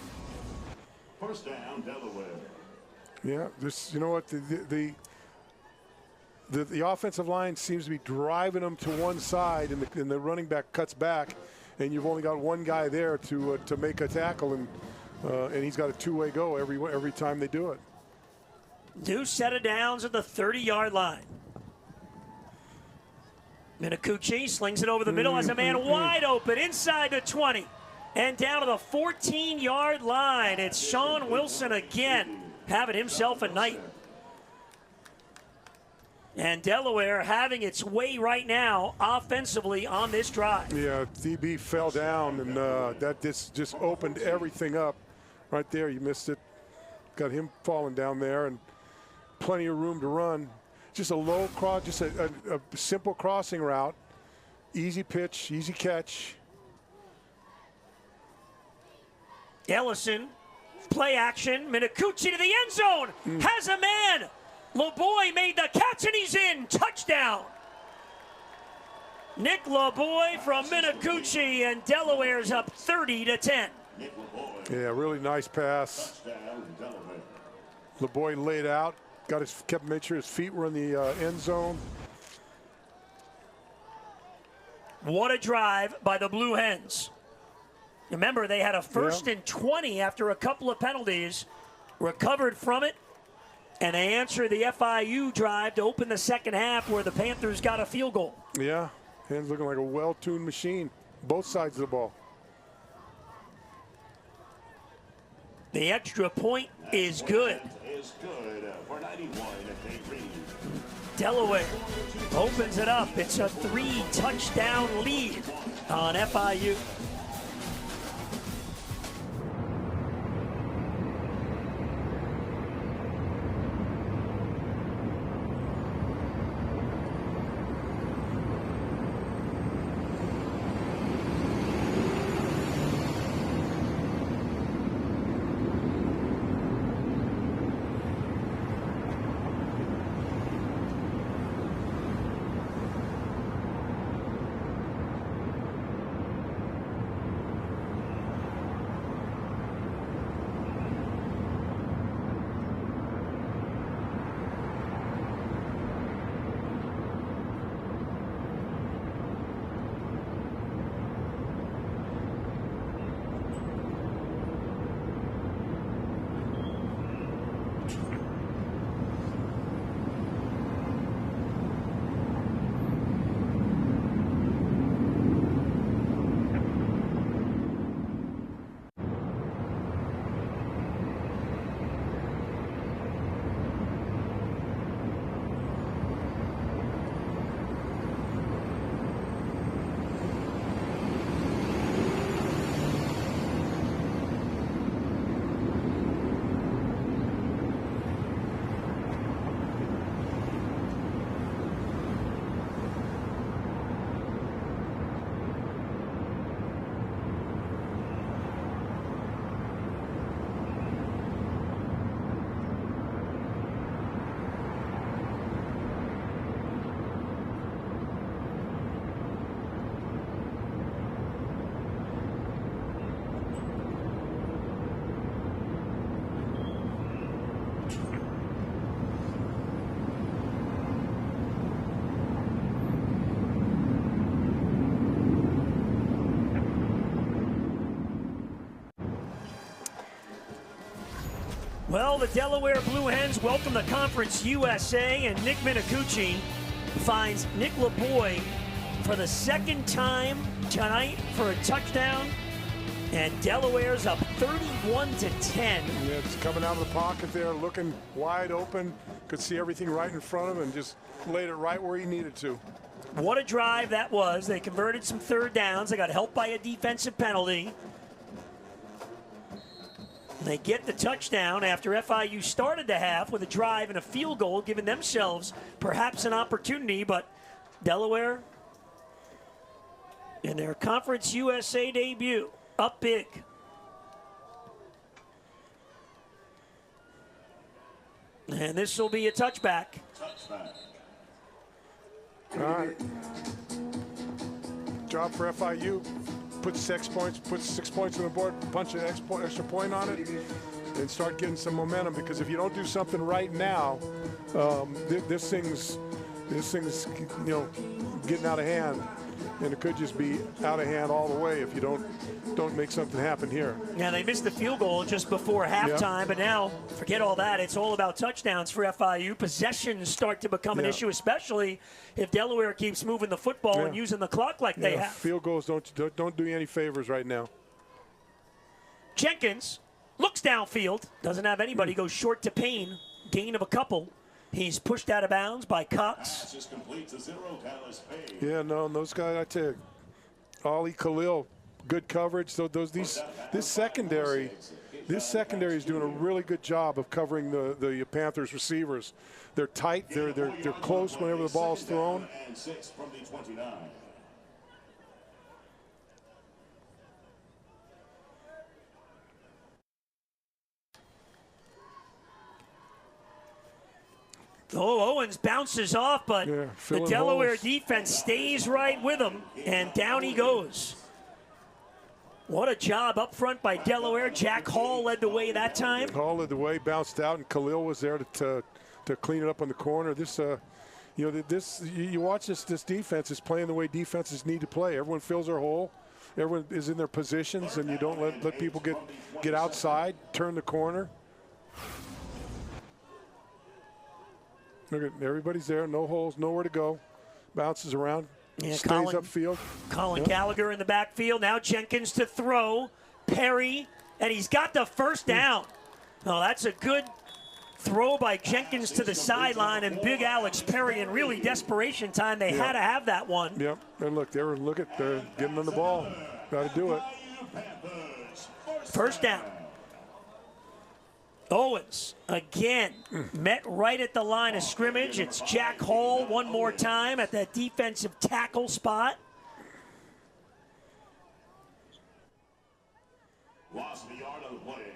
1st down, Delaware. Yeah, you know what, the offensive line seems to be driving them to one side, and the running back cuts back, and you've only got one guy there to make a tackle, and he's got a 2-way go every time they do it. New set of downs at the 30-yard line. Minakuchi slings it over the middle, has a man wide open inside the 20 and down to the 14-yard line. It's Sean Wilson again, having himself a night. And Delaware having its way right now offensively on this drive. Yeah, DB fell down, and that just opened everything up right there. You missed it. Got him falling down there, and plenty of room to run. Just a low cross, just a simple crossing route. Easy pitch, easy catch. Ellison, play action. Minakuchi to the end zone. Has a man. LeBoy made the catch, and he's in. Touchdown. Nick LeBoy from Minakuchi, and Delaware's up 30-10. Yeah, really nice pass. LeBoy laid out, made sure his feet were in the end zone. What a drive by the Blue Hens. Remember, they had a first and 20 after a couple of penalties, recovered from it, and they answered the FIU drive to open the second half where the Panthers got a field goal. Yeah, Hens looking like a well-tuned machine, both sides of the ball. The extra point is good. Delaware opens it up. It's a 3-touchdown lead on FIU. Well, the Delaware Blue Hens welcome the Conference USA, and Nick Minakuchi finds Nick LeBoy for the second time tonight for a touchdown, and Delaware's up 31-10. Yeah, it's coming out of the pocket there, looking wide open, could see everything right in front of him, and just laid it right where he needed to. What a drive that was. They converted some third downs. They got helped by a defensive penalty. They get the touchdown after FIU started the half with a drive and a field goal, giving themselves perhaps an opportunity, but Delaware, in their Conference USA debut, up big. And this will be a touchback. All right. Job for FIU. Put 6 points on the board, punch an extra point on it, and start getting some momentum. Because if you don't do something right now, this thing's getting out of hand. and it could just be out of hand all the way if you don't make something happen here. Yeah, they missed the field goal just before halftime, but now forget all that. It's all about touchdowns for FIU. Possessions start to become an issue, especially if Delaware keeps moving the football and using the clock like they have. Field goals don't do you any favors right now. Jenkins looks downfield, doesn't have anybody, goes short to Payne, gain of a couple. He's pushed out of bounds by Cox. Yeah, no, those guys, I tell you, Ollie, Khalil, good coverage. So this secondary is doing a really good job of covering the Panthers receivers. They're tight, they're close whenever the ball's thrown. Oh, Owens bounces off, but the Delaware defense stays right with him, and down he goes. What a job up front by Delaware. Jack Hall led the way that time. Hall led the way, bounced out, and Khalil was there to clean it up on the corner. You watch this defense is playing the way defenses need to play. Everyone fills their hole. Everyone is in their positions, and you don't let people get outside, turn the corner. Look at everybody's there, no holes, nowhere to go. Bounces around, stays upfield. Colin Gallagher in the backfield. Now Jenkins to throw. Perry, and he's got the first down. Oh, that's a good throw by Jenkins to the sideline, and big Alex Perry in really desperation time. They had to have that one. Yep, and look, they're getting on the ball. Got to do it. First down. Owens again met right at the line of scrimmage. It's Jack Hall one more time at that defensive tackle spot. Lost the yard on the play.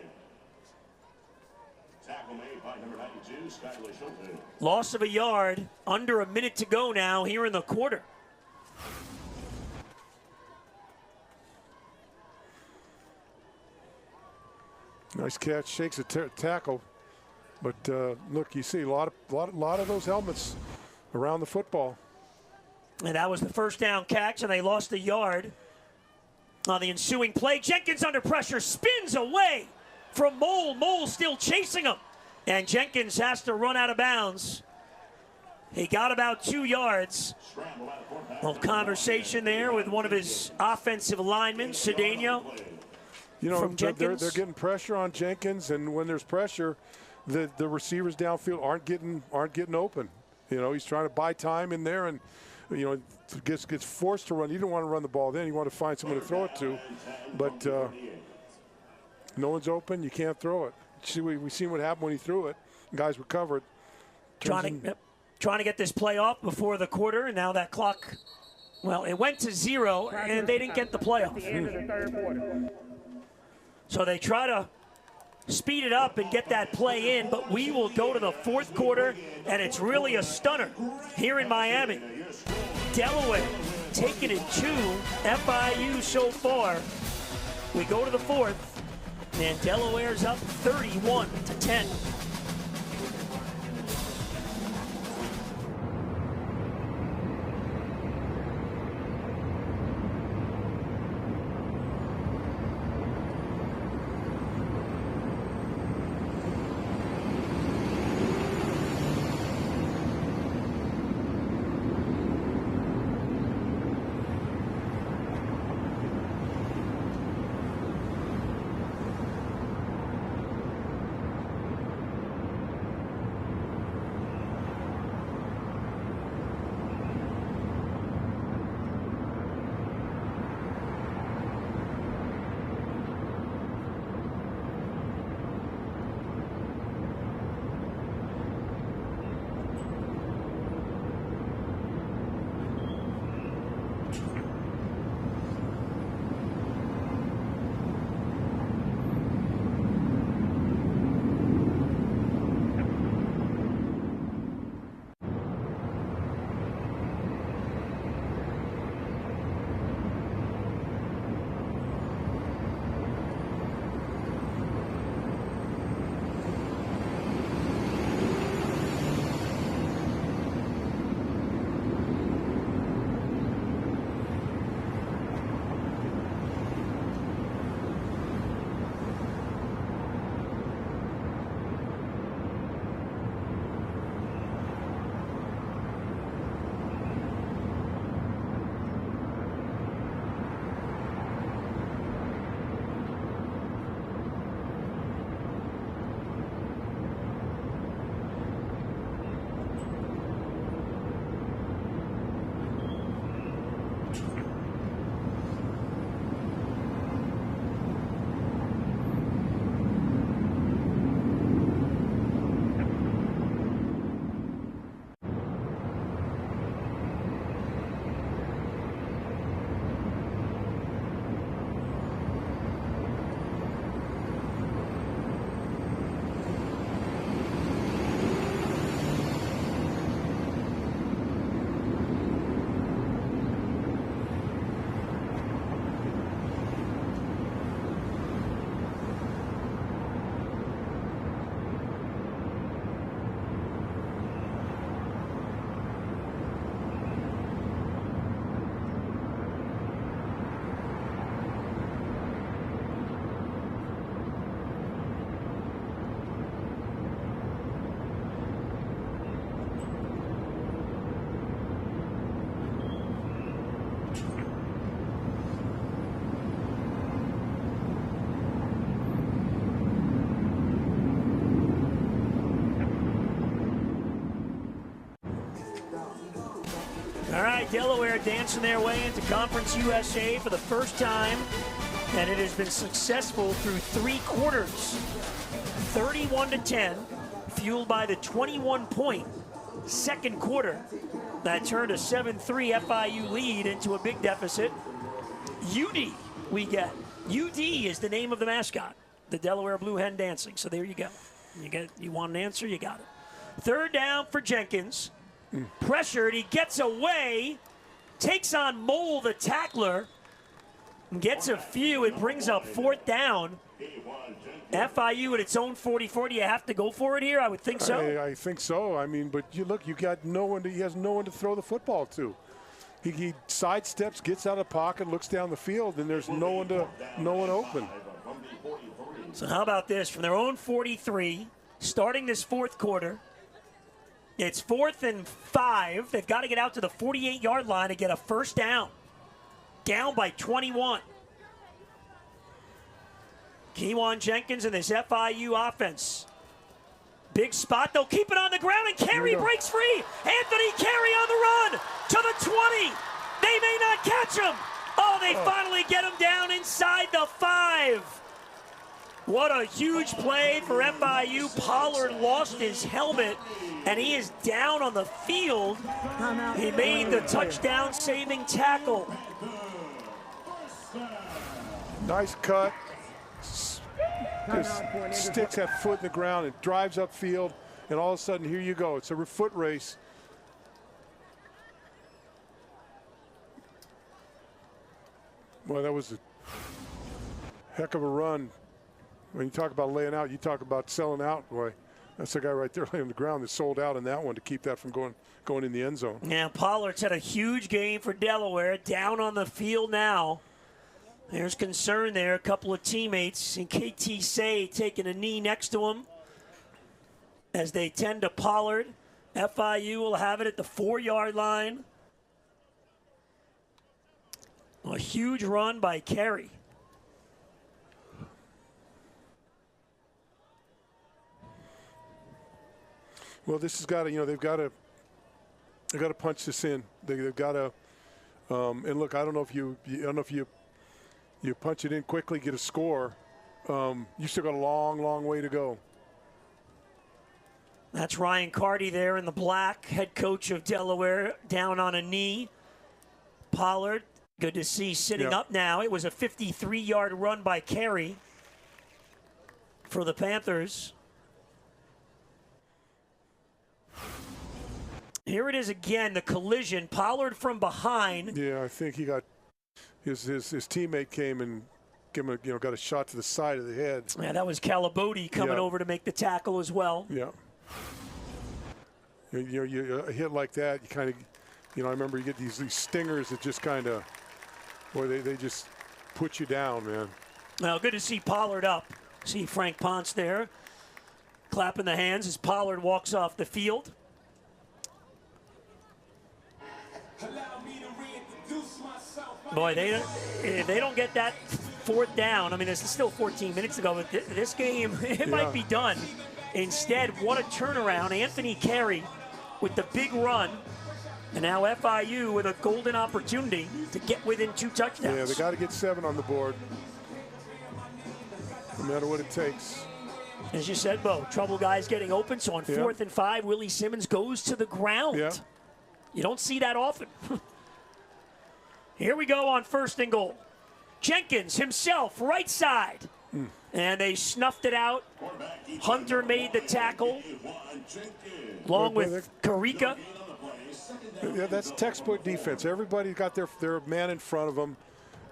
Tackle made by number 92, Skyler Schulte. Loss of a yard, under a minute to go now here in the quarter. Nice catch, shakes a tackle, but look, you see a lot of those helmets around the football. And that was the first down catch, and they lost a yard on the ensuing play. Jenkins under pressure, spins away from Mole. Mole still chasing him, and Jenkins has to run out of bounds. He got about 2 yards. A little conversation there with one of his offensive linemen, Cedeno. You know, they're getting pressure on Jenkins, and when there's pressure, the receivers downfield aren't getting open. You know, he's trying to buy time in there, and you know, gets forced to run. You don't want to run the ball then. You want to find someone to throw it to, but no one's open. You can't throw it. See, we seen what happened when he threw it. Guys were covered. Trying to get this play off before the quarter, and now that clock, well, it went to 0, and they didn't get the play off. So they try to speed it up and get that play in, but we will go to the fourth quarter, and it's really a stunner here in Miami. Delaware taking it to FIU so far. We go to the fourth, and Delaware's up 31-10. Delaware dancing their way into Conference USA for the first time, and it has been successful through 3 quarters. 31-10, fueled by the 21-point second quarter that turned a 7-3 FIU lead into a big deficit. UD we get. UD is the name of the mascot, the Delaware Blue Hen Dancing. So there you go. You want an answer, you got it. Third down for Jenkins. Pressured, he gets away, takes on Mole, the tackler, and gets a few. It brings up 4th down. FIU at its own 44. Do you have to go for it here? I would think so. I think so. I mean, but you look, you got no one. He has no one to throw the football to. He sidesteps, gets out of the pocket, looks down the field, and there's no one open. So how about this? From their own 43, starting this 4th quarter, it's 4th and 5. They've got to get out to the 48-yard line to get a first down. Down by 21. Kewan Jenkins in this FIU offense. Big spot, they'll keep it on the ground, and Carey breaks free. Anthony Carey on the run to the 20. They may not catch him. Oh, they finally get him down inside the 5. What a huge play for FIU. Pollard lost his helmet, and he is down on the field. He made the touchdown-saving tackle. Nice cut. Just sticks that foot in the ground and drives upfield, and all of a sudden, here you go. It's a foot race. Well, that was a heck of a run. When you talk about laying out, you talk about selling out, boy. That's the guy right there laying on the ground that sold out in that one to keep that from going in the end zone. Yeah, Pollard's had a huge game for Delaware. Down on the field now. There's concern there. A couple of teammates, and KT Say taking a knee next to him as they tend to Pollard. FIU will have it at the 4-yard line. A huge run by Carey. Well, this has got to, they've got to punch this in. They've got to, and look, I don't know if you punch it in quickly, get a score. You still got a long, long way to go. That's Ryan Carty there in the black, head coach of Delaware, down on a knee. Pollard, good to see, sitting up now. It was a 53-yard run by Carey for the Panthers. Here it is again, the collision. Pollard from behind. Yeah, I think he got his teammate came and got a shot to the side of the head. Yeah, that was Calabodi coming over to make the tackle as well. Yeah. You a hit like that, you kind of, I remember you get these stingers that just kind of, boy, they just put you down, man. Well, good to see Pollard up. See Frank Ponce there, clapping the hands as Pollard walks off the field. Boy, if they don't get that 4th down, I mean, there's still 14 minutes to go, but this game, it might be done. Instead, what a turnaround. Anthony Carey with the big run, and now FIU with a golden opportunity to get within 2 touchdowns. Yeah, they got to get 7 on the board, no matter what it takes. As you said, Bo, trouble guys getting open, so on 4th and 5, Willie Simmons goes to the ground. Yeah. You don't see that often. Here we go on 1st and goal. Jenkins himself, right side. And they snuffed it out. Hunter made the tackle, along with Karika. Yeah, that's textbook defense. Everybody got their man in front of them.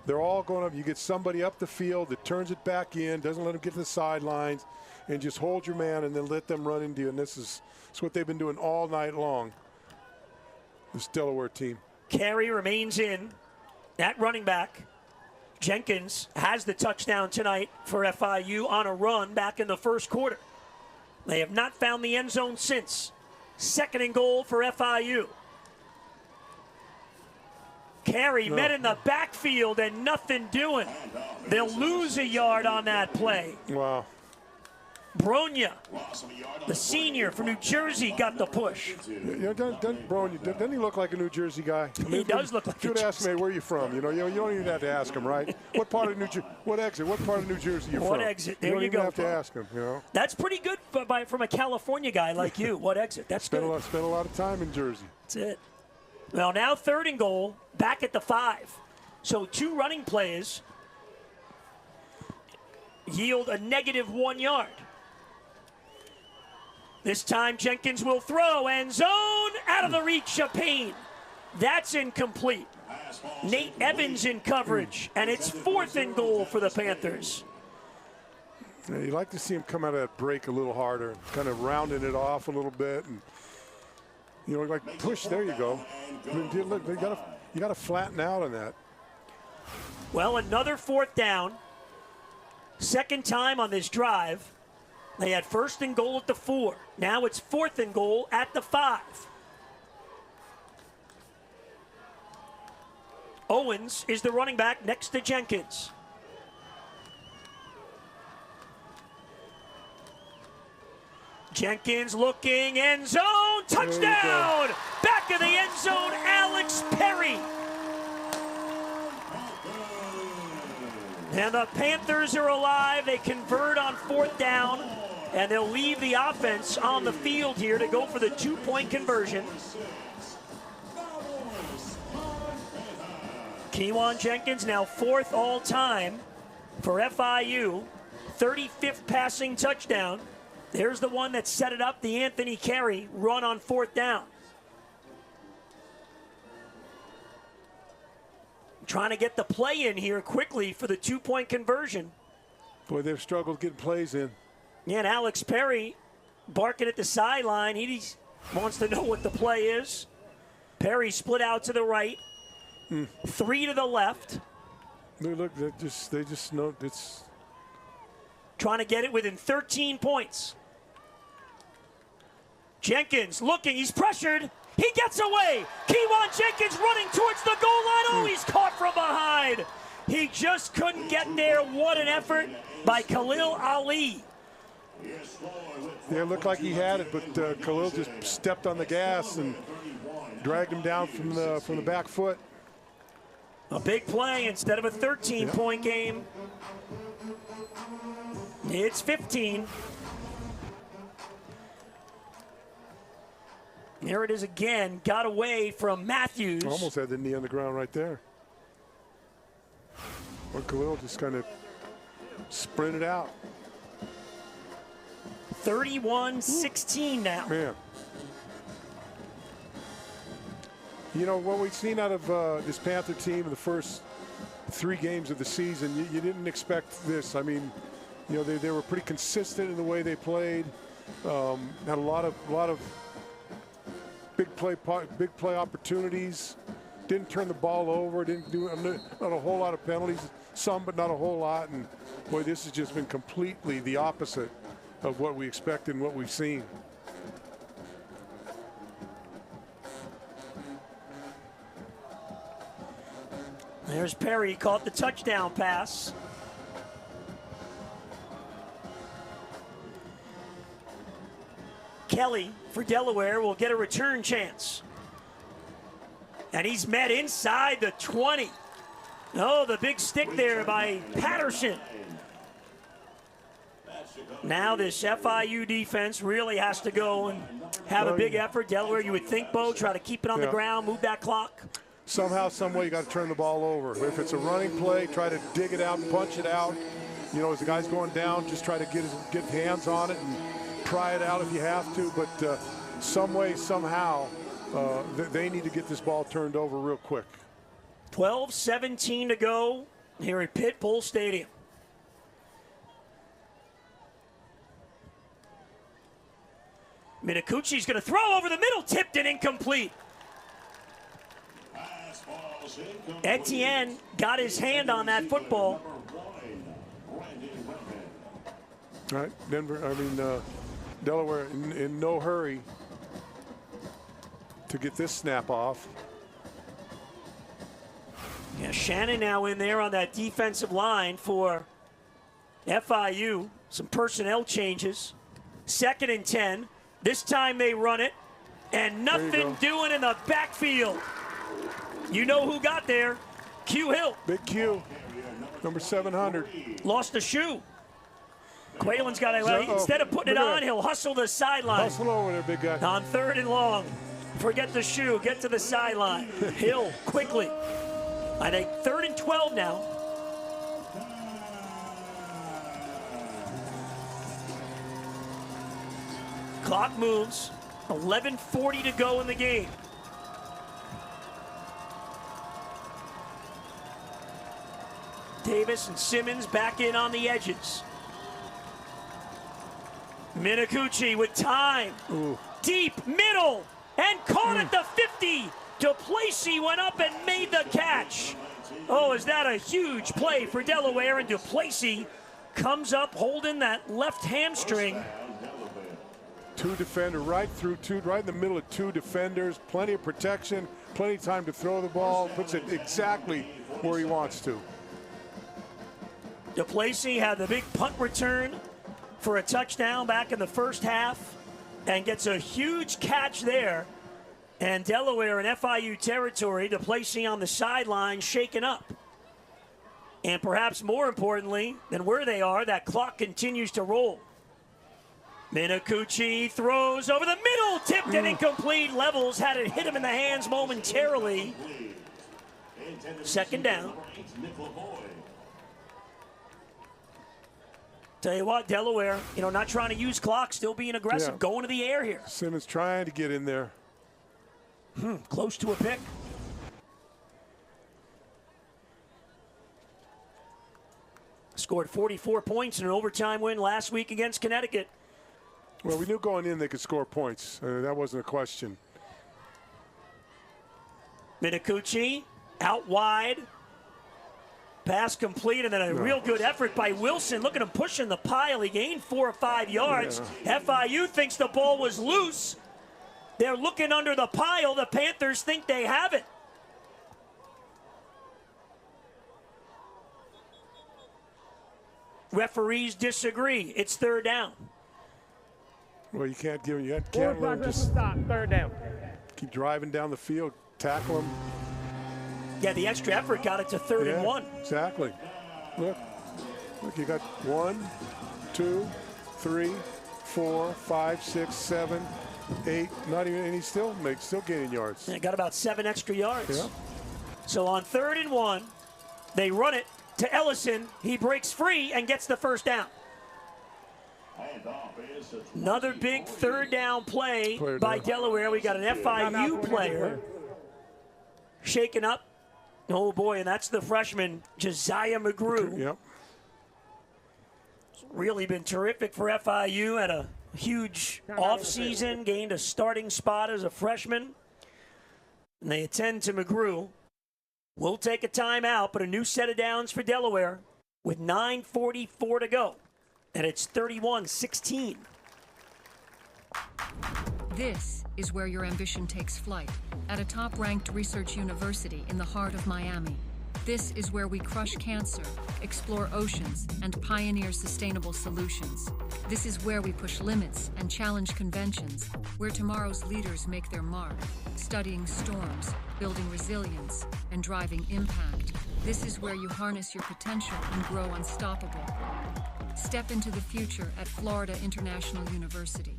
They're all going up. You get somebody up the field that turns it back in, doesn't let them get to the sidelines, and just hold your man and then let them run into you. And that's what they've been doing all night long, this Delaware team. Carey remains in at running back. Jenkins has the touchdown tonight for FIU on a run back in the 1st quarter. They have not found the end zone since. 2nd and goal for FIU. Carey met in the backfield and nothing doing. They'll lose a yard on that play. Wow. Bronya, the senior from New Jersey, got the push. You know, doesn't he look like a New Jersey guy? I mean, He does look like if you would ask me, where are you from? You don't even have to ask him, right? What part of New Jersey? What exit? What part of New Jersey you from? What exit? There you don't you even go, have to Paul. ask him. You know. That's pretty good from a California guy like you. What exit? That's Spent good. a lot of time in Jersey. That's it. Well, now 3rd and goal, back at the 5. So 2 running plays yield a -1 yard. This time Jenkins will throw, end zone, out of the reach of Payne. That's incomplete. Nate Evans in coverage, and it's 4th and goal for the Panthers. Yeah, you like to see him come out of that break a little harder, kind of rounding it off a little bit, and like push. There you go. I mean, look, you got to flatten out on that. Well, another 4th down. 2nd time on this drive. They had 1st and goal at the 4. Now it's 4th and goal at the 5. Owens is the running back next to Jenkins. Jenkins looking, end zone, touchdown! Back of the end zone, Alex Perry. And the Panthers are alive. They convert on 4th down, and they'll leave the offense on the field here to go for the 2-point conversion. Kewan Jenkins now 4th all-time for FIU, 35th passing touchdown. There's the one that set it up, the Anthony Carey run on 4th down. Trying to get the play in here quickly for the 2-point conversion. Boy, they've struggled getting plays in. Yeah, and Alex Perry barking at the sideline. He wants to know what the play is. Perry split out to the right. 3 to the left. Look, they just know it's. Trying to get it within 13 points. Jenkins looking, he's pressured. He gets away. Kewan Jenkins running towards the goal line. Oh, he's caught from behind. He just couldn't get there. What an effort by Khalil Ali. Yeah, it looked like he had it, but Khalil just stepped on the gas and dragged him down from the back foot. A big play instead of a 13-point game. It's 15. There it is again. Got away from Matthews. Almost had the knee on the ground right there. But Khalil just kind of sprinted out. 31-16 now. Man. You know, what we've seen out of this Panther team in the first 3 games of the season, you didn't expect this. I mean, they were pretty consistent in the way they played. Had a lot of big play opportunities. Didn't turn the ball over. Didn't do not a whole lot of penalties. Some, but not a whole lot. And boy, this has just been completely the opposite of what we expected and what we've seen. There's Perry, caught the touchdown pass. Kelly for Delaware will get a return chance. And he's met inside the 20. Oh, the big stick there by Patterson. Now this FIU defense really has to go and have a big effort. Delaware, you would think, Bo, try to keep it on the ground, move that clock. Somehow, some way, you got to turn the ball over. If it's a running play, try to dig it out, punch it out. You know, as the guy's going down, just try to get hands on it and try it out if you have to. But some way, somehow, they need to get this ball turned over real quick. 12-17 to go here at Pitt Bull Stadium. Minakuchi's going to throw over the middle, tipped and incomplete. Etienne got his hand on that football. All right, Delaware in no hurry to get this snap off. Yeah, Shannon now in there on that defensive line for FIU. Some personnel changes. 2nd and 10. This time they run it. And nothing doing in the backfield. You know who got there. Q Hill. Big Q. Number 700. Lost a shoe. Quaylen's got it. Instead of putting it on, he'll hustle the sideline. Hustle over there, big guy. On 3rd and long. Forget the shoe. Get to the sideline. Hill, quickly. I think 3rd and 12 now. Clock moves. 11:40 to go in the game. Davis and Simmons back in on the edges. Minakuchi with time. Ooh. Deep middle and caught at the 50. Duplessis went up and made the catch. Oh, is that a huge play for Delaware? And Duplessis comes up holding that left hamstring. Two defender right in the middle of two defenders. Plenty of protection, plenty of time to throw the ball. Puts it exactly where he wants to. Duplessis had the big punt return for a touchdown back in the first half and gets a huge catch there. And Delaware in FIU territory, Duplessis on the sideline shaken up. And perhaps more importantly than where they are, that clock continues to roll. Minakuchi throws over the middle, tipped and incomplete. Levels had it hit him in the hands momentarily. 2nd down. Tell you what, Delaware, not trying to use clock, still being aggressive, going to the air here. Simmons trying to get in there. Close to a pick. Scored 44 points in an overtime win last week against Connecticut. Well, we knew going in they could score points. That wasn't a question. Minakuchi out wide. Pass complete, and then a real good effort by Wilson. Look at him pushing the pile. He gained 4 or 5 yards. FIU thinks the ball was loose. They're looking under the pile. The Panthers think they have it. Referees disagree. It's 3rd down. Well, you can't give him. You can't let him just stop. 3rd down. Keep driving down the field, tackle him. Yeah, the extra effort got it to 3rd and 1. Exactly. Look, you got 1, 2, 3, 4, 5, 6, 7, 8. Not even, and he's still gaining yards. And got about 7 extra yards. Yeah. So on 3rd and 1, they run it to Ellison. He breaks free and gets the 1st down. Another big 3rd down play by Delaware. We got an FIU player shaken up. Oh boy, and that's the freshman, Josiah McGrew. Yep. Really been terrific for FIU. Had a huge offseason, gained a starting spot as a freshman. And they attend to McGrew. We'll take a timeout, but a new set of downs for Delaware with 9:44 to go. And it's 31-16. This is where your ambition takes flight, at a top-ranked research university in the heart of Miami. This is where we crush cancer, explore oceans, and pioneer sustainable solutions. This is where we push limits and challenge conventions, where tomorrow's leaders make their mark, studying storms, building resilience, and driving impact. This is where you harness your potential and grow unstoppable. Step into the future at Florida International University.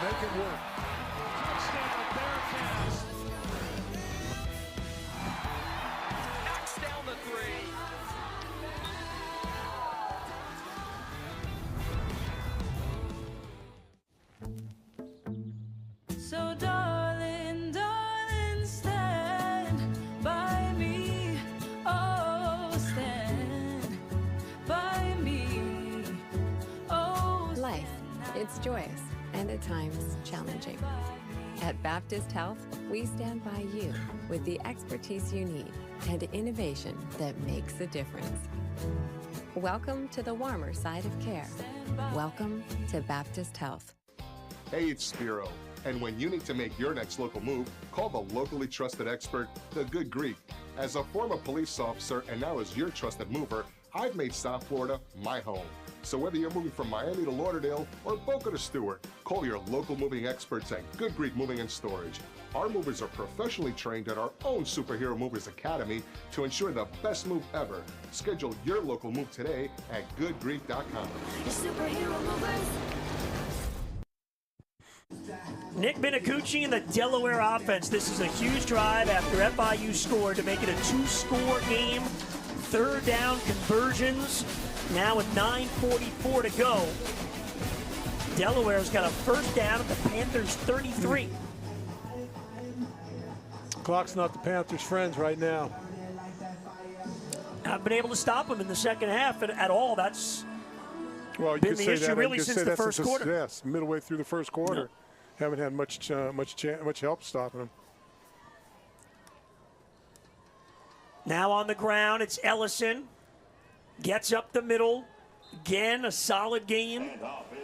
Make it work. Touchdown, Bearcats. Knocks down the 3. So darling, darling, stand by me. Oh, stand by me. Oh, Life, it's joyous and at times challenging. At Baptist Health, we stand by you with the expertise you need and innovation that makes a difference. Welcome to the warmer side of care. Welcome to Baptist Health. Hey, it's Spiro. And when you need to make your next local move, call the locally trusted expert, the Good Greek. As a former police officer and now as your trusted mover, I've made South Florida my home. So whether you're moving from Miami to Lauderdale or Boca to Stewart, call your local moving experts at Good Greek Moving and Storage. Our movers are professionally trained at our own Superhero Movers Academy to ensure the best move ever. Schedule your local move today at goodgreek.com. Superhero movers. Nick Minicucci and the Delaware offense. This is a huge drive after FIU scored to make it a 2-score game. Third down conversions. Now with 9:44 to go. Delaware's got a first down at the Panthers' 33. Clock's not the Panthers' friends right now. Haven't been able to stop them in the second half at all. That's been the issue really since the first quarter. Yes, midway through the first quarter. No. Haven't had much help stopping them. Now on the ground, it's Ellison. Gets up the middle. Again, a solid game.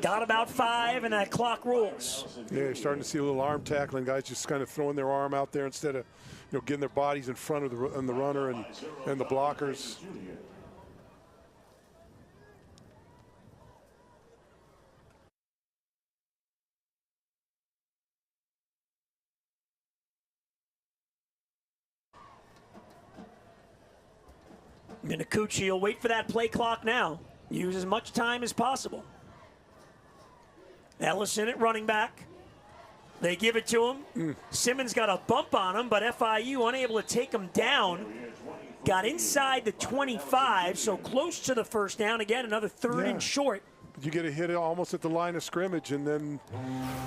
Got about 5, and that clock rolls. Yeah, you're starting to see a little arm tackling. Guys just kind of throwing their arm out there instead of, getting their bodies in front of the runner and the blockers. Minicucci will wait for that play clock now. Use as much time as possible. Ellison at running back. They give it to him. Simmons got a bump on him, but FIU unable to take him down. Got inside the 25, so close to the first down. Again, another third and short. You get a hit almost at the line of scrimmage, and then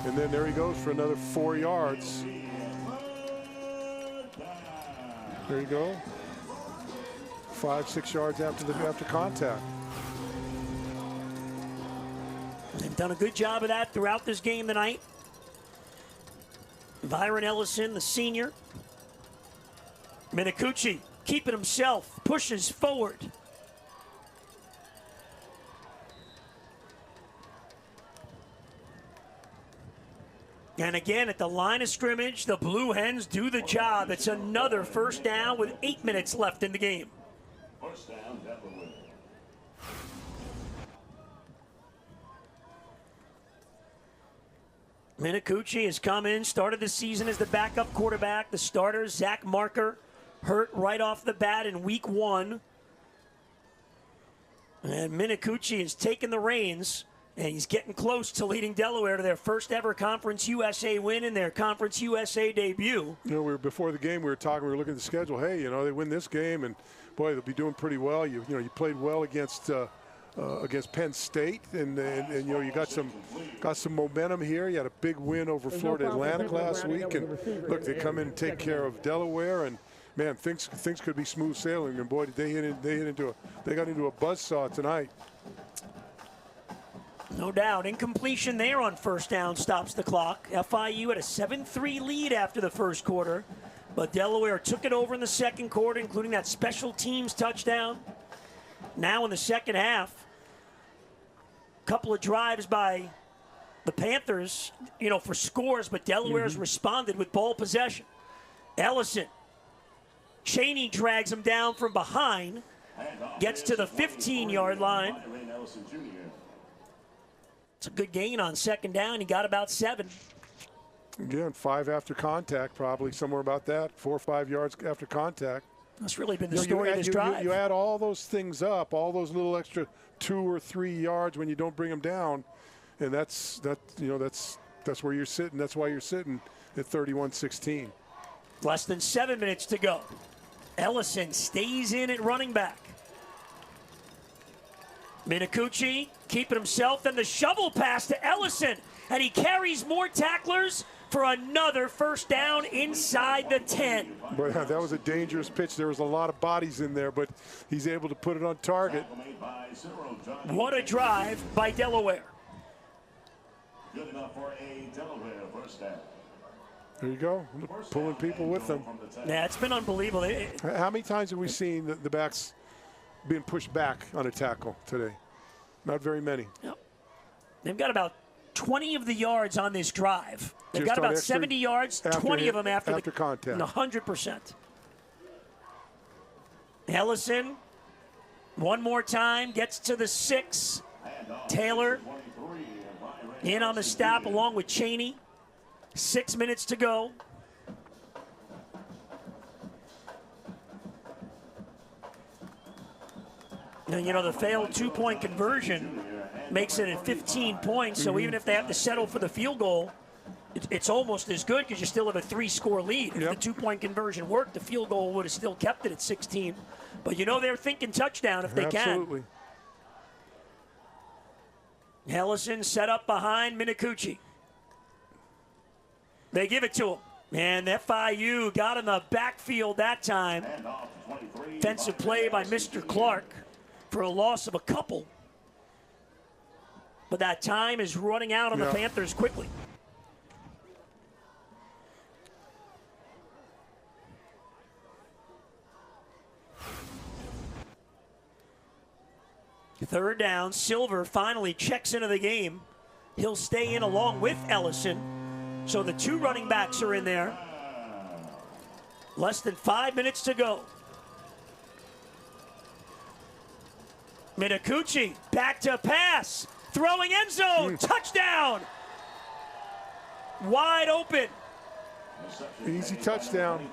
there he goes for another 4 yards. There you go. 5-6 yards after contact. They've done a good job of that throughout this game tonight. Byron Ellison, the senior. Minicucci keeping himself, pushes forward. And again, at the line of scrimmage, the Blue Hens do the job. It's another first down with 8 minutes left in the game. First down, Delaware. Minicucci has come in, started the season as the backup quarterback. The starter, Zach Marker, hurt right off the bat in week 1. And Minicucci has taken the reins, and he's getting close to leading Delaware to their first ever Conference USA win in their Conference USA debut. Before the game, we were looking at the schedule. Hey, they win this game, and boy, they'll be doing pretty well. You played well against Penn State, and you got some momentum here. You had a big win over Florida Atlantic last week, and look, they come in and take care of Delaware, and man, things could be smooth sailing. And boy, they got into a buzzsaw tonight. No doubt. Incompletion there on first down stops the clock. FIU had a 7-3 lead after the first quarter, but Delaware took it over in the second quarter, including that special teams touchdown. Now in the second half, a couple of drives by the Panthers, for scores, but Delaware's responded with ball possession. Ellison. Cheney drags him down from behind, gets to the 15-yard line. It's a good gain on second down. He got about 7. Again, 5 after contact, probably somewhere about that. 4 or 5 yards after contact. That's really been the story of this drive. You add all those things up, all those little extra 2 or 3 yards when you don't bring them down, and that's where you're sitting. That's why you're sitting at 31-16. Less than 7 minutes to go. Ellison stays in at running back. Minicucci keeping himself, and the shovel pass to Ellison, and he carries more tacklers for another first down inside the 10. But that was a dangerous pitch. There was a lot of bodies in there, but he's able to put it on target. What a drive by Delaware. Good enough for a Delaware first down. There you go, pulling people with them. Yeah, it's been unbelievable. How many times have we seen the backs being pushed back on a tackle today. Not very many. Yep. They've got about 20 of the yards on this drive. They've Just got about extra 70 yards, 20 of them after contact. 100%. Ellison, one more time, gets to the 6. Taylor in on the stop along with Chaney. 6 minutes to go. And, you know, the failed 2-point conversion makes it at 15 points. So even if they have to settle for the field goal, it's almost as good because you still have a 3-score lead. If the 2-point conversion worked, the field goal would have still kept it at 16. But you know they're thinking touchdown if they Absolutely. can. Ellison set up behind Minicucci. They give it to him. And FIU got in the backfield that time. Defensive play by Mr. Clark for a loss of a couple. But that time is running out on the Panthers quickly. Third down, Silver finally checks into the game. He'll stay in along with Ellison. So the 2 running backs are in there. Less than 5 minutes to go. Minicucci back to pass. Throwing end zone. Touchdown. Wide open. Easy touchdown.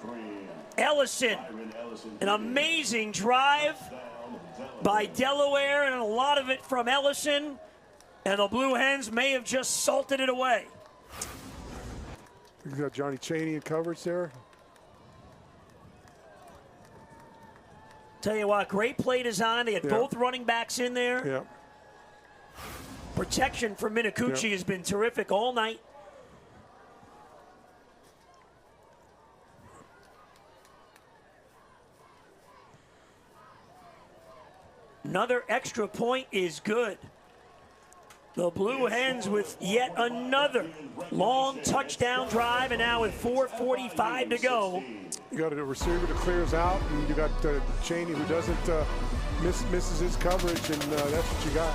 Ellison. An amazing drive by Delaware, and a lot of it from Ellison. And the Blue Hens may have just salted it away. You got Johnny Chaney in coverage there. Tell you what, great play design. They had both running backs in there. Yeah. Protection for Minicucci has been terrific all night. Another extra point is good. The Blue Hens with yet another long touchdown drive, and now with 4:45 to go. You got a receiver that clears out, and you got Chaney who doesn't misses his coverage, and that's what you got.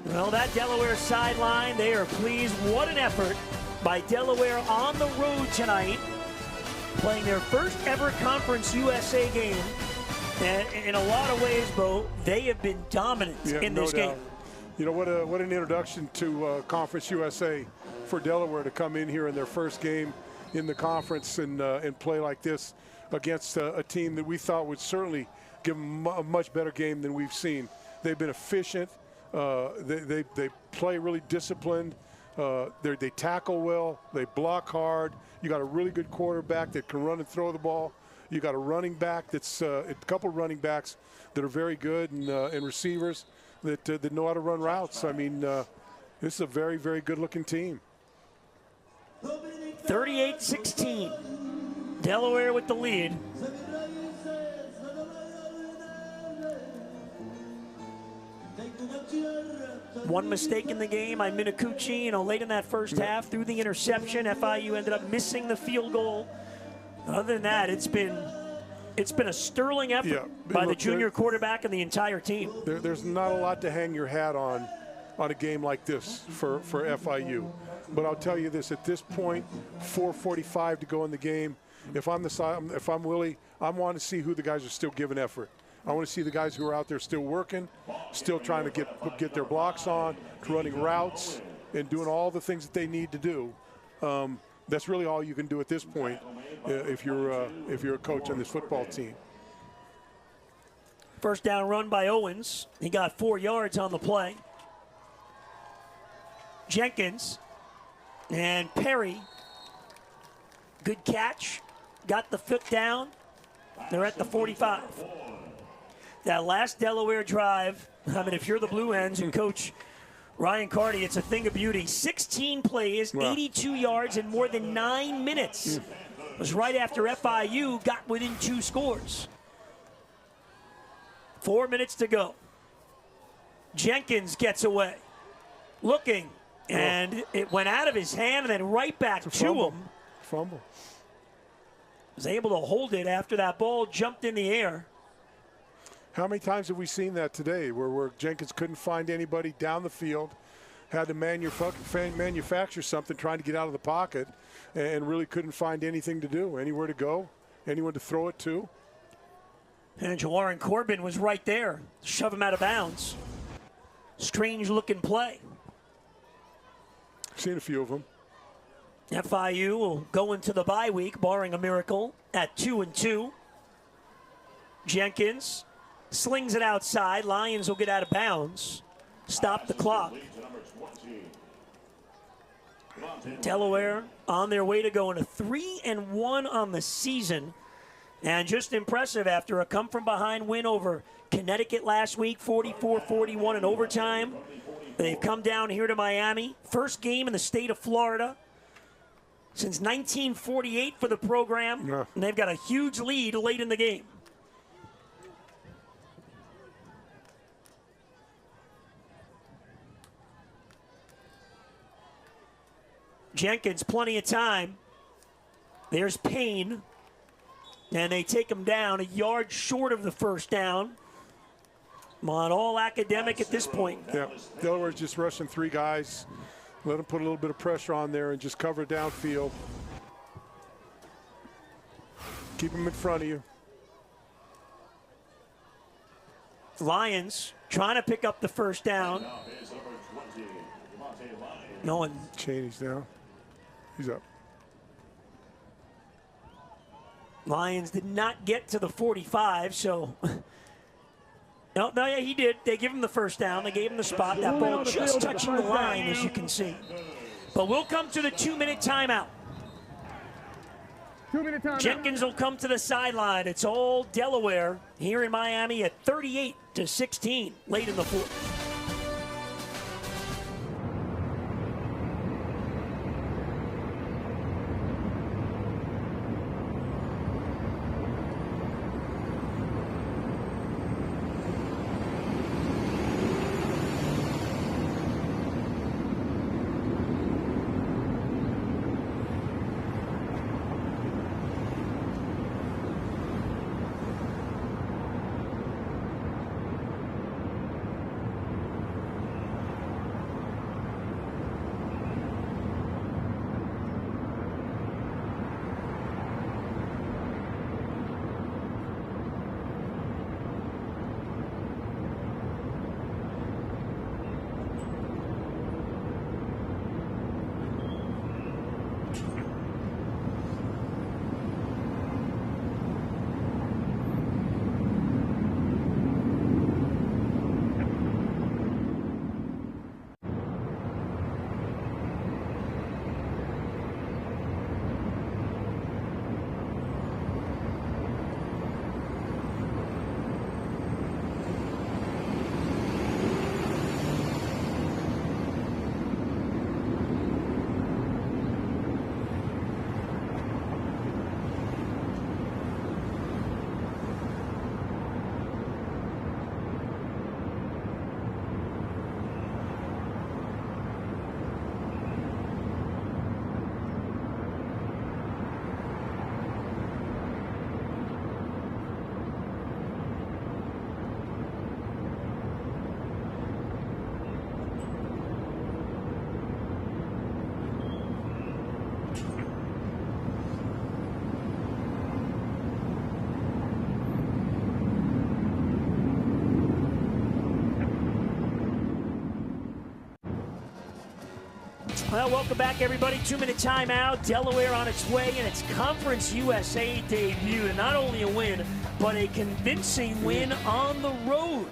Well, that Delaware sideline, they are pleased. What an effort by Delaware on the road tonight, playing their first ever Conference USA game. And in a lot of ways, Bo, they have been dominant in this game. You know, what an introduction to Conference USA for Delaware to come in here in their first game in the conference and play like this. against a team that we thought would certainly give them a much better game than we've seen. They've been efficient. They play really disciplined. They tackle well. They block hard. You got a really good quarterback that can run and throw the ball. You got a running back that's a couple running backs that are very good, and receivers that know how to run routes. I mean, this is a very, very good-looking team. 38-16. Delaware with the lead. One mistake in the game by Minicucci, late in that first half, threw the interception. FIU ended up missing the field goal. Other than that, it's been a sterling effort by the junior quarterback and the entire team. There's not a lot to hang your hat on a game like this for FIU. But I'll tell you this: at this point, 4:45 to go in the game. If I'm Willie, I want to see who the guys are still giving effort. I want to see the guys who are out there still working, still trying to get their blocks on, running routes, and doing all the things that they need to do. That's really all you can do at this point if you're a coach on this football team. First down run by Owens. He got 4 yards on the play. Jenkins and Perry. Good catch. Got the foot down. They're at the 45. That last Delaware drive, I mean, if you're the Blue Hens and Coach Ryan Carty, it's a thing of beauty. 16 plays, 82 yards in more than 9 minutes. It was right after FIU got within 2 scores. 4 minutes to go. Jenkins gets away. Looking, and it went out of his hand and then right back to him. Fumble. Was able to hold it after that ball jumped in the air. How many times have we seen that today where Jenkins couldn't find anybody down the field, had to manufacture something trying to get out of the pocket, and really couldn't find anything to do, anywhere to go, anyone to throw it to? And Jawarin Corbin was right there, shove him out of bounds. Strange looking play. Seen a few of them. FIU will go into the bye week, barring a miracle, at 2-2. Jenkins slings it outside. Lions will get out of bounds. Stop the clock. Delaware on their way to going to 3-1 on the season. And just impressive after a come-from-behind win over Connecticut last week, 44-41 in overtime. They've come down here to Miami. First game in the state of Florida since 1948 for the program. Yeah. And they've got a huge lead late in the game. Jenkins, plenty of time. There's Payne. And they take him down a yard short of the first down. Come on, all academic at this point. Yeah, Delaware's just rushing 3 guys. Let them put a little bit of pressure on there and just cover downfield. Keep them in front of you. Lions trying to pick up the first down. No one. Chaney's down. He's up. Lions did not get to the 45, so. No, yeah, he did. They give him the first down. They gave him the spot. That ball just touching the line, as you can see. But we'll come to the 2-minute timeout. 2-minute timeout. Jenkins will come to the sideline. It's all Delaware here in Miami at 38-16 late in the fourth. Well, welcome back, everybody. 2-minute timeout. Delaware on its way in its Conference USA debut. And not only a win, but a convincing win on the road.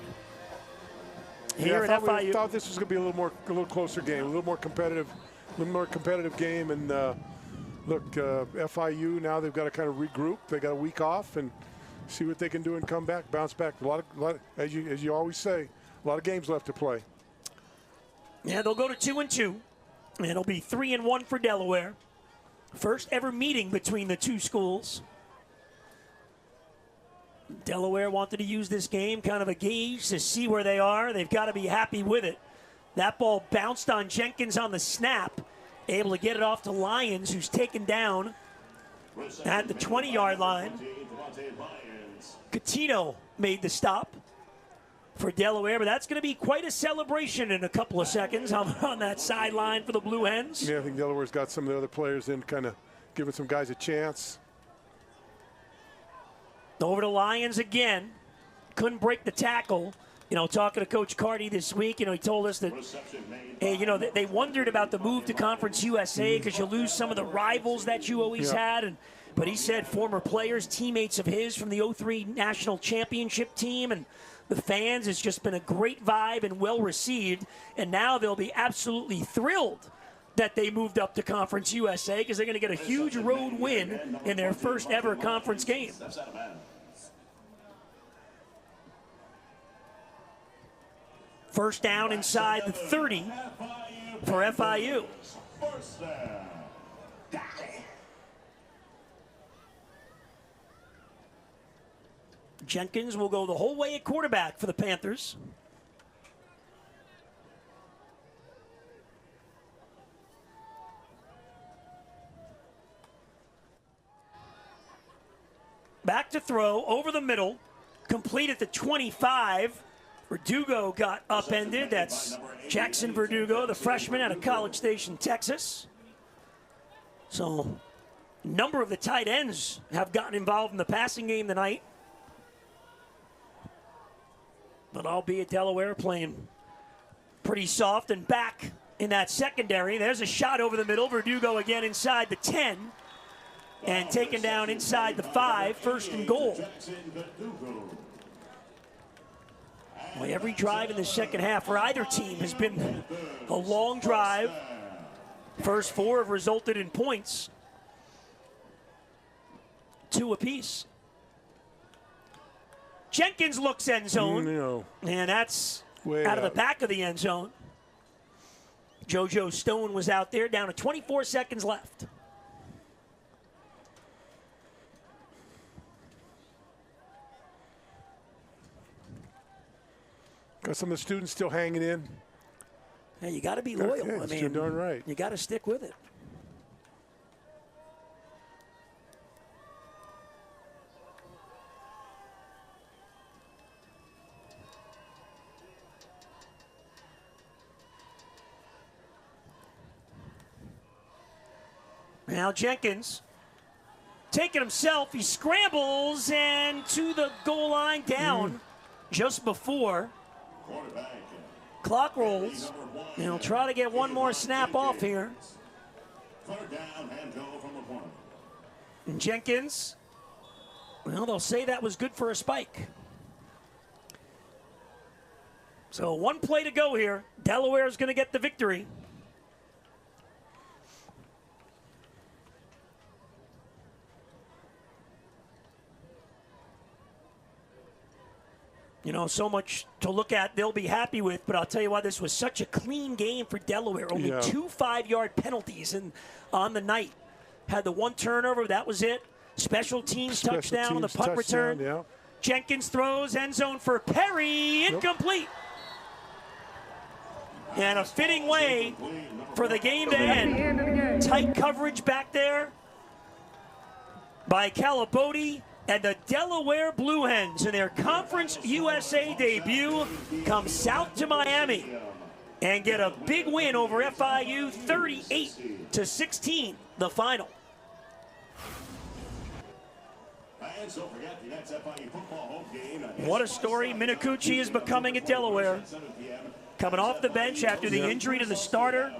Here at FIU. I thought this was going to be a little closer game, a little more competitive game. And look, FIU now they've got to kind of regroup. They got a week off and see what they can do and come back, bounce back. A lot as you always say, a lot of games left to play. Yeah, they'll go to 2-2. And it'll be 3-1 for Delaware. First ever meeting between the two schools. Delaware wanted to use this game, kind of a gauge to see where they are. They've got to be happy with it. That ball bounced on Jenkins on the snap, able to get it off to Lyons, who's taken down at the 20-yard line. Coutinho made the stop for Delaware, but that's going to be quite a celebration in a couple of seconds on that sideline for the Blue Hens. Yeah, I think Delaware's got some of the other players in, kind of giving some guys a chance. Over to Lyons again. Couldn't break the tackle. You know, talking to Coach Carty this week, you know, he told us that, hey, you know, they wondered about the move to Conference USA because you lose some of the rivals that you always had. But he said former players, teammates of his from the 03 National Championship team, and the fans, it's just been a great vibe and well received. And now they'll be absolutely thrilled that they moved up to Conference USA because they're going to get a huge road win in their first ever conference game. First down inside the 30 for FIU. Jenkins will go the whole way at quarterback for the Panthers. Back to throw, over the middle, complete at the 25. Verdugo got upended. That's Jackson Verdugo, the freshman out of College Station, Texas. So, a number of the tight ends have gotten involved in the passing game tonight. But albeit Delaware playing pretty soft and back in that secondary. There's a shot over the middle. Verdugo again inside the 10. And taken down inside the 5, first and goal. Well, every drive in the second half for either team has been a long drive. First 4 have resulted in points. 2 apiece. Jenkins looks end zone. And that's out of the back of the end zone. JoJo Stone was out there, down to 24 seconds left. Got some of the students still hanging in. Hey, you got to be loyal. Yeah, you're darn right. You got to stick with it. Now Jenkins taking himself. He scrambles and to the goal line down just before. Clock rolls. And he'll try to get one more snap off here. And Jenkins, well, they'll say that was good for a spike. So 1 play to go here. Delaware is going to get the victory. You know, so much to look at, they'll be happy with, but I'll tell you why, this was such a clean game for Delaware. Only 2 5-yard penalties on the night. Had the 1 turnover, that was it. Special teams touchdown on the punt return. Yeah. Jenkins throws, end zone for Perry, incomplete. And a fitting way for the game to end. Tight coverage back there by Calabodi. And the Delaware Blue Hens in their Conference USA debut come south to Miami and get a big win over FIU, 38-16, the final. What a story Minicucci is becoming at Delaware. Coming off the bench after the injury to the starter,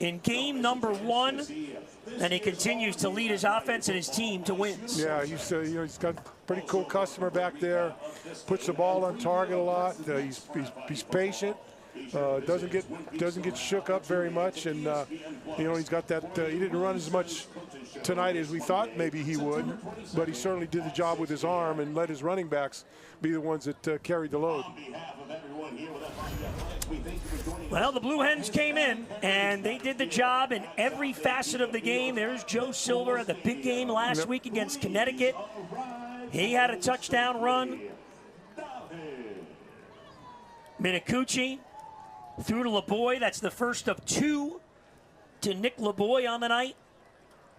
in game number 1, and he continues to lead his offense and his team to wins. Yeah, he's got a pretty cool customer back there. Puts the ball on target a lot. He's patient. Doesn't get shook up very much, and he's got that. He didn't run as much tonight as we thought maybe he would, but he certainly did the job with his arm and let his running backs be the ones that carried the load. Well, the Blue Hens came in, and they did the job in every facet of the game. There's Joe Silver at the big game last week against Connecticut. He had a touchdown run. Minicucci threw to LeBoy. That's the first of 2 to Nick LeBoy on the night.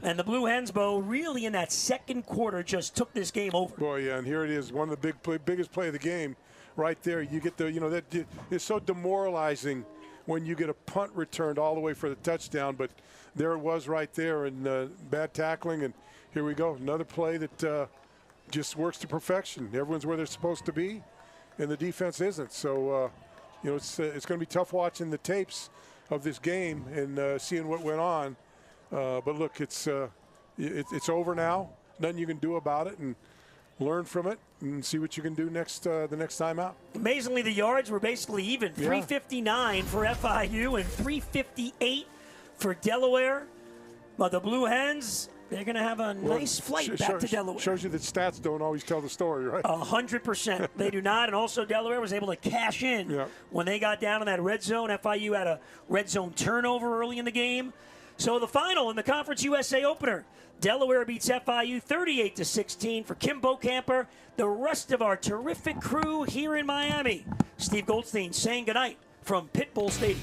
And the Blue Hens, Bo, really in that second quarter just took this game over. Boy, yeah, and here it is, one of the biggest play of the game right there. You get that it's so demoralizing when you get a punt returned all the way for the touchdown, but there it was right there, and bad tackling, and here we go, another play that just works to perfection. Everyone's where they're supposed to be, and the defense isn't. So, it's going to be tough watching the tapes of this game and seeing what went on. But look, it's over now. Nothing you can do about it, and learn from it and see what you can do the next time out. Amazingly, the yards were basically even. Yeah. 359 for FIU and 358 for Delaware. But the Blue Hens, they're going to have a nice flight back to Delaware. Shows you that stats don't always tell the story, right? 100%. They do not. And also Delaware was able to cash in when they got down in that red zone. FIU had a red zone turnover early in the game. So the final in the Conference USA opener, Delaware beats FIU 38-16 for Kim Bocamper. The rest of our terrific crew here in Miami. Steve Goldstein saying goodnight from Pitbull Stadium.